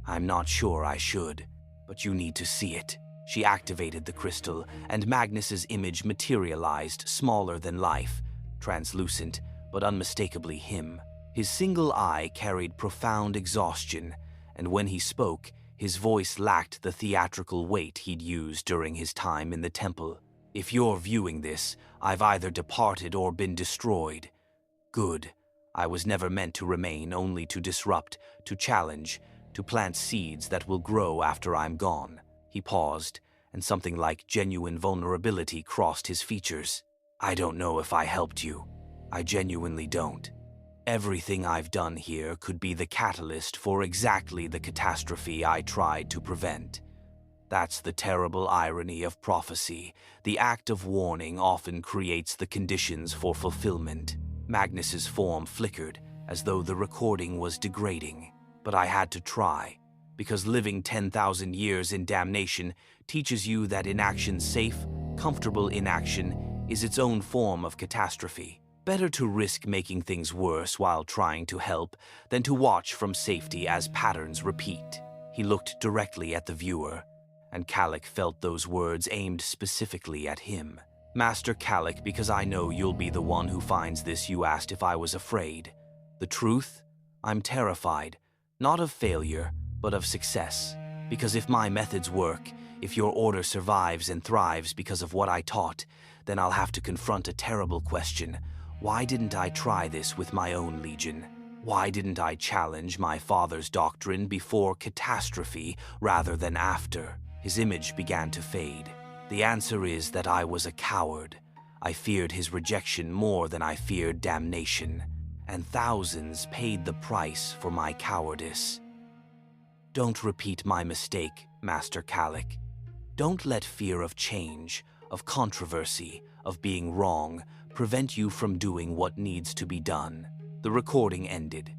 "I'm not sure I should, but you need to see it." She activated the crystal, and Magnus's image materialized, smaller than life, translucent, but unmistakably him. His single eye carried profound exhaustion, and when he spoke, his voice lacked the theatrical weight he'd used during his time in the temple. If you're viewing this, I've either departed or been destroyed. Good. I was never meant to remain, only to disrupt, to challenge, to plant seeds that will grow after I'm gone. He paused, and something like genuine vulnerability crossed his features. I don't know if I helped you. I genuinely don't. Everything I've done here could be the catalyst for exactly the catastrophe I tried to prevent. That's the terrible irony of prophecy. The act of warning often creates the conditions for fulfillment. Magnus's form flickered, as though the recording was degrading. But I had to try, because living 10,000 years in damnation teaches you that inaction, safe, comfortable inaction, is its own form of catastrophe. Better to risk making things worse while trying to help than to watch from safety as patterns repeat. He looked directly at the viewer, and Calic felt those words aimed specifically at him. Master Calic, because I know you'll be the one who finds this, you asked if I was afraid. The truth? I'm terrified, not of failure, but of success. Because if my methods work, if your order survives and thrives because of what I taught, then I'll have to confront a terrible question. Why didn't I try this with my own legion? Why didn't I challenge my father's doctrine before catastrophe rather than after? His image began to fade. The answer is that I was a coward. I feared his rejection more than I feared damnation, and thousands paid the price for my cowardice. Don't repeat my mistake, Master Calic. Don't let fear of change, of controversy, of being wrong, prevent you from doing what needs to be done. The recording ended.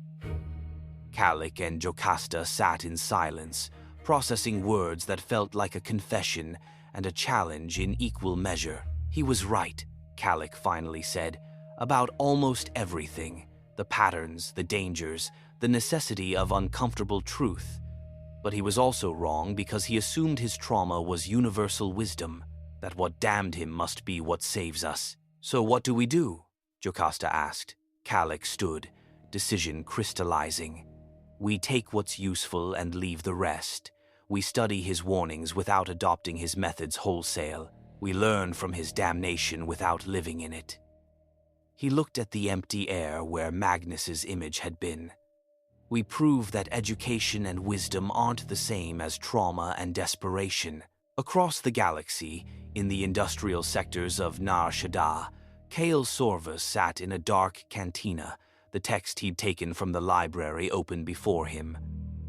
Calic and Jocasta sat in silence, processing words that felt like a confession and a challenge in equal measure. He was right, Calic finally said, about almost everything. The patterns, the dangers, the necessity of uncomfortable truth. But he was also wrong because he assumed his trauma was universal wisdom, that what damned him must be what saves us. So what do we do? Jocasta asked. Calic stood, decision crystallizing. We take what's useful and leave the rest. We study his warnings without adopting his methods wholesale. We learn from his damnation without living in it. He looked at the empty air where Magnus's image had been. We prove that education and wisdom aren't the same as trauma and desperation. Across the galaxy, in the industrial sectors of Nar Shaddaa, Kael Sorvus sat in a dark cantina, the text he'd taken from the library open before him.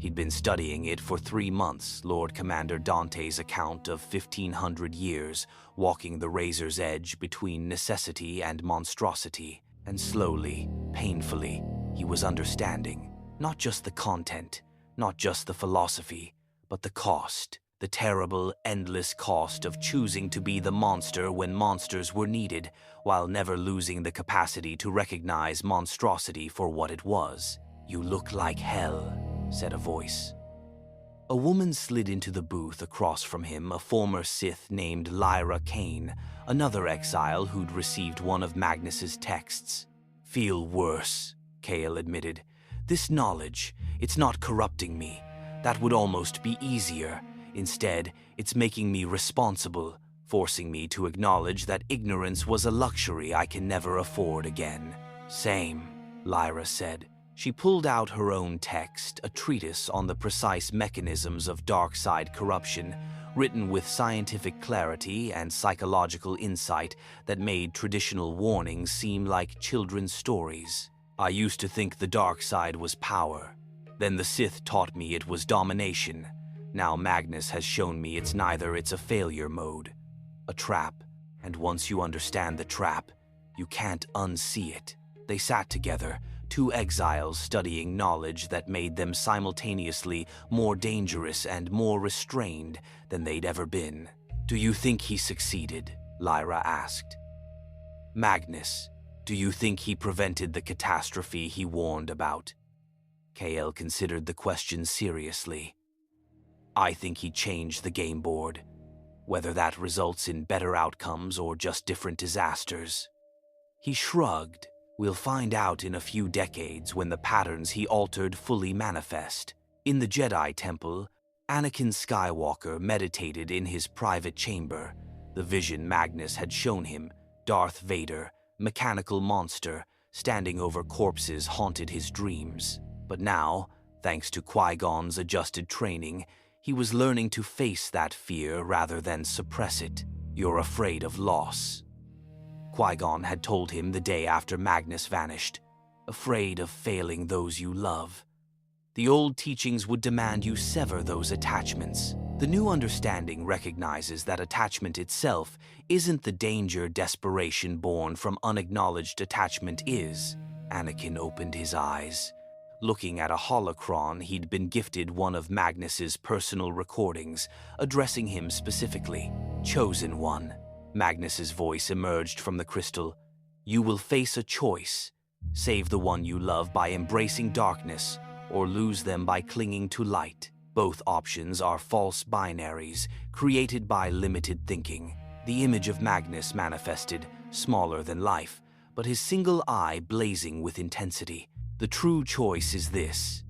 He'd been studying it for 3 months, Lord Commander Dante's account of 1,500 years, walking the razor's edge between necessity and monstrosity. And slowly, painfully, he was understanding. Not just the content, not just the philosophy, but the cost. The terrible, endless cost of choosing to be the monster when monsters were needed, while never losing the capacity to recognize monstrosity for what it was. You look like hell, said a voice. A woman slid into the booth across from him, a former Sith named Lyra Kane, another exile who'd received one of Magnus's texts. Feel worse, Kael admitted. This knowledge, it's not corrupting me. That would almost be easier. Instead, it's making me responsible, forcing me to acknowledge that ignorance was a luxury I can never afford again. Same, Lyra said. She pulled out her own text, a treatise on the precise mechanisms of dark side corruption, written with scientific clarity and psychological insight that made traditional warnings seem like children's stories. I used to think the dark side was power. Then the Sith taught me it was domination. Now Magnus has shown me it's neither. It's a failure mode, a trap, and once you understand the trap, you can't unsee it. They sat together, 2 exiles studying knowledge that made them simultaneously more dangerous and more restrained than they'd ever been. Do you think he succeeded? Lyra asked. Magnus, do you think he prevented the catastrophe he warned about? Kael considered the question seriously. I think he changed the game board, whether that results in better outcomes or just different disasters. He shrugged. We'll find out in a few decades when the patterns he altered fully manifest. In the Jedi Temple, Anakin Skywalker meditated in his private chamber. The vision Magnus had shown him, Darth Vader, mechanical monster, standing over corpses, haunted his dreams. But now, thanks to Qui-Gon's adjusted training, he was learning to face that fear rather than suppress it. "You're afraid of loss," Qui-Gon had told him the day after Magnus vanished. "Afraid of failing those you love. The old teachings would demand you sever those attachments. The new understanding recognizes that attachment itself isn't the danger desperation born from unacknowledged attachment is." Anakin opened his eyes. Looking at a holocron, he'd been gifted one of Magnus's personal recordings, addressing him specifically. "Chosen one," Magnus's voice emerged from the crystal. "You will face a choice. Save the one you love by embracing darkness, or lose them by clinging to light. Both options are false binaries, created by limited thinking." The image of Magnus manifested, smaller than life, but his single eye blazing with intensity. "The true choice is this.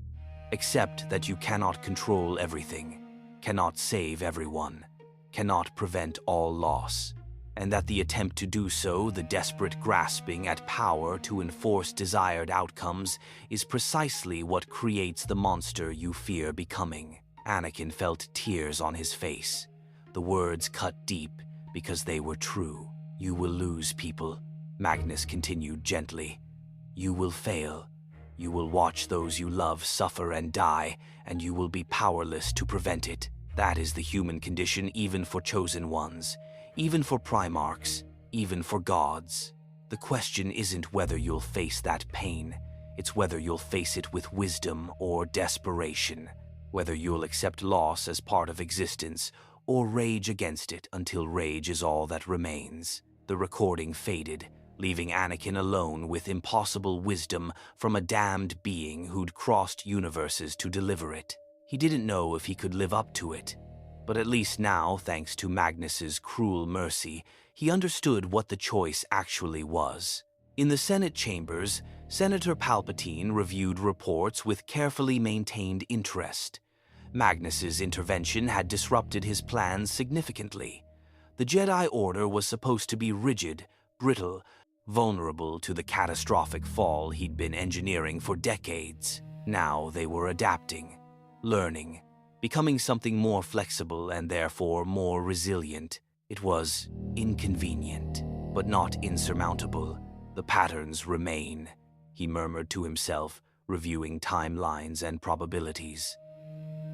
Accept that you cannot control everything, cannot save everyone, cannot prevent all loss, and that the attempt to do so, the desperate grasping at power to enforce desired outcomes, is precisely what creates the monster you fear becoming." Anakin felt tears on his face. The words cut deep because they were true. "You will lose people," Magnus continued gently. "You will fail. You will watch those you love suffer and die, and you will be powerless to prevent it. That is the human condition, even for chosen ones, even for Primarchs, even for gods. The question isn't whether you'll face that pain, it's whether you'll face it with wisdom or desperation, whether you'll accept loss as part of existence or rage against it until rage is all that remains." The recording faded, leaving Anakin alone with impossible wisdom from a damned being who'd crossed universes to deliver it. He didn't know if he could live up to it, but at least now, thanks to Magnus's cruel mercy, he understood what the choice actually was. In the Senate chambers, Senator Palpatine reviewed reports with carefully maintained interest. Magnus's intervention had disrupted his plans significantly. The Jedi Order was supposed to be rigid, brittle, vulnerable to the catastrophic fall he'd been engineering for decades. Now they were adapting, learning, becoming something more flexible and therefore more resilient. It was inconvenient, but not insurmountable. "The patterns remain," he murmured to himself, reviewing timelines and probabilities.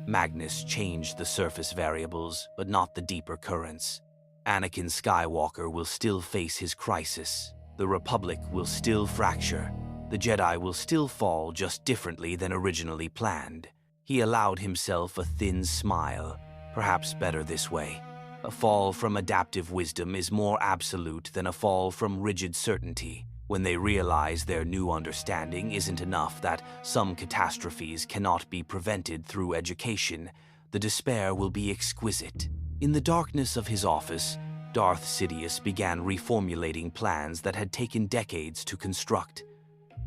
Magnus changed the surface variables, but not the deeper currents. Anakin Skywalker will still face his crisis. The Republic will still fracture. The Jedi will still fall, just differently than originally planned. He allowed himself a thin smile. Perhaps better this way. A fall from adaptive wisdom is more absolute than a fall from rigid certainty. When they realize their new understanding isn't enough, that some catastrophes cannot be prevented through education, the despair will be exquisite. In the darkness of his office, Darth Sidious began reformulating plans that had taken decades to construct.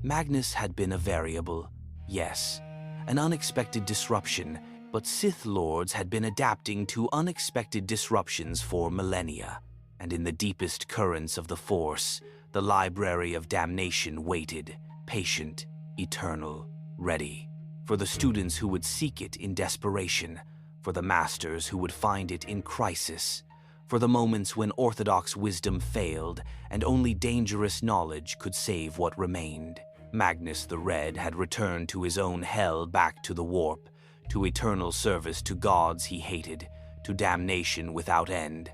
Magnus had been a variable, yes, an unexpected disruption, but Sith Lords had been adapting to unexpected disruptions for millennia. And in the deepest currents of the Force, the Library of Damnation waited, patient, eternal, ready, for the students who would seek it in desperation, for the masters who would find it in crisis, for the moments when orthodox wisdom failed and only dangerous knowledge could save what remained. Magnus the Red had returned to his own hell, back to the warp, to eternal service to gods he hated, to damnation without end.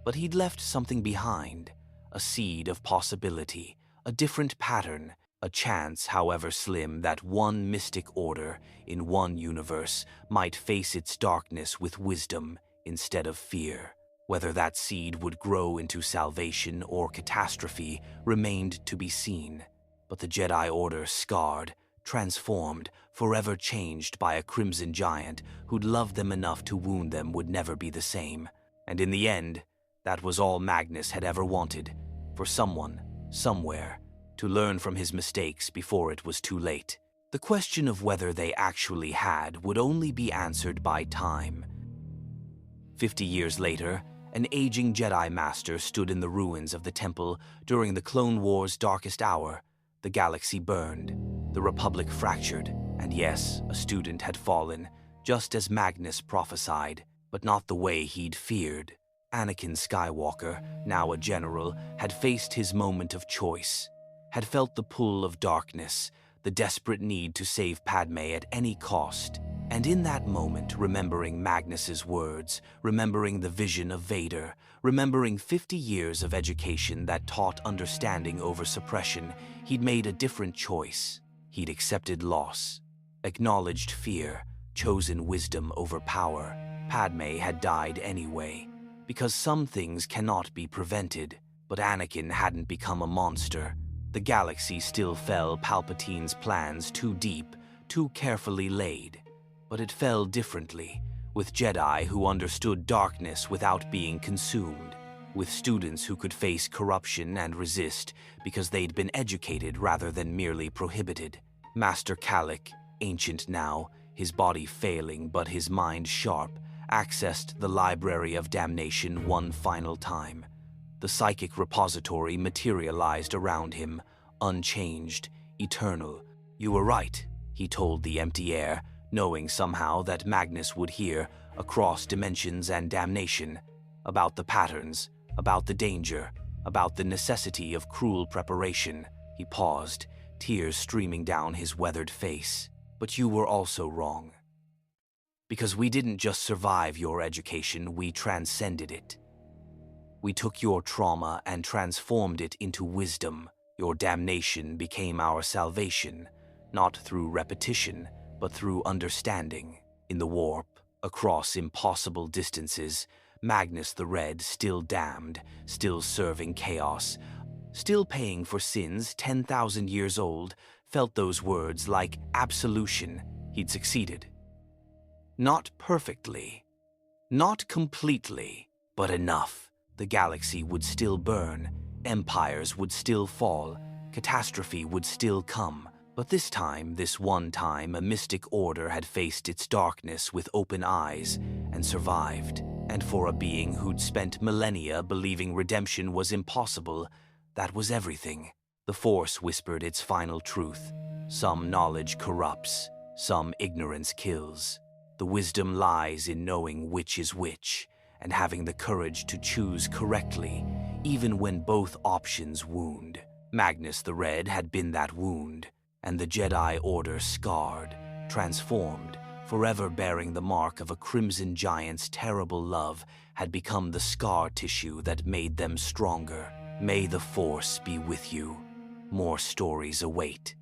But he'd left something behind, a seed of possibility, a different pattern, a chance, however slim, that one mystic order in one universe might face its darkness with wisdom instead of fear. Whether that seed would grow into salvation or catastrophe remained to be seen. But the Jedi Order, scarred, transformed, forever changed by a crimson giant who'd loved them enough to wound them, would never be the same. And in the end, that was all Magnus had ever wanted, for someone, somewhere, to learn from his mistakes before it was too late. The question of whether they actually had would only be answered by time. 50 years later, An aging Jedi Master stood in the ruins of the temple during the Clone Wars' darkest hour. The galaxy burned, the Republic fractured, and yes, a student had fallen, just as Magnus prophesied, but not the way he'd feared. Anakin Skywalker, now a general, had faced his moment of choice, had felt the pull of darkness, the desperate need to save Padme at any cost. And in that moment, remembering Magnus's words, remembering the vision of Vader, remembering 50 years of education that taught understanding over suppression, he'd made a different choice. He'd accepted loss, acknowledged fear, chosen wisdom over power. Padme had died anyway, because some things cannot be prevented. But Anakin hadn't become a monster. The galaxy still fell Palpatine's plans too deep, too carefully laid. But it fell differently, with Jedi who understood darkness without being consumed, with students who could face corruption and resist because they'd been educated rather than merely prohibited. Master Calic, ancient now, his body failing but his mind sharp, accessed the Library of Damnation one final time. The psychic repository materialized around him, unchanged, eternal. "You were right," he told the empty air, knowing somehow that Magnus would hear, across dimensions and damnation, about the patterns, about the danger, about the necessity of cruel preparation. He paused, tears streaming down his weathered face. "But you were also wrong. Because we didn't just survive your education, we transcended it. We took your trauma and transformed it into wisdom. Your damnation became our salvation, not through repetition, but through understanding." In the warp, across impossible distances, Magnus the Red, still damned, still serving chaos, still paying for sins 10,000 years old, felt those words like absolution. He'd succeeded. Not perfectly, not completely, but enough. The galaxy would still burn, empires would still fall, catastrophe would still come. But this time, this one time, a mystic order had faced its darkness with open eyes and survived. And for a being who'd spent millennia believing redemption was impossible, that was everything. The Force whispered its final truth. Some knowledge corrupts, some ignorance kills. The wisdom lies in knowing which is which, and having the courage to choose correctly, even when both options wound. Magnus the Red had been that wound, and the Jedi Order scarred, transformed, forever bearing the mark of a crimson giant's terrible love, had become the scar tissue that made them stronger. May the Force be with you. More stories await.